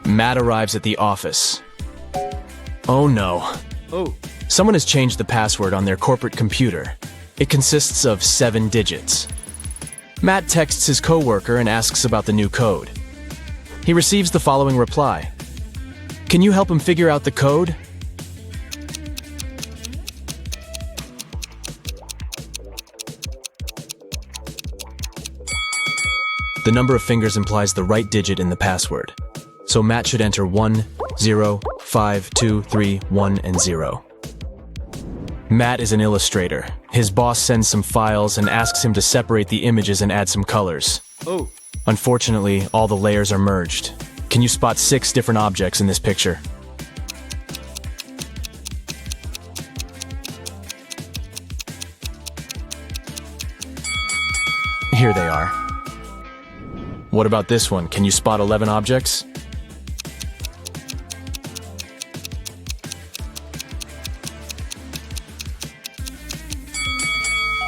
D: Matt arrives at the office. Oh no. Someone has changed the password on their corporate computer. It consists of 7 digits. Matt texts his coworker and asks about the new code. He receives the following reply. Can you help him figure out the code? The number of fingers implies the right digit in the password. So Matt should enter 1, 0, 5, 2, 3, 1, and 0. Matt is an illustrator. His boss sends some files and asks him to separate the images and add some colors. Unfortunately, all the layers are merged. Can you spot 6 different objects in this picture? Here they are. What about this one? Can you spot 11 objects?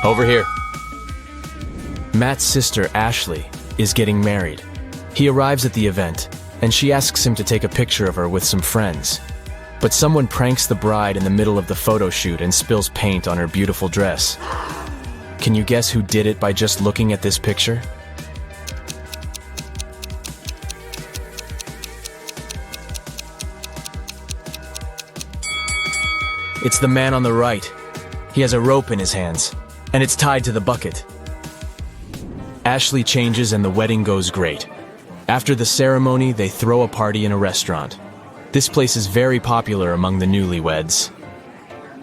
D: Over here. Matt's sister, Ashley, is getting married. He arrives at the event, and she asks him to take a picture of her with some friends. But someone pranks the bride in the middle of the photo shoot and spills paint on her beautiful dress. Can you guess who did it by just looking at this picture? It's the man on the right. He has a rope in his hands, and it's tied to the bucket. Ashley changes and the wedding goes great. After the ceremony, they throw a party in a restaurant. This place is very popular among the newlyweds.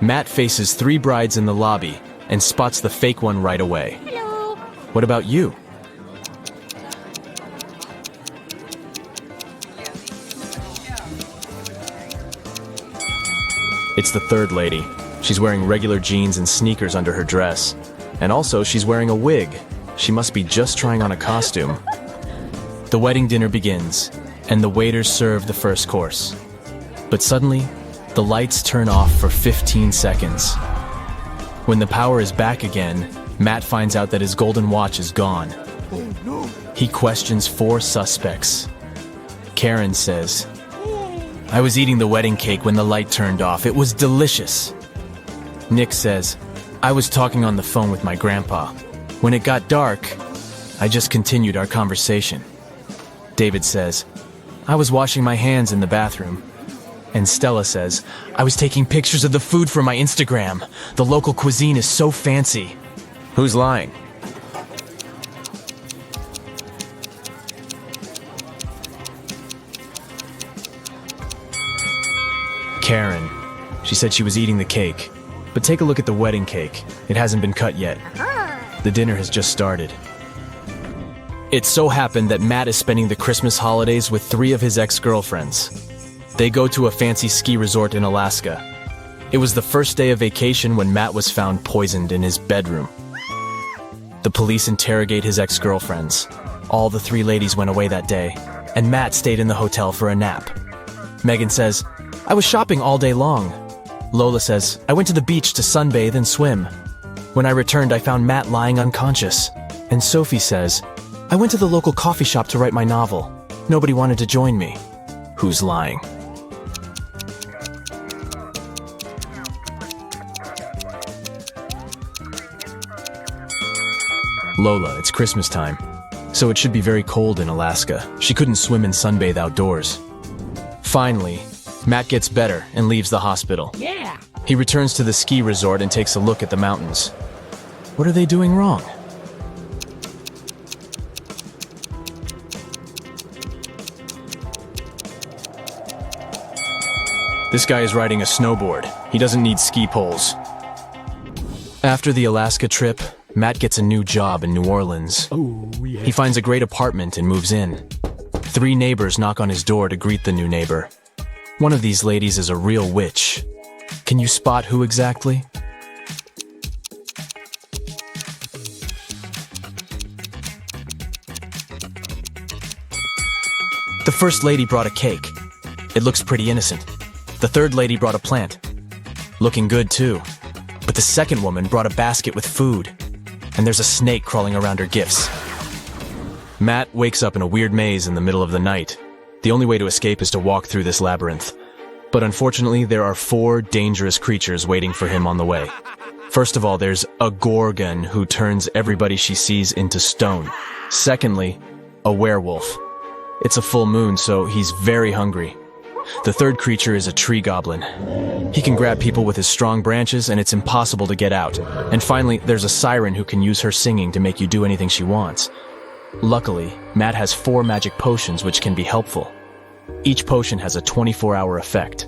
D: Matt faces 3 brides in the lobby and spots the fake one right away.
F: Hello.
D: What about you? It's the third lady. She's wearing regular jeans and sneakers under her dress. And also, she's wearing a wig. She must be just trying on a costume. The wedding dinner begins, and the waiters serve the first course. But suddenly, the lights turn off for 15 seconds. When the power is back again, Matt finds out that his golden watch is gone. He questions 4 suspects. Karen says, I was eating the wedding cake when the light turned off. It was delicious. Nick says, I was talking on the phone with my grandpa. When it got dark, I just continued our conversation. David says, I was washing my hands in the bathroom. And Stella says, I was taking pictures of the food for my Instagram. The local cuisine is so fancy. Who's lying? Karen. She said she was eating the cake. But take a look at the wedding cake. It hasn't been cut yet. The dinner has just started. It so happened that Matt is spending the Christmas holidays with 3 of his ex-girlfriends. They go to a fancy ski resort in Alaska. It was the first day of vacation when Matt was found poisoned in his bedroom. The police interrogate his ex-girlfriends. All the 3 ladies went away that day, and Matt stayed in the hotel for a nap. Megan says, I was shopping all day long. Lola says, I went to the beach to sunbathe and swim. When I returned, I found Matt lying unconscious. And Sophie says, I went to the local coffee shop to write my novel. Nobody wanted to join me. Who's lying? Lola, it's Christmas time, so it should be very cold in Alaska. She couldn't swim and sunbathe outdoors. Finally, Matt gets better and leaves the hospital.
E: Yeah.
D: He returns to the ski resort and takes a look at the mountains. What are they doing wrong? This guy is riding a snowboard. He doesn't need ski poles. After the Alaska trip, Matt gets a new job in New Orleans.
B: Oh, yeah.
D: He finds a great apartment and moves in. 3 neighbors knock on his door to greet the new neighbor. One of these ladies is a real witch. Can you spot who exactly? The first lady brought a cake. It looks pretty innocent. The third lady brought a plant. Looking good too. But the second woman brought a basket with food. And there's a snake crawling around her gifts. Matt wakes up in a weird maze in the middle of the night. The only way to escape is to walk through this labyrinth. But unfortunately, there are 4 dangerous creatures waiting for him on the way. First of all, there's a gorgon who turns everybody she sees into stone. Secondly, a werewolf. It's a full moon, so he's very hungry. The third creature is a tree goblin. He can grab people with his strong branches, and it's impossible to get out. And finally, there's a siren who can use her singing to make you do anything she wants. Luckily, Matt has 4 magic potions which can be helpful. Each potion has a 24-hour effect.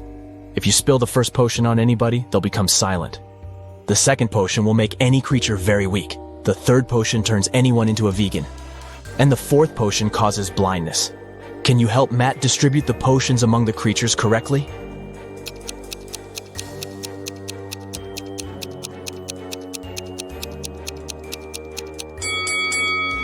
D: If you spill the first potion on anybody, they'll become silent. The second potion will make any creature very weak. The third potion turns anyone into a vegan. And the fourth potion causes blindness. Can you help Matt distribute the potions among the creatures correctly?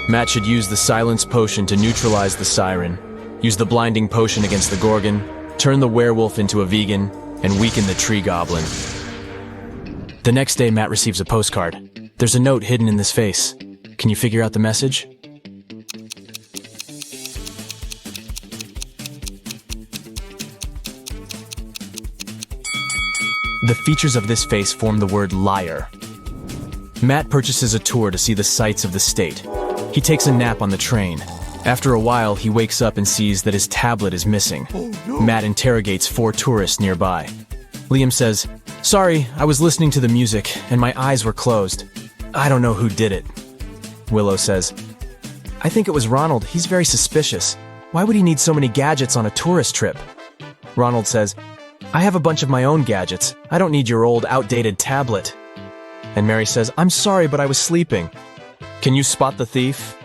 D: Matt should use the silence potion to neutralize the siren, use the blinding potion against the gorgon, turn the werewolf into a vegan, and weaken the tree goblin. The next day, Matt receives a postcard. There's a note hidden in this face. Can you figure out the message? The features of this face form the word liar. Matt purchases a tour to see the sights of the state. He takes a nap on the train. After a while, he wakes up and sees that his tablet is missing. Matt interrogates 4 tourists nearby. Liam says, "Sorry, I was listening to the music and my eyes were closed. I don't know who did it." Willow says, "I think it was Ronald. He's very suspicious. Why would he need so many gadgets on a tourist trip?" Ronald says, "I have a bunch of my own gadgets. I don't need your old, outdated tablet." And Mary says, "I'm sorry, but I was sleeping. Can you spot the thief?"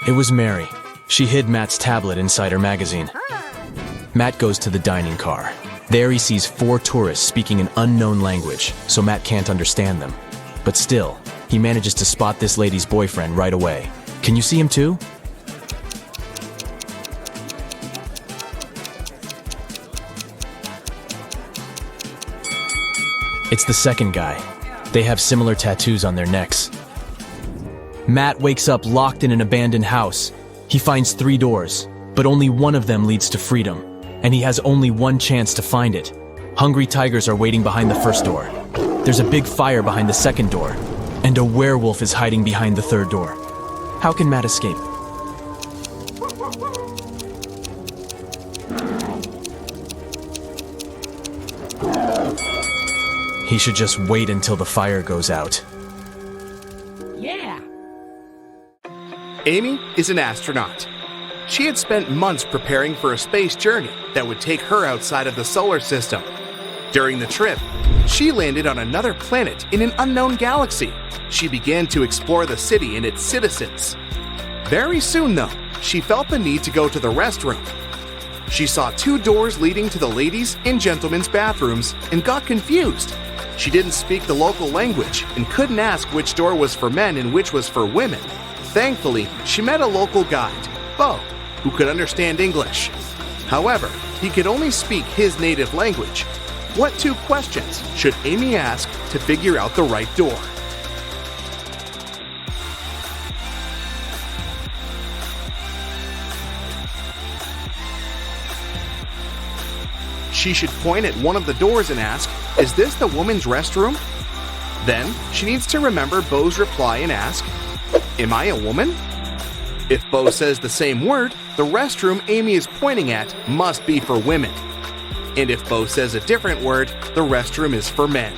D: It was Mary. She hid Matt's tablet inside her magazine. Matt goes to the dining car. There he sees 4 tourists speaking an unknown language, so Matt can't understand them. But still, he manages to spot this lady's boyfriend right away. Can you see him too? It's the second guy. They have similar tattoos on their necks. Matt wakes up locked in an abandoned house. He finds 3 doors, but only one of them leads to freedom, and he has only one chance to find it. Hungry tigers are waiting behind the first door. There's a big fire behind the second door, and a werewolf is hiding behind the third door. How can Matt escape? He should just wait until the fire goes out.
E: Yeah.
F: Amy is an astronaut. She had spent months preparing for a space journey that would take her outside of the solar system. During the trip, she landed on another planet in an unknown galaxy. She began to explore the city and its citizens. Very soon, though, she felt the need to go to the restroom. She saw two doors leading to the ladies' and gentlemen's bathrooms and got confused. She didn't speak the local language and couldn't ask which door was for men and which was for women. Thankfully, she met a local guide, Bo, who could understand English. However, he could only speak his native language. What two questions should Amy ask to figure out the right door? She should point at one of the doors and ask, "Is this the women's restroom?" Then, she needs to remember Bo's reply and ask, "Am I a woman?" If Bo says the same word, the restroom Amy is pointing at must be for women. And if Bo says a different word, the restroom is for men.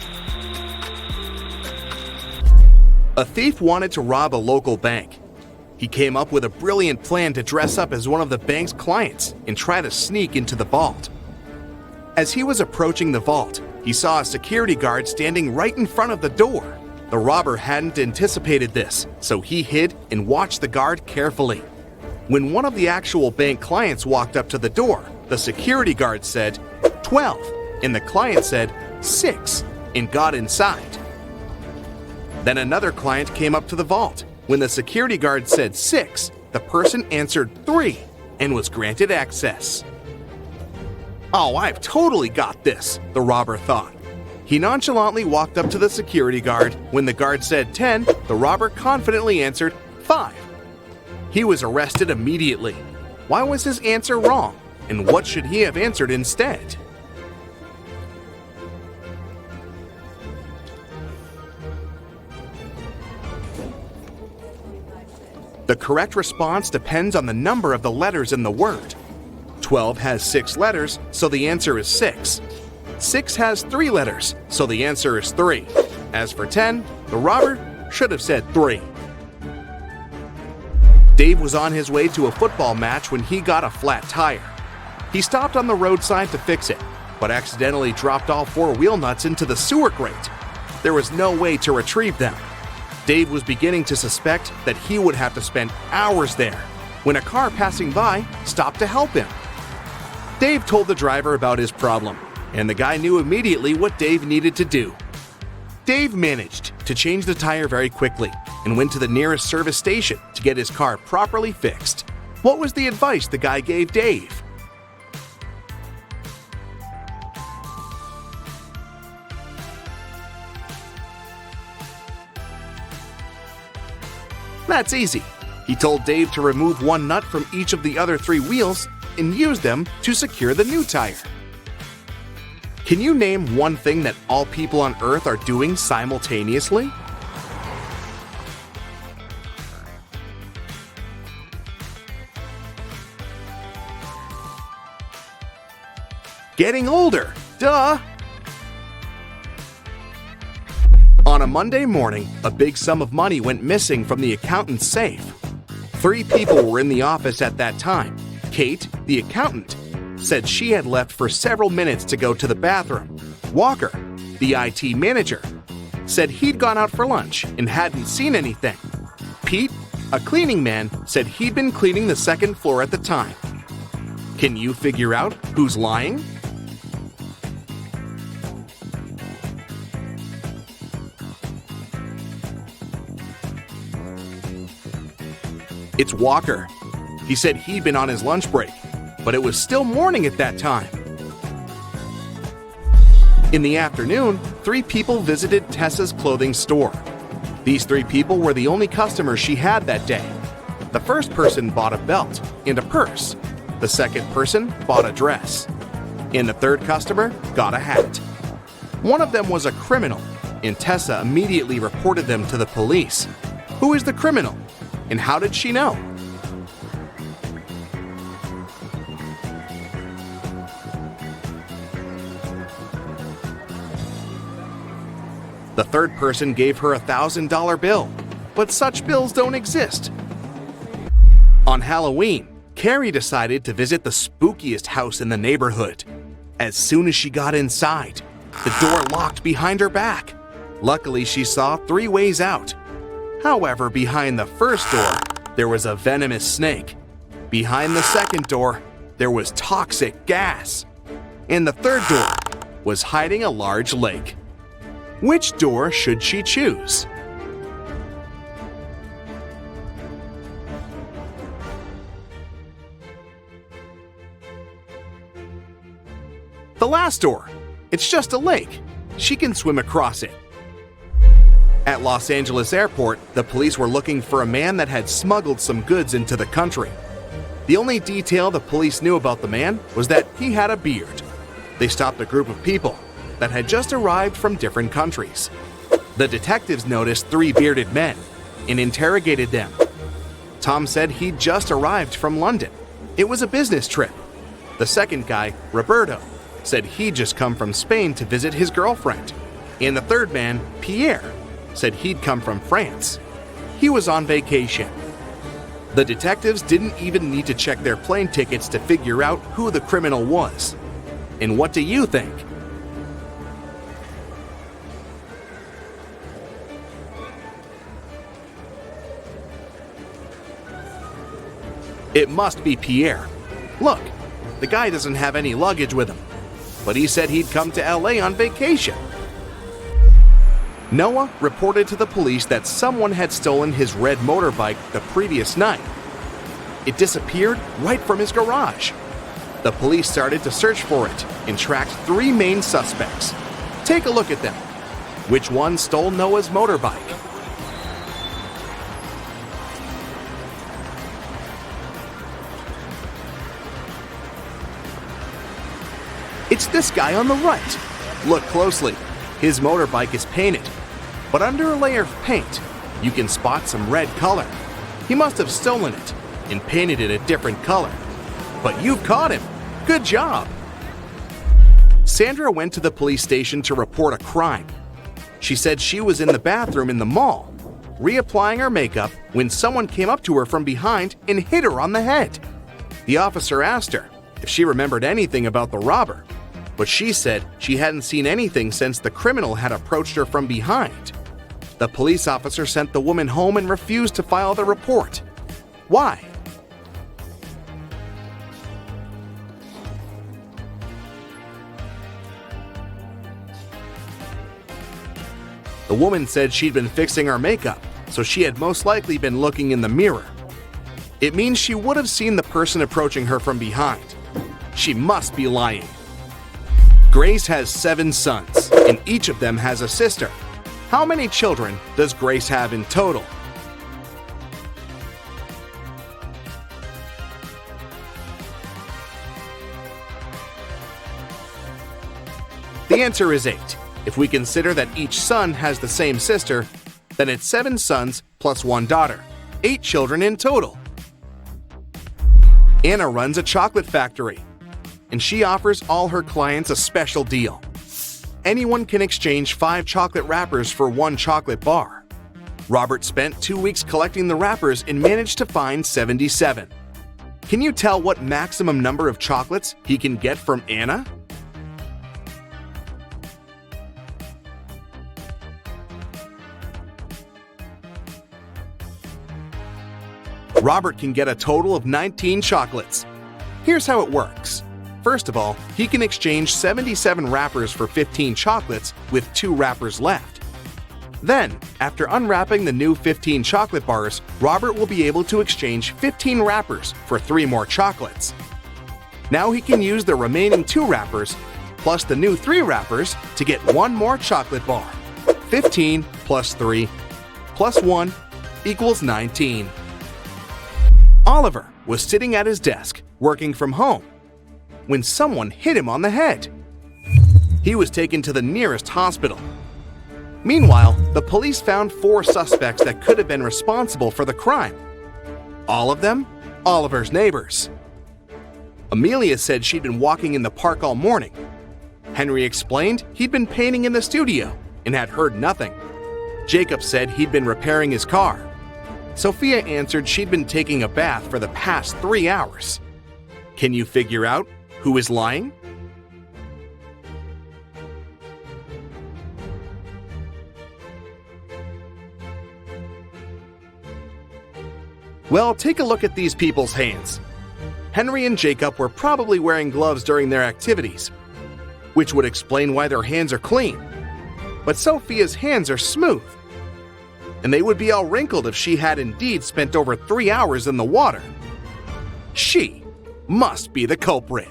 F: A thief wanted to rob a local bank. He came up with a brilliant plan to dress up as one of the bank's clients and try to sneak into the vault. As he was approaching the vault, he saw a security guard standing right in front of the door. The robber hadn't anticipated this, so he hid and watched the guard carefully. When one of the actual bank clients walked up to the door, the security guard said, 12, and the client said, 6, and got inside. Then another client came up to the vault. When the security guard said 6, the person answered 3 and was granted access. "Oh, I've totally got this," the robber thought. He nonchalantly walked up to the security guard. When the guard said 10, the robber confidently answered 5. He was arrested immediately. Why was his answer wrong? And what should he have answered instead? The correct response depends on the number of the letters in the word. 12 has 6 letters, so the answer is 6. 6 has 3 letters, so the answer is 3. As for 10, the robber should have said 3. Dave was on his way to a football match when he got a flat tire. He stopped on the roadside to fix it, but accidentally dropped all 4 wheel nuts into the sewer grate. There was no way to retrieve them. Dave was beginning to suspect that he would have to spend hours there when a car passing by stopped to help him. Dave told the driver about his problem, and the guy knew immediately what Dave needed to do. Dave managed to change the tire very quickly and went to the nearest service station to get his car properly fixed. What was the advice the guy gave Dave? That's easy. He told Dave to remove one nut from each of the other 3 wheels and use them to secure the new tire. Can you name one thing that all people on Earth are doing simultaneously? Getting older, duh! On a Monday morning, a big sum of money went missing from the accountant's safe. 3 people were in the office at that time. Kate, the accountant, said she had left for several minutes to go to the bathroom. Walker, the IT manager, said he'd gone out for lunch and hadn't seen anything. Pete, a cleaning man, said he'd been cleaning the 2nd floor at the time. Can you figure out who's lying? It's Walker. He said he'd been on his lunch break, but it was still morning at that time. In the afternoon, 3 people visited Tessa's clothing store. These 3 people were the only customers she had that day. The first person bought a belt and a purse. The second person bought a dress. And the third customer got a hat. One of them was a criminal, and Tessa immediately reported them to the police. Who is the criminal? And how did she know? The third person gave her a $1,000 bill, but such bills don't exist. On Halloween, Carrie decided to visit the spookiest house in the neighborhood. As soon as she got inside, the door locked behind her back. Luckily, she saw 3 ways out. However, behind the first door, there was a venomous snake. Behind the second door, there was toxic gas. And the third door was hiding a large lake. Which door should she choose? The last door. It's just a lake. She can swim across it. At Los Angeles Airport, the police were looking for a man that had smuggled some goods into the country. The only detail the police knew about the man was that he had a beard. They stopped a group of people that had just arrived from different countries. The detectives noticed 3 bearded men and interrogated them. Tom said he'd just arrived from London. It was a business trip. The second guy, Roberto, said he'd just come from Spain to visit his girlfriend. And the third man, Pierre, said he'd come from France. He was on vacation. The detectives didn't even need to check their plane tickets to figure out who the criminal was. And what do you think? It must be Pierre. Look, the guy doesn't have any luggage with him, but he said he'd come to LA on vacation. Noah reported to the police that someone had stolen his red motorbike the previous night. It disappeared right from his garage. The police started to search for it and tracked 3 main suspects. Take a look at them. Which one stole Noah's motorbike? It's this guy on the right. Look closely. His motorbike is painted, but under a layer of paint, you can spot some red color. He must have stolen it and painted it a different color. But you've caught him. Good job. Sandra went to the police station to report a crime. She said she was in the bathroom in the mall, reapplying her makeup when someone came up to her from behind and hit her on the head. The officer asked her if she remembered anything about the robber, but she said she hadn't seen anything since the criminal had approached her from behind. The police officer sent the woman home and refused to file the report. Why? The woman said she'd been fixing her makeup, so she had most likely been looking in the mirror. It means she would have seen the person approaching her from behind. She must be lying. Grace has 7 sons, and each of them has a sister. How many children does Grace have in total? The answer is 8. If we consider that each son has the same sister, then it's 7 sons plus 1 daughter. 8 children in total. Anna runs a chocolate factory, and she offers all her clients a special deal. Anyone can exchange 5 chocolate wrappers for 1 chocolate bar. Robert spent 2 weeks collecting the wrappers and managed to find 77. Can you tell what maximum number of chocolates he can get from Anna? Robert can get a total of 19 chocolates. Here's how it works. First of all, he can exchange 77 wrappers for 15 chocolates with 2 wrappers left. Then, after unwrapping the new 15 chocolate bars, Robert will be able to exchange 15 wrappers for 3 more chocolates. Now he can use the remaining 2 wrappers plus the new 3 wrappers to get 1 more chocolate bar. 15 plus 3 plus 1 equals 19. Oliver was sitting at his desk, working from home, when someone hit him on the head. He was taken to the nearest hospital. Meanwhile, the police found 4 suspects that could have been responsible for the crime. All of them, Oliver's neighbors. Amelia said she'd been walking in the park all morning. Henry explained he'd been painting in the studio and had heard nothing. Jacob said he'd been repairing his car. Sophia answered she'd been taking a bath for the past 3 hours. Can you figure out who is lying? Well, take a look at these people's hands. Henry and Jacob were probably wearing gloves during their activities, which would explain why their hands are clean. But Sophia's hands are smooth, and they would be all wrinkled if she had indeed spent over 3 hours in the water. She must be the culprit.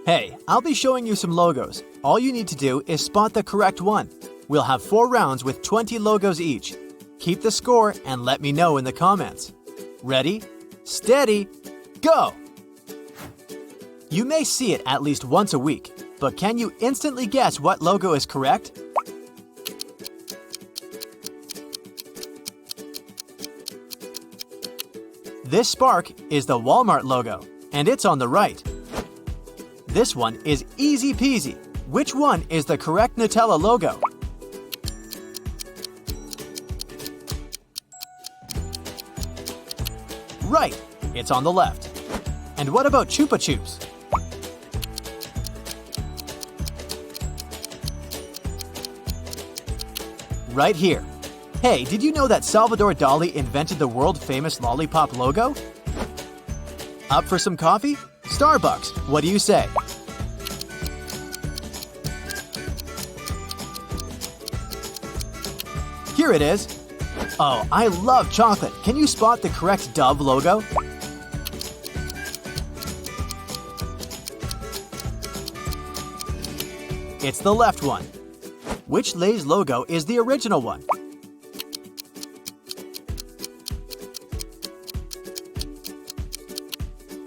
A: Hey, I'll be showing you some logos. All you need to do is spot the correct one. We'll have 4 rounds with 20 logos each. Keep the score and let me know in the comments. Ready, steady, go! You may see it at least once a week, but can you instantly guess what logo is correct? This spark is the Walmart logo, and it's on the right. This one is easy peasy. Which one is the correct Nutella logo? Right, it's on the left. And what about Chupa Chups? Right here. Hey, did you know that Salvador Dali invented the world-famous lollipop logo? Up for some coffee? Starbucks, what do you say? Here it is. Oh, I love chocolate. Can you spot the correct Dove logo? It's the left one. Which Lay's logo is the original one?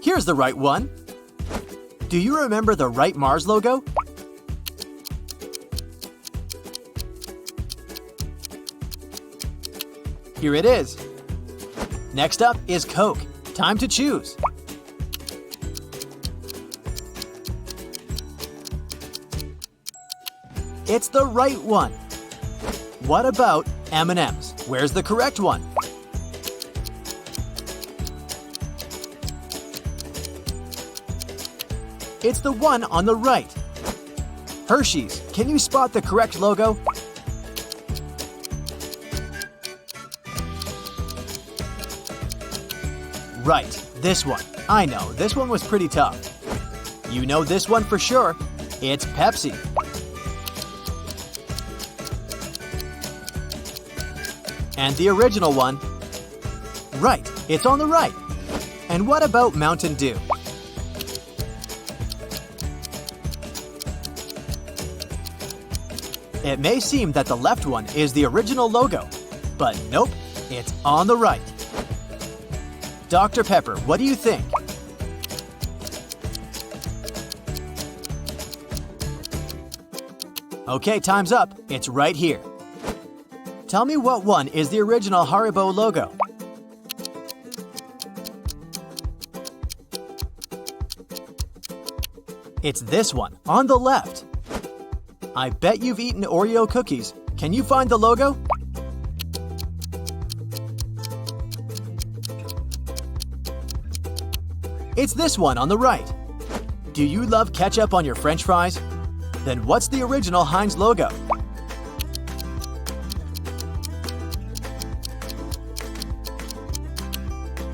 A: Here's the right one. Do you remember the right Mars logo? Here it is. Next up is Coke. Time to choose. It's the right one. What about M&M's? Where's the correct one? It's the one on the right. Hershey's, can you spot the correct logo? Right, this one. I know, this one was pretty tough. You know this one for sure. It's Pepsi. And the original one? Right, it's on the right. And what about Mountain Dew? It may seem that the left one is the original logo, but nope, it's on the right. Dr. Pepper, what do you think? Okay, time's up. It's right here. Tell me what one is the original Haribo logo. It's this one, on the left. I bet you've eaten Oreo cookies. Can you find the logo? It's this one on the right. Do you love ketchup on your French fries? Then what's the original Heinz logo?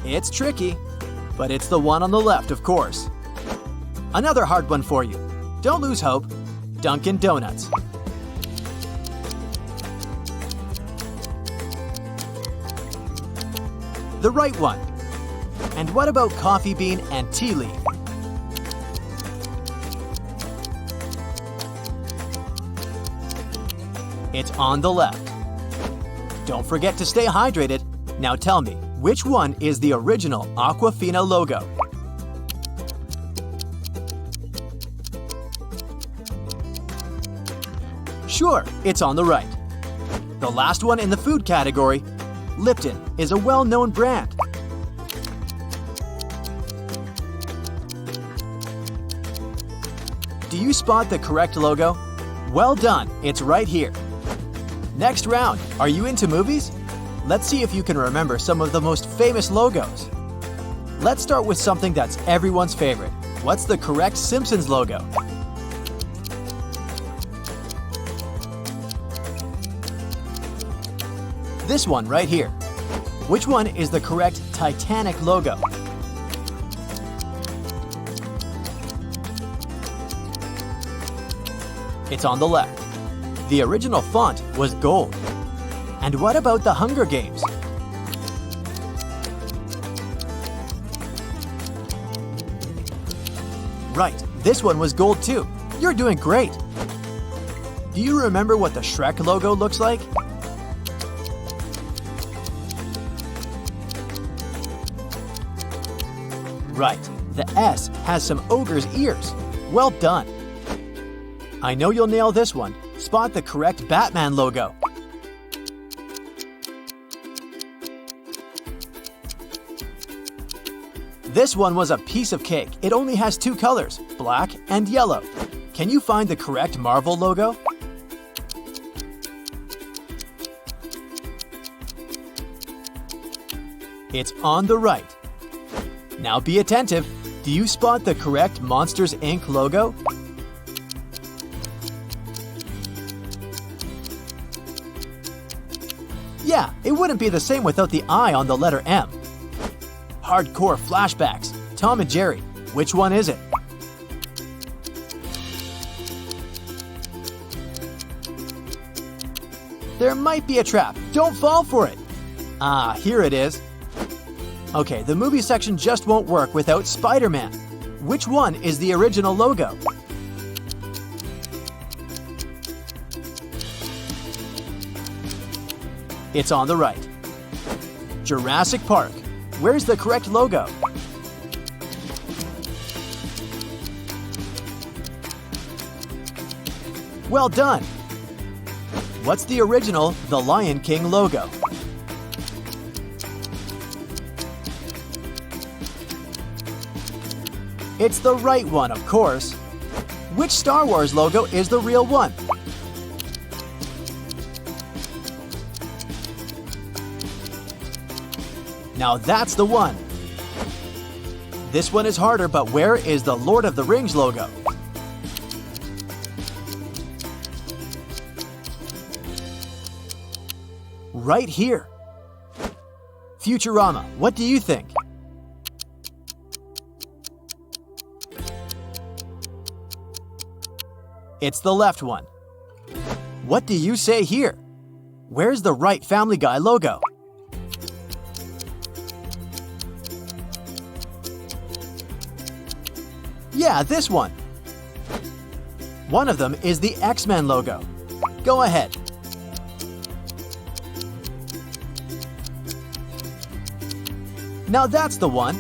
A: It's tricky, but it's the one on the left, of course. Another hard one for you. Don't lose hope. Dunkin' Donuts. The right one. And what about coffee bean and tea leaf? It's on the left. Don't forget to stay hydrated. Now tell me, which one is the original Aquafina logo? Sure, it's on the right. The last one in the food category, Lipton, is a well-known brand. Do you spot the correct logo? Well done, it's right here. Next round, are you into movies? Let's see if you can remember some of the most famous logos. Let's start with something that's everyone's favorite. What's the correct Simpsons logo? This one right here. Which one is the correct Titanic logo. It's on the left. The original font was gold. And what about the Hunger Games? Right, this one was gold too. You're doing great. Do you remember what the Shrek logo looks like? Right, the S has some ogre's ears. Well done. I know you'll nail this one. Spot the correct Batman logo. This one was a piece of cake. It only has two colors, black and yellow. Can you find the correct Marvel logo? It's on the right. Now be attentive. Do you spot the correct Monsters, Inc. logo? Yeah, it wouldn't be the same without the I on the letter M. Hardcore flashbacks. Tom and Jerry. Which one is it? There might be a trap. Don't fall for it. Ah, here it is. Okay, the movie section just won't work without Spider-Man. Which one is the original logo? It's on the right. Jurassic Park. Where's the correct logo? Well done! What's the original The Lion King logo? It's the right one, of course. Which Star Wars logo is the real one? Now that's the one. This one is harder, but where is the Lord of the Rings logo? Right here. Futurama, what do you think? It's the left one. What do you say here? Where's the right Family Guy logo? Yeah, this one. One of them is the X-Men logo. Go ahead. Now that's the one.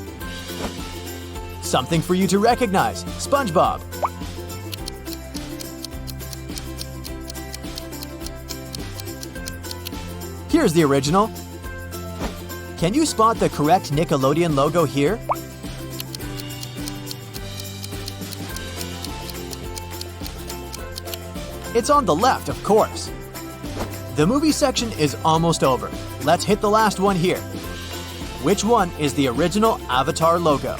A: Something for you to recognize. SpongeBob. Here's the original. Can you spot the correct Nickelodeon logo here? It's on the left, of course. The movie section is almost over. Let's hit the last one here. Which one is the original Avatar logo?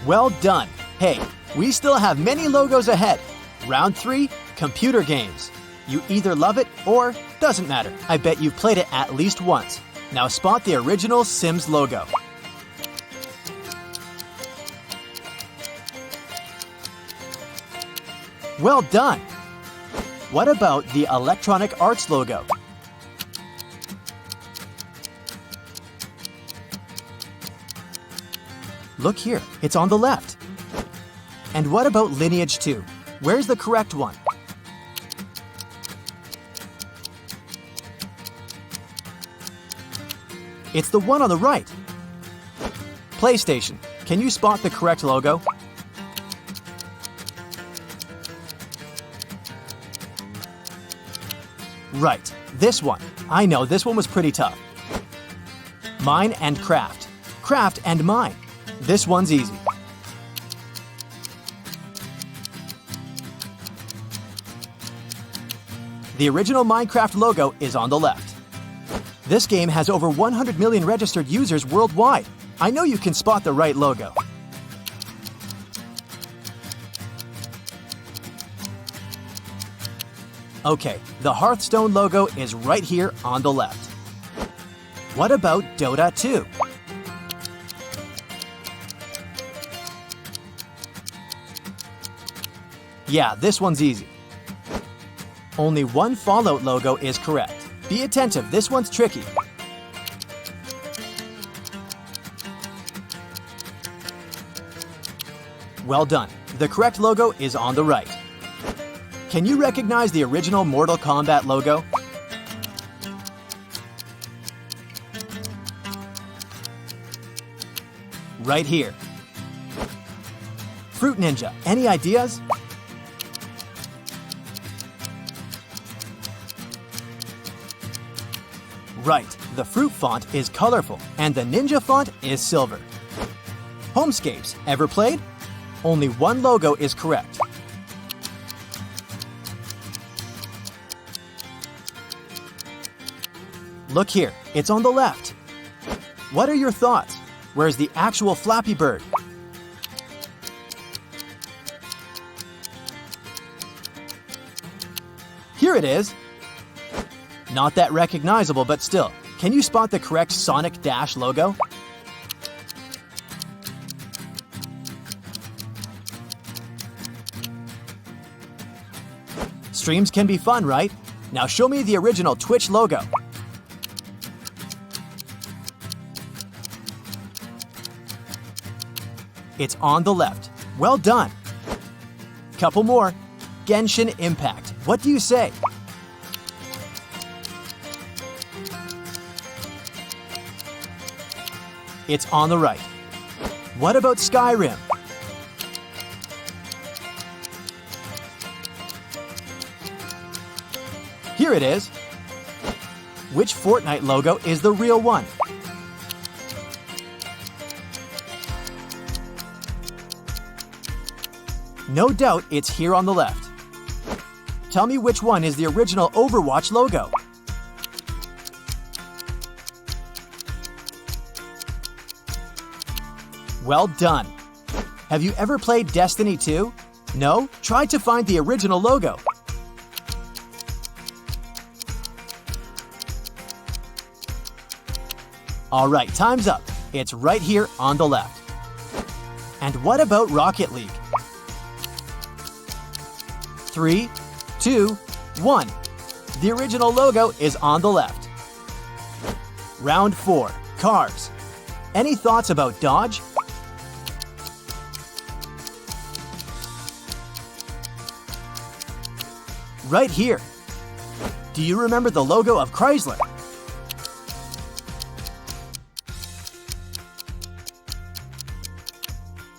A: Well done. Hey, we still have many logos ahead. Round 3, computer games. You either love it or doesn't matter. I bet you've played it at least once. Now spot the original Sims logo. Well done. What about the Electronic Arts logo? Look here, it's on the left. And what about Lineage 2? Where's the correct one? It's the one on the right. PlayStation. Can you spot the correct logo? Right, this one. I know, this one was pretty tough. Mine and Craft. Craft and Mine. This one's easy. The original Minecraft logo is on the left. This game has over 100 million registered users worldwide. I know you can spot the right logo. Okay, the Hearthstone logo is right here on the left. What about Dota 2? Yeah, this one's easy. Only one Fallout logo is correct. Be attentive, this one's tricky. Well done. The correct logo is on the right. Can you recognize the original Mortal Kombat logo? Right here. Fruit Ninja, any ideas? Right, the fruit font is colorful and the ninja font is silver. Homescapes, ever played? Only one logo is correct. Look here, it's on the left. What are your thoughts? Where's the actual Flappy Bird? Here it is. Not that recognizable, but still. Can you spot the correct Sonic Dash logo? Streams can be fun, right? Now show me the original Twitch logo. It's on the left. Well done. Couple more. Genshin Impact. What do you say? It's on the right. What about Skyrim? Here it is. Which Fortnite logo is the real one? No doubt it's here on the left. Tell me which one is the original Overwatch logo. Well done. Have you ever played Destiny 2? No? Try to find the original logo. Alright, time's up. It's right here on the left. And what about Rocket League? 3, 2, 1. The original logo is on the left. Round 4. Cars. Any thoughts about Dodge? Right here. Do you remember the logo of Chrysler?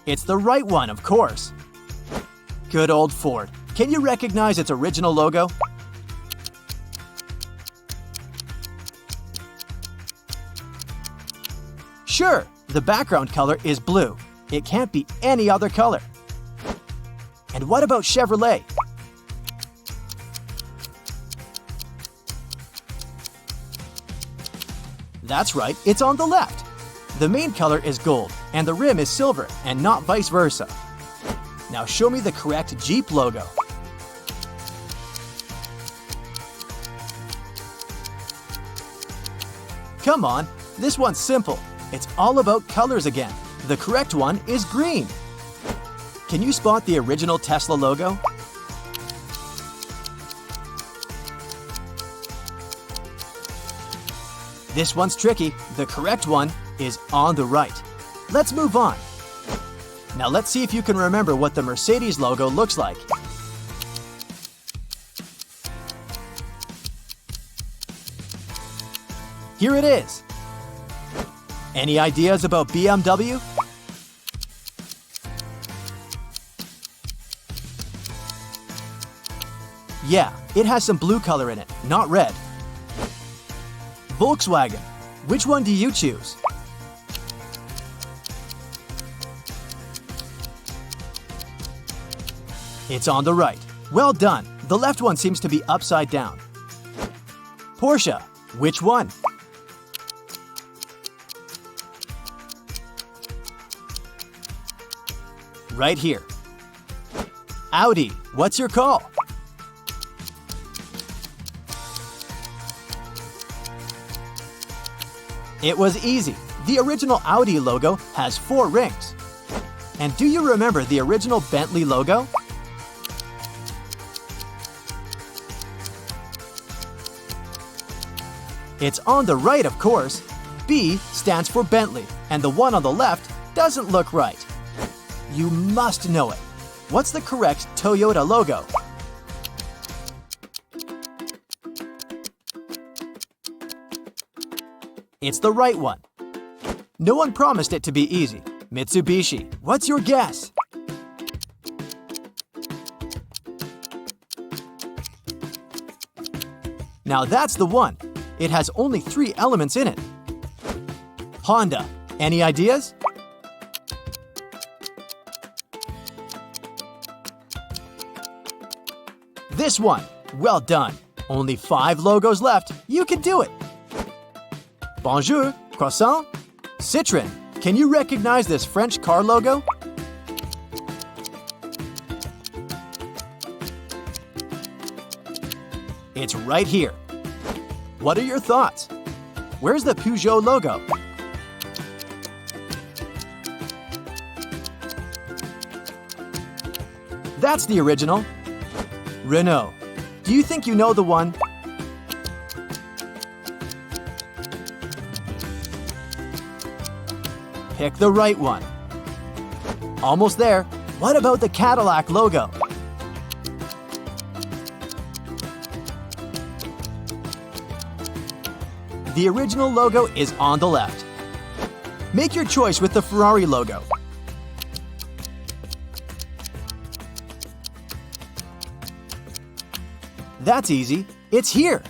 A: It's the right one, of course. Good old Ford. Can you recognize its original logo? Sure, the background color is blue. It can't be any other color. And what about Chevrolet? That's right, it's on the left. The main color is gold, and the rim is silver, and not vice versa. Now show me the correct Jeep logo. Come on, this one's simple. It's all about colors again. The correct one is green. Can you spot the original Tesla logo? This one's tricky. The correct one is on the right. Let's move on. Now let's see if you can remember what the Mercedes logo looks like. Here it is. Any ideas about BMW? Yeah, it has some blue color in it, not red. Volkswagen. Which one do you choose? It's on the right. Well done. The left one seems to be upside down. Porsche. Which one? Right here. Audi. What's your call? It was easy. The original Audi logo has 4 rings. And do you remember the original Bentley logo? It's on the right, of course. B stands for Bentley, and the one on the left doesn't look right. You must know it. What's the correct Toyota logo? It's the right one. No one promised it to be easy. Mitsubishi, what's your guess? Now that's the one. It has only 3 elements in it. Honda, any ideas? This one. Well done. Only 5 logos left. You can do it. Bonjour, croissant, Citroën. Can you recognize this French car logo? It's right here. What are your thoughts? Where's the Peugeot logo? That's the original. Renault. Do you think you know the one? Pick the right one. Almost there. What about the Cadillac logo? The original logo is on the left. Make your choice with the Ferrari logo. That's easy. It's here.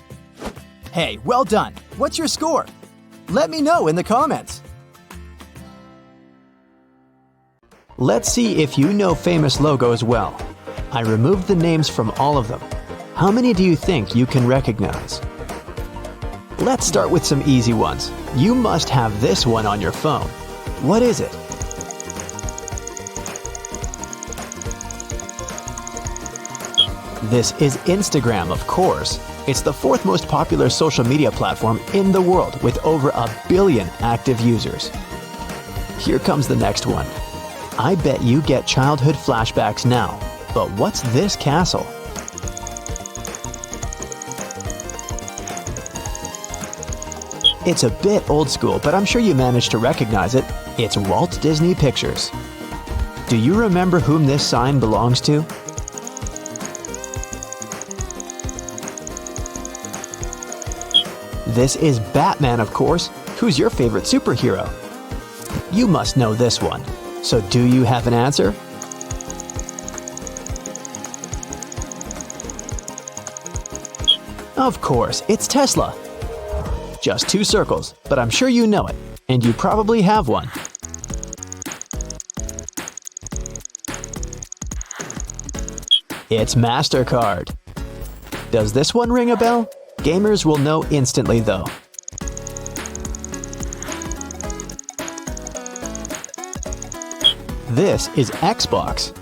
A: Hey, well done. What's your score? Let me know in the comments. Let's see if you know famous logos well. I removed the names from all of them. How many do you think you can recognize? Let's start with some easy ones. You must have this one on your phone. What is it? This is Instagram, of course. It's the 4th most popular social media platform in the world with over 1 billion active users. Here comes the next one. I bet you get childhood flashbacks now. But what's this castle? It's a bit old school, but I'm sure you managed to recognize it. It's Walt Disney Pictures. Do you remember whom this sign belongs to? This is Batman, of course. Who's your favorite superhero? You must know this one. So do you have an answer? Of course, it's Tesla. Just 2 circles, but I'm sure you know it, and you probably have one. It's MasterCard. Does this one ring a bell? Gamers will know instantly, though. This is Xbox.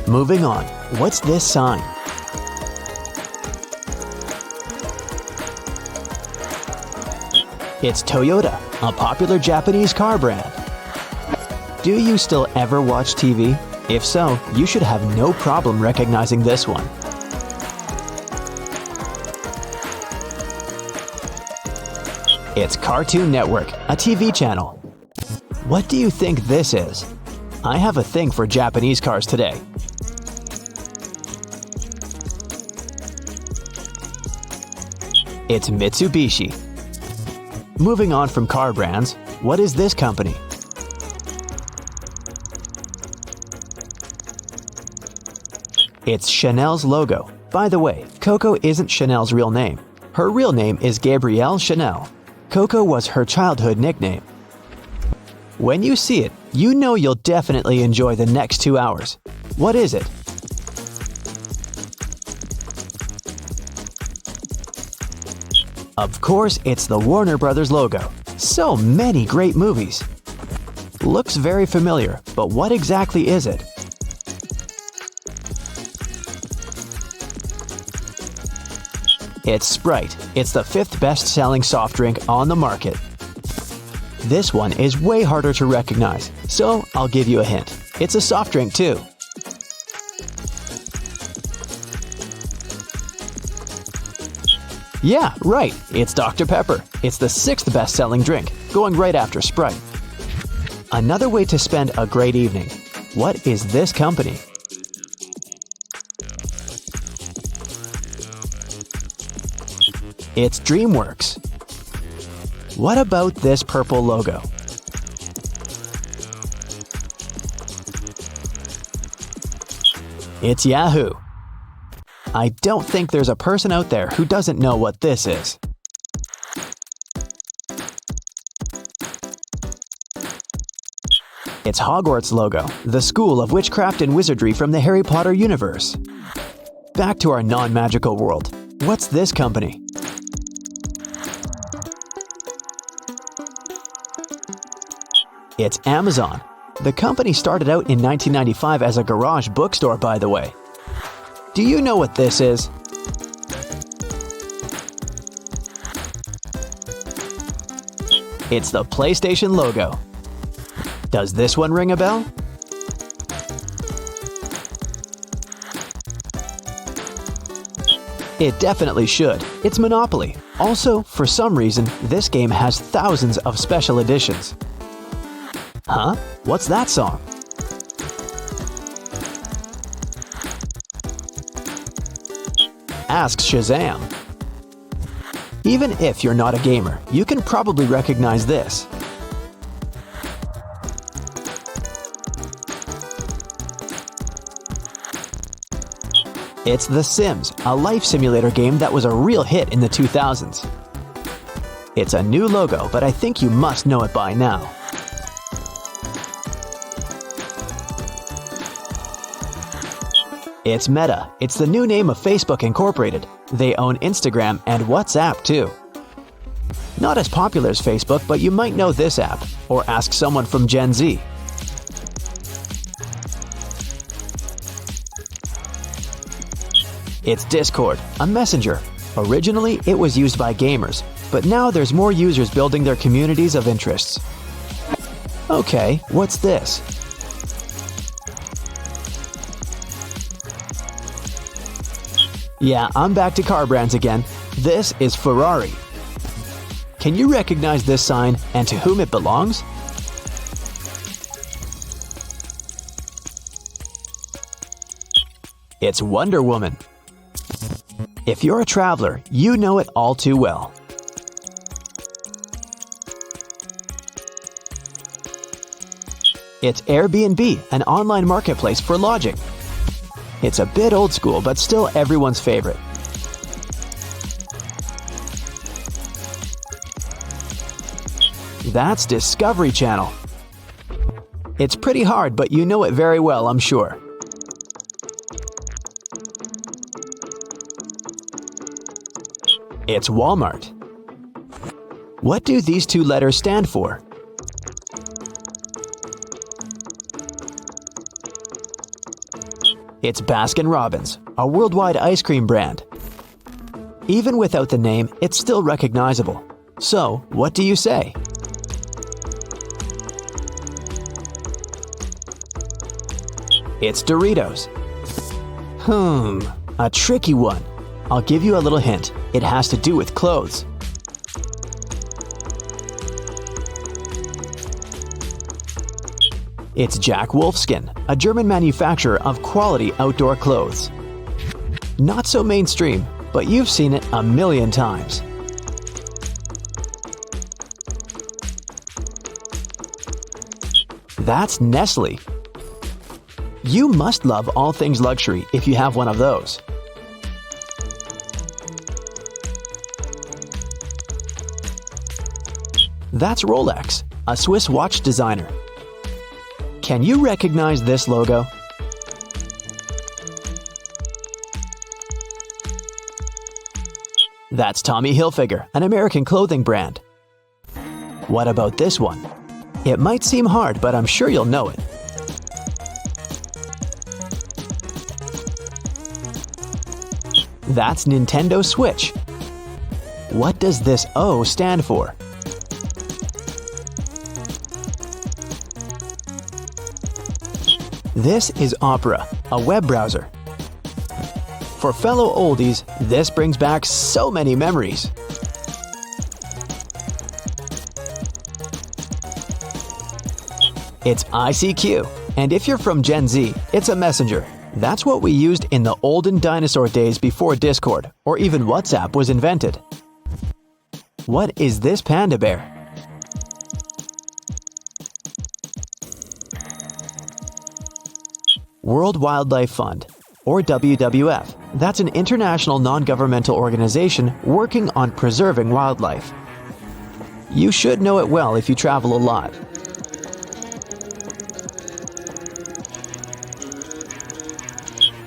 A: Moving on, what's this sign? It's Toyota, a popular Japanese car brand. Do you still ever watch TV? If so, you should have no problem recognizing this one. It's Cartoon Network, a TV channel. What do you think this is? I have a thing for Japanese cars today. It's Mitsubishi. Moving on from car brands, what is this company? It's Chanel's logo. By the way, Coco isn't Chanel's real name. Her real name is Gabrielle Chanel. Coco was her childhood nickname. When you see it, you know you'll definitely enjoy the next 2 hours. What is it? Of course, it's the Warner Brothers logo. So many great movies. Looks very familiar, but what exactly is it? It's Sprite. It's the 5th best-selling soft drink on the market. This one is way harder to recognize, so I'll give you a hint. It's a soft drink too. Yeah, right, it's Dr. Pepper. It's the 6th best-selling drink, going right after Sprite. Another way to spend a great evening. What is this company? It's DreamWorks. What about this purple logo? It's Yahoo! I don't think there's a person out there who doesn't know what this is. It's Hogwarts logo, the school of witchcraft and wizardry from the Harry Potter universe. Back to our non-magical world. What's this company? It's Amazon. The company started out in 1995 as a garage bookstore, by the way. Do you know what this is? It's the PlayStation logo. Does this one ring a bell? It definitely should. It's Monopoly. Also, for some reason, this game has thousands of special editions. Huh? What's that song? Ask Shazam. Even if you're not a gamer, you can probably recognize this. It's The Sims, a life simulator game that was a real hit in the 2000s. It's a new logo, but I think you must know it by now. It's Meta. It's the new name of Facebook Incorporated. They own Instagram and WhatsApp too. Not as popular as Facebook, but you might know this app, or ask someone from Gen Z. It's Discord, a messenger. Originally, it was used by gamers, but now there's more users building their communities of interests. Okay, what's this? Yeah, I'm back to car brands again. This is Ferrari. Can you recognize this sign and to whom it belongs? It's Wonder Woman. If you're a traveler, you know it all too well. It's Airbnb, an online marketplace for lodging. It's a bit old school, but still everyone's favorite. That's Discovery Channel. It's pretty hard, but you know it very well, I'm sure. It's Walmart. What do these two letters stand for? It's Baskin-Robbins, a worldwide ice cream brand. Even without the name, it's still recognizable. So, what do you say? It's Doritos. A tricky one. I'll give you a little hint. It has to do with clothes. It's Jack Wolfskin, a German manufacturer of quality outdoor clothes. Not so mainstream, but you've seen it a million times. That's Nestle. You must love all things luxury if you have one of those. That's Rolex, a Swiss watch designer. Can you recognize this logo? That's Tommy Hilfiger, an American clothing brand. What about this one? It might seem hard, but I'm sure you'll know it. That's Nintendo Switch. What does this O stand for? This is Opera, a web browser. For fellow oldies, this brings back so many memories. It's ICQ, and if you're from Gen Z, it's a messenger. That's what we used in the olden dinosaur days before Discord, or even WhatsApp was invented. What is this panda bear? World Wildlife Fund, or WWF. That's an international non-governmental organization working on preserving wildlife. You should know it well if you travel a lot.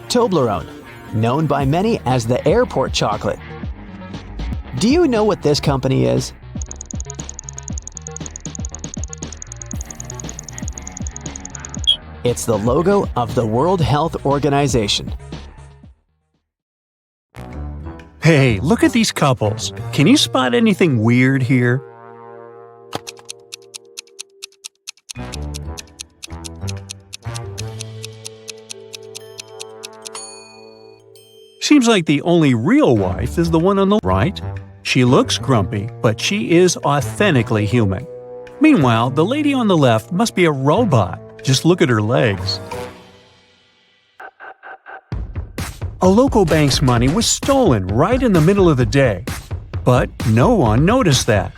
A: Toblerone, known by many as the airport chocolate. Do you know what this company is? It's the logo of the World Health Organization.
B: Hey, look at these couples. Can you spot anything weird here? Seems like the only real wife is the one on the right. She looks grumpy, but she is authentically human. Meanwhile, the lady on the left must be a robot. Just look at her legs. A local bank's money was stolen right in the middle of the day. But no one noticed that.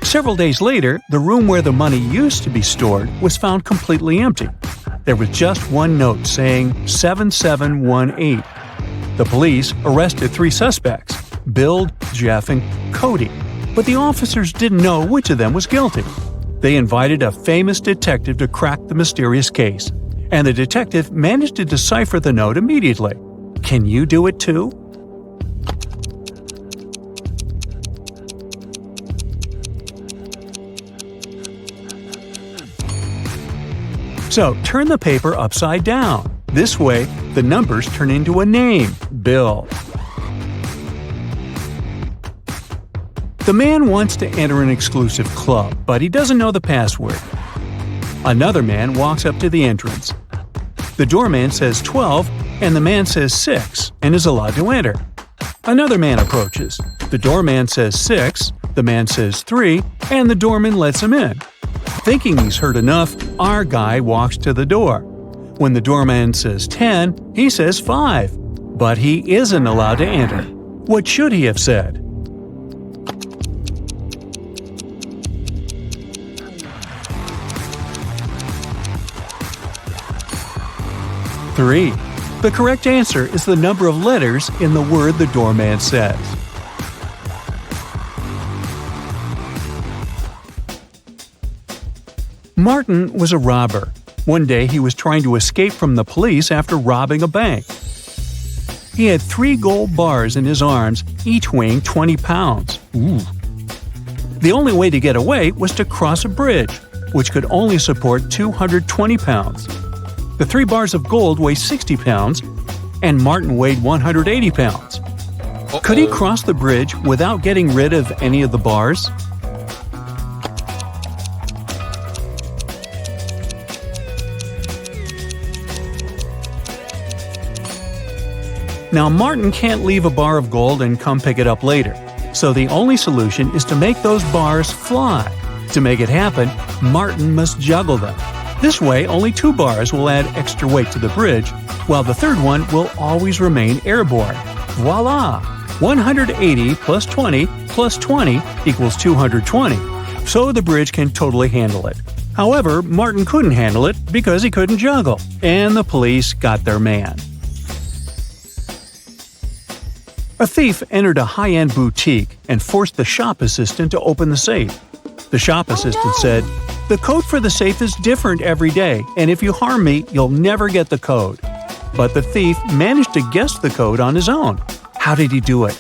B: Several days later, the room where the money used to be stored was found completely empty. There was just one note saying 7718. The police arrested 3 suspects, Bill, Jeff, and Cody, but the officers didn't know which of them was guilty. They invited a famous detective to crack the mysterious case, and the detective managed to decipher the note immediately. Can you do it too? So turn the paper upside down. This way, the numbers turn into a name, Bill. The man wants to enter an exclusive club, but he doesn't know the password. Another man walks up to the entrance. The doorman says 12, and the man says 6, and is allowed to enter. Another man approaches. The doorman says 6, the man says 3, and the doorman lets him in. Thinking he's heard enough, our guy walks to the door. When the doorman says 10, he says 5, but he isn't allowed to enter. What should he have said? Three. The correct answer is the number of letters in the word the doorman says. Martin was a robber. One day he was trying to escape from the police after robbing a bank. He had 3 gold bars in his arms, each weighing 20 pounds. Ooh. The only way to get away was to cross a bridge, which could only support 220 pounds. The 3 bars of gold weigh 60 pounds, and Martin weighed 180 pounds. Could he cross the bridge without getting rid of any of the bars? Now, Martin can't leave a bar of gold and come pick it up later, so the only solution is to make those bars fly. To make it happen, Martin must juggle them. This way, only 2 bars will add extra weight to the bridge, while the third one will always remain airborne. Voila! 180 plus 20 plus 20 equals 220, so the bridge can totally handle it. However, Martin couldn't handle it because he couldn't juggle, and the police got their man. A thief entered a high-end boutique and forced the shop assistant to open the safe. The shop assistant said, "The code for the safe is different every day, and if you harm me, you'll never get the code." But the thief managed to guess the code on his own. How did he do it?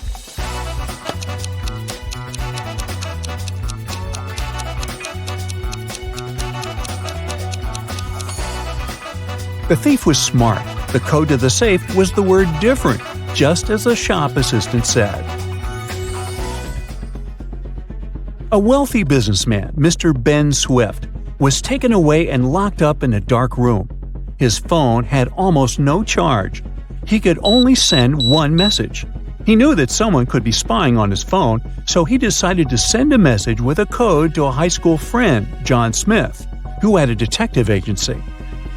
B: The thief was smart. The code to the safe was the word "different," just as the shop assistant said. A wealthy businessman, Mr. Ben Swift, was taken away and locked up in a dark room. His phone had almost no charge. He could only send one message. He knew that someone could be spying on his phone, so he decided to send a message with a code to a high school friend, John Smith, who had a detective agency.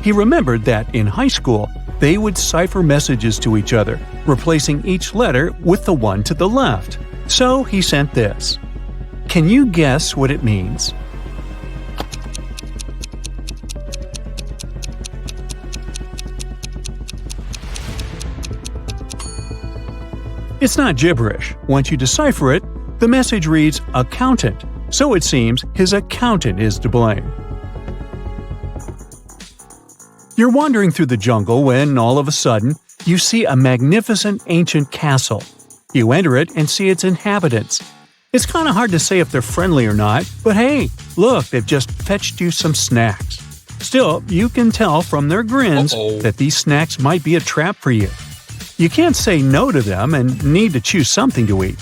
B: He remembered that in high school, they would cipher messages to each other, replacing each letter with the one to the left. So he sent this. Can you guess what it means? It's not gibberish. Once you decipher it, the message reads accountant, so it seems his accountant is to blame. You're wandering through the jungle when, all of a sudden, you see a magnificent ancient castle. You enter it and see its inhabitants. It's kind of hard to say if they're friendly or not, but hey, look, they've just fetched you some snacks. Still, you can tell from their grins that these snacks might be a trap for you. You can't say no to them and need to choose something to eat.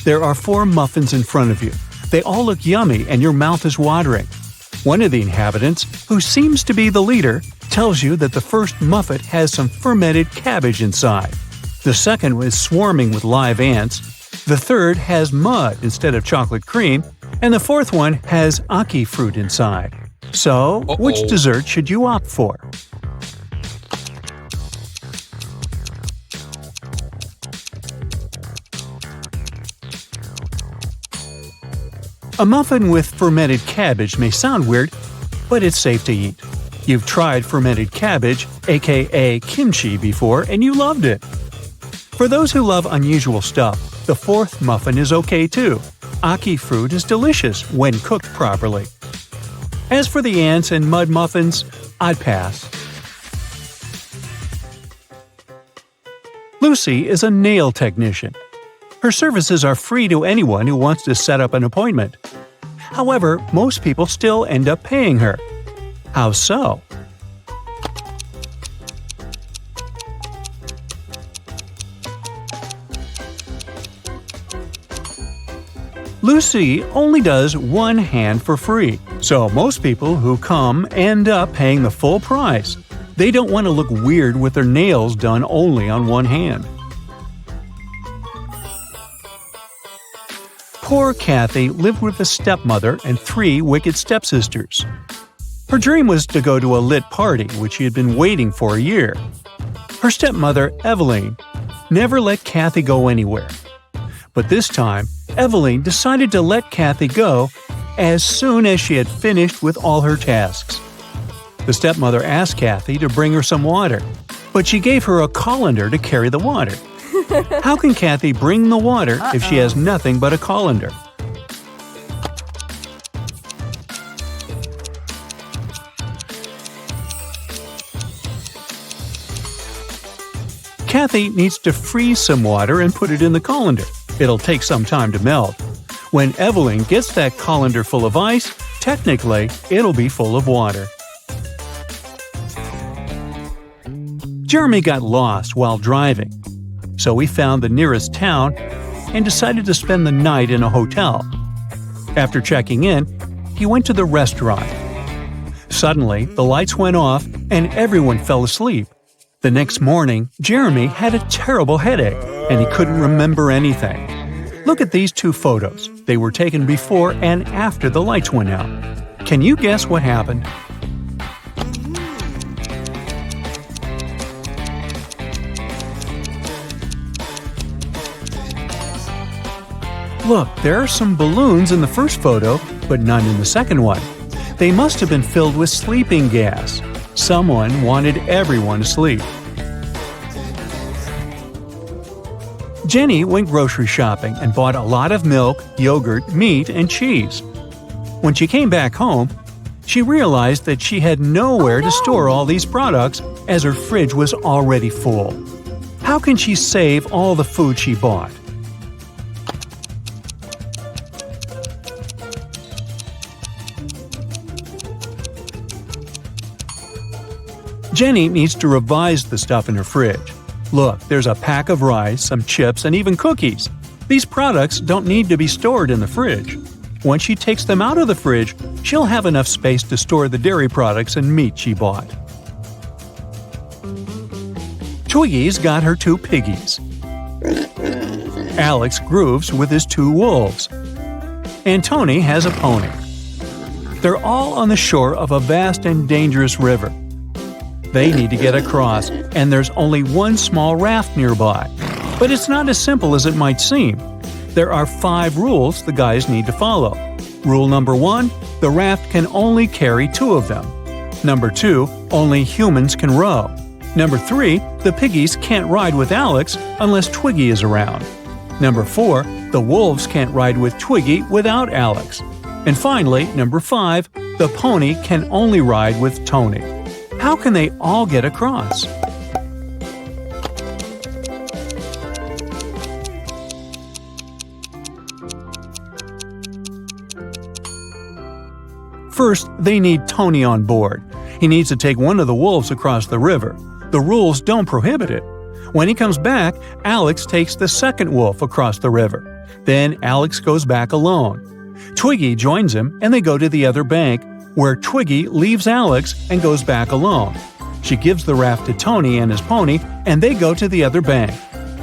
B: There are 4 muffins in front of you. They all look yummy and your mouth is watering. One of the inhabitants, who seems to be the leader, tells you that the first muffin has some fermented cabbage inside. The second is swarming with live ants. The third has mud instead of chocolate cream. And the fourth one has ackee fruit inside. So, which dessert should you opt for? A muffin with fermented cabbage may sound weird, but it's safe to eat. You've tried fermented cabbage, aka kimchi, before and you loved it. For those who love unusual stuff, the fourth muffin is okay too. Ackee fruit is delicious when cooked properly. As for the ants and mud muffins, I'd pass. Lucy is a nail technician. Her services are free to anyone who wants to set up an appointment. However, most people still end up paying her. How so? Lucy only does one hand for free, so most people who come end up paying the full price. They don't want to look weird with their nails done only on one hand. Poor Kathy lived with a stepmother and 3 wicked stepsisters. Her dream was to go to a lit party, which she had been waiting for a year. Her stepmother, Eveline, never let Kathy go anywhere. But this time, Eveline decided to let Kathy go as soon as she had finished with all her tasks. The stepmother asked Kathy to bring her some water, but she gave her a colander to carry the water. How can Kathy bring the water if she has nothing but a colander? Kathy needs to freeze some water and put it in the colander. It'll take some time to melt. When Eveline gets that colander full of ice, technically, it'll be full of water. Jeremy got lost while driving, so he found the nearest town and decided to spend the night in a hotel. After checking in, he went to the restaurant. Suddenly, the lights went off and everyone fell asleep. The next morning, Jeremy had a terrible headache and he couldn't remember anything. Look at these 2 photos. They were taken before and after the lights went out. Can you guess what happened? Look, there are some balloons in the first photo, but none in the second one. They must have been filled with sleeping gas. Someone wanted everyone to sleep. Jenny went grocery shopping and bought a lot of milk, yogurt, meat, and cheese. When she came back home, she realized that she had nowhere to store all these products as her fridge was already full. How can she save all the food she bought? Jenny needs to revise the stuff in her fridge. Look, there's a pack of rice, some chips, and even cookies. These products don't need to be stored in the fridge. Once she takes them out of the fridge, she'll have enough space to store the dairy products and meat she bought. Twiggy's got her 2 piggies. Alex grooves with his 2 wolves. And Tony has a pony. They're all on the shore of a vast and dangerous river. They need to get across, and there's only one small raft nearby. But it's not as simple as it might seem. There are 5 rules the guys need to follow. Rule number 1, the raft can only carry 2 of them. Number 2, only humans can row. Number 3, the piggies can't ride with Alex unless Twiggy is around. Number 4, the wolves can't ride with Twiggy without Alex. And finally, number 5, the pony can only ride with Tony. How can they all get across? First, they need Tony on board. He needs to take one of the wolves across the river. The rules don't prohibit it. When he comes back, Alex takes the second wolf across the river. Then Alex goes back alone. Twiggy joins him and they go to the other bank, where Twiggy leaves Alex and goes back alone. She gives the raft to Tony and his pony, and they go to the other bank.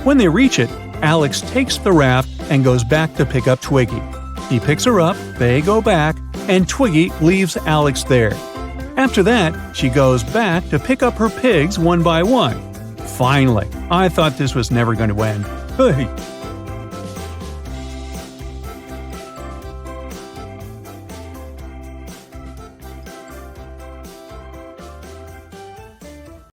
B: When they reach it, Alex takes the raft and goes back to pick up Twiggy. He picks her up, they go back, and Twiggy leaves Alex there. After that, she goes back to pick up her pigs one by one. Finally, I thought this was never going to end. Hey!